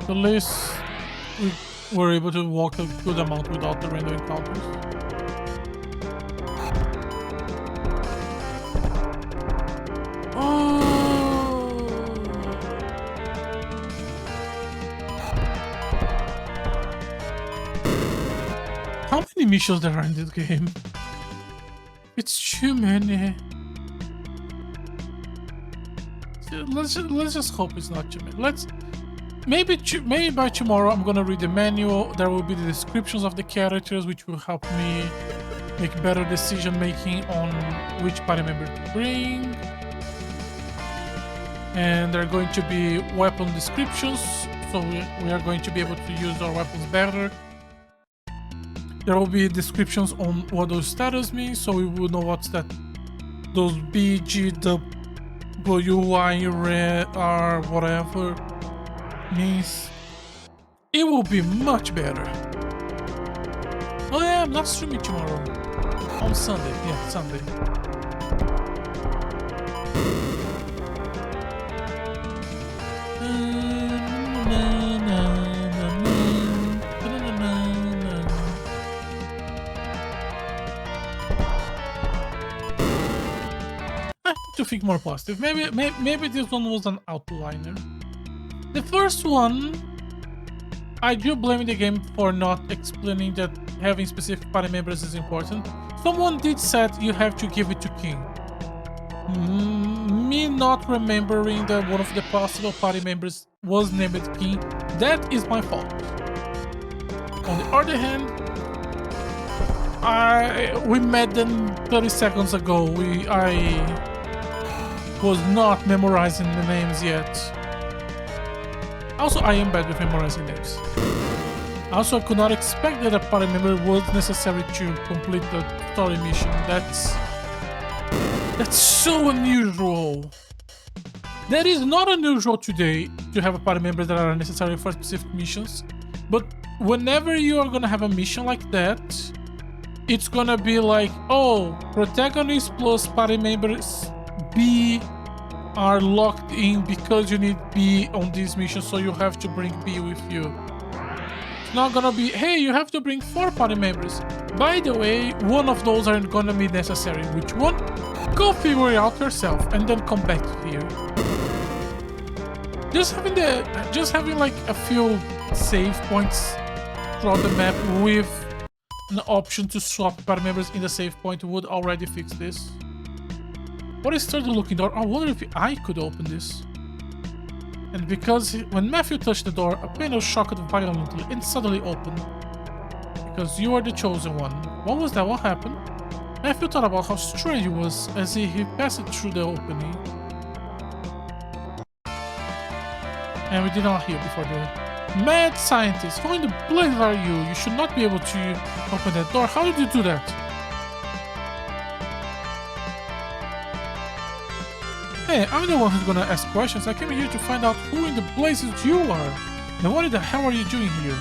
At least we were able to walk a good amount without the random encounters. How many missions there are in this game? It's too many. Let's just hope it's not too many. Maybe by tomorrow I'm gonna read the manual. There will be the descriptions of the characters, which will help me make better decision making on which party member to bring. And there are going to be weapon descriptions, so we are going to be able to use our weapons better. There will be descriptions on what those status mean, so we will know what's that those BGWYR or whatever means, it will be much better. Oh yeah, I'm not streaming tomorrow. On Sunday, yeah, Sunday. To think more positive. Maybe this one was an outliner. The first one, I do blame the game for not explaining that having specific party members is important. Someone did say you have to give it to King. Me not remembering that one of the possible party members was named King, that is my fault. On the other hand, we met them 30 seconds ago. I was not memorizing the names yet. Also, I am bad with memorizing names. Also, I could not expect that a party member was necessary to complete the story mission. That's so unusual. That is not unusual today to have a party member that are necessary for specific missions. But whenever you are gonna have a mission like that, it's gonna be like, oh, protagonist plus party members B are locked in because you need B on this mission, so you have to bring B with you. It's not gonna be, hey, you have to bring 4 party members. By the way, one of those aren't gonna be necessary. Which one? Go figure it out yourself and then come back here. Just having like a few save points throughout the map with an option to swap party members in the save point would already fix this. What is third looking door? I wonder if I could open this. And because when Matthew touched the door, a panel shocked violently and suddenly opened. Because you are the chosen one. What was that? What happened? Matthew thought about how strange it was as he passed through the opening. And we did not hear before the mad scientist. Who in the blazes are you? You should not be able to open that door. How did you do that? Hey, I'm the one who's gonna ask questions. I came here to find out who in the blazes you are. And what the hell are you doing here?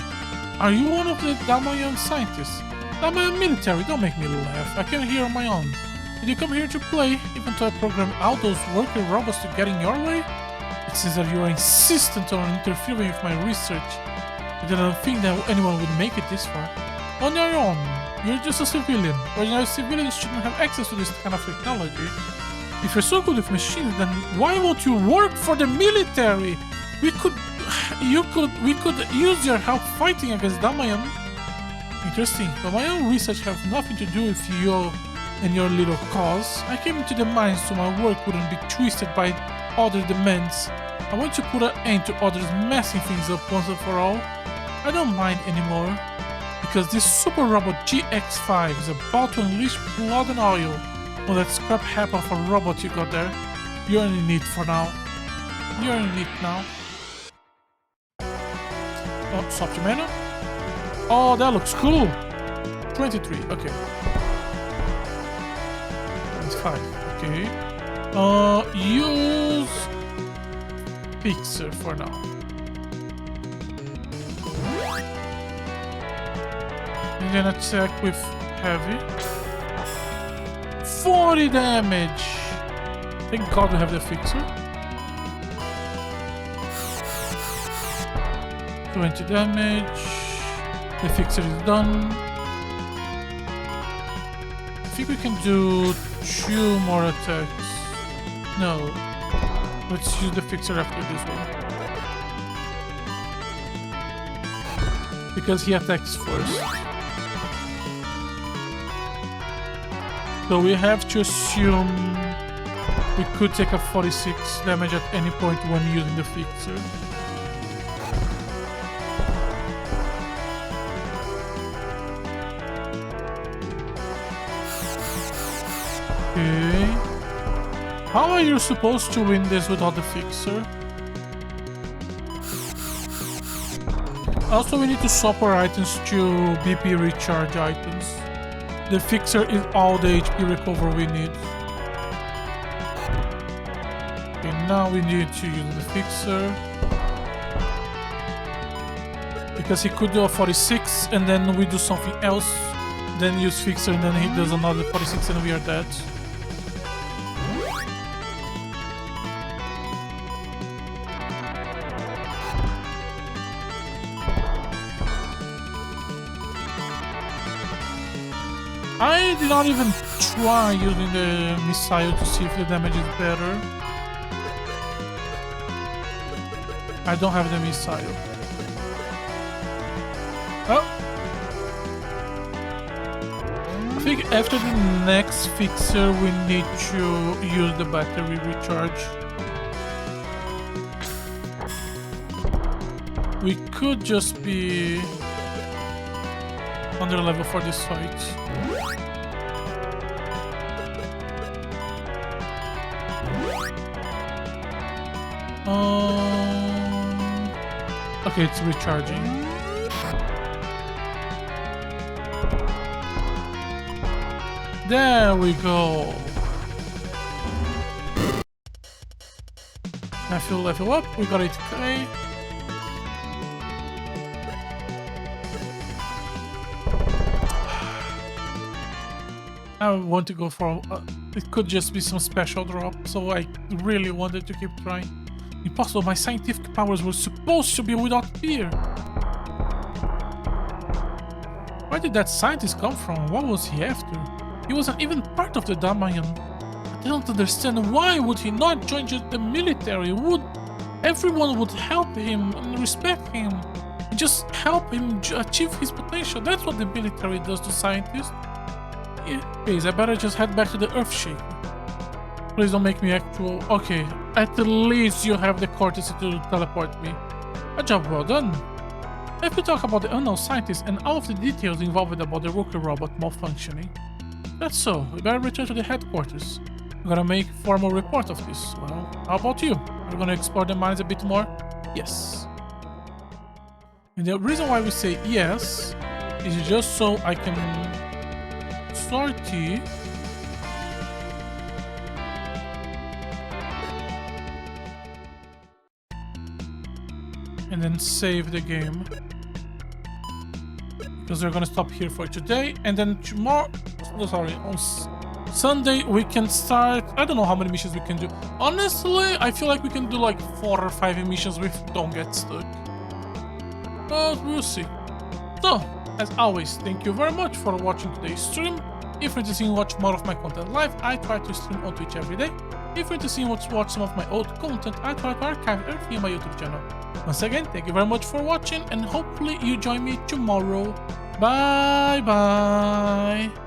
Are you one of the Damayan scientists? Damayan military, don't make me laugh. I came here on my own. Did you come here to play, even though I programmed all those worker robots to get in your way? It seems that you are insistent on interfering with my research. I didn't think that anyone would make it this far. On your own, you're just a civilian. Ordinary civilians shouldn't have access to this kind of technology. If you're so good with machines, then why won't you work for the military? We could use your help fighting against Damayan. Interesting, but my own research has nothing to do with you and your little cause. I came into the mines so my work wouldn't be twisted by other demands. I want to put an end to others messing things up once and for all. I don't mind anymore, because this super robot GX5 is about to unleash blood and oil on that scrap heap of a robot you got there. You're in need for now. You're in need now. Oh, swap your menu. Oh, that looks cool. 23, okay. 25, okay. Use Fixer for now. And then attack with heavy. 40 damage! Thank God we have the Fixer. 20 damage. The Fixer is done. I think we can do 2 more attacks. No. Let's use the Fixer after this one. Because he attacks first. So we have to assume we could take a 46 damage at any point when using the Fixer. Okay. How are you supposed to win this without the Fixer? Also, we need to swap our items to BP recharge items. The Fixer is all the HP recovery we need. now we need to use the fixer. Because he could do a 46 and then we do something else. Then use fixer and then he does another 46 and we are dead. I did not even try using the missile to see if the damage is better. I don't have the missile. Oh! I think after the next fixer we need to use the battery recharge. We could just be under level for this fight. Okay, it's recharging. There we go. I feel level up. We got 8k. I want to go for. It could just be some special drop, so I really wanted to keep trying. Impossible, my scientific powers were supposed to be without fear. Where did that scientist come from? What was he after? He wasn't even part of the Damayan. I don't understand, why would he not join the military? Everyone would help him and respect him. And just help him achieve his potential. That's what the military does to scientists. Yeah, please, I better just head back to the Earthshaker. Please don't make me actual. Okay, at least you have the courtesy to teleport me. A job well done. If we talk about the unknown scientist and all of the details involved about the rookie robot malfunctioning. That's so, we better return to the headquarters. I'm gonna make a formal report of this. Well, how about you? Are you gonna explore the mines a bit more? Yes. And the reason why we say yes is just so I can sortie and then save the game, because we're gonna stop here for today, and then tomorrow, sorry, on Sunday we can start. I don't know how many missions we can do. Honestly, I feel like we can do like 4 or 5 missions if we don't get stuck, but we'll see. So, as always, thank you very much for watching today's stream. If you're interested in watch more of my content live, I try to stream on Twitch every day. If you're interested in watch some of my old content, I try to archive everything on my YouTube channel. Once again, thank you very much for watching, and hopefully you join me tomorrow. Bye bye!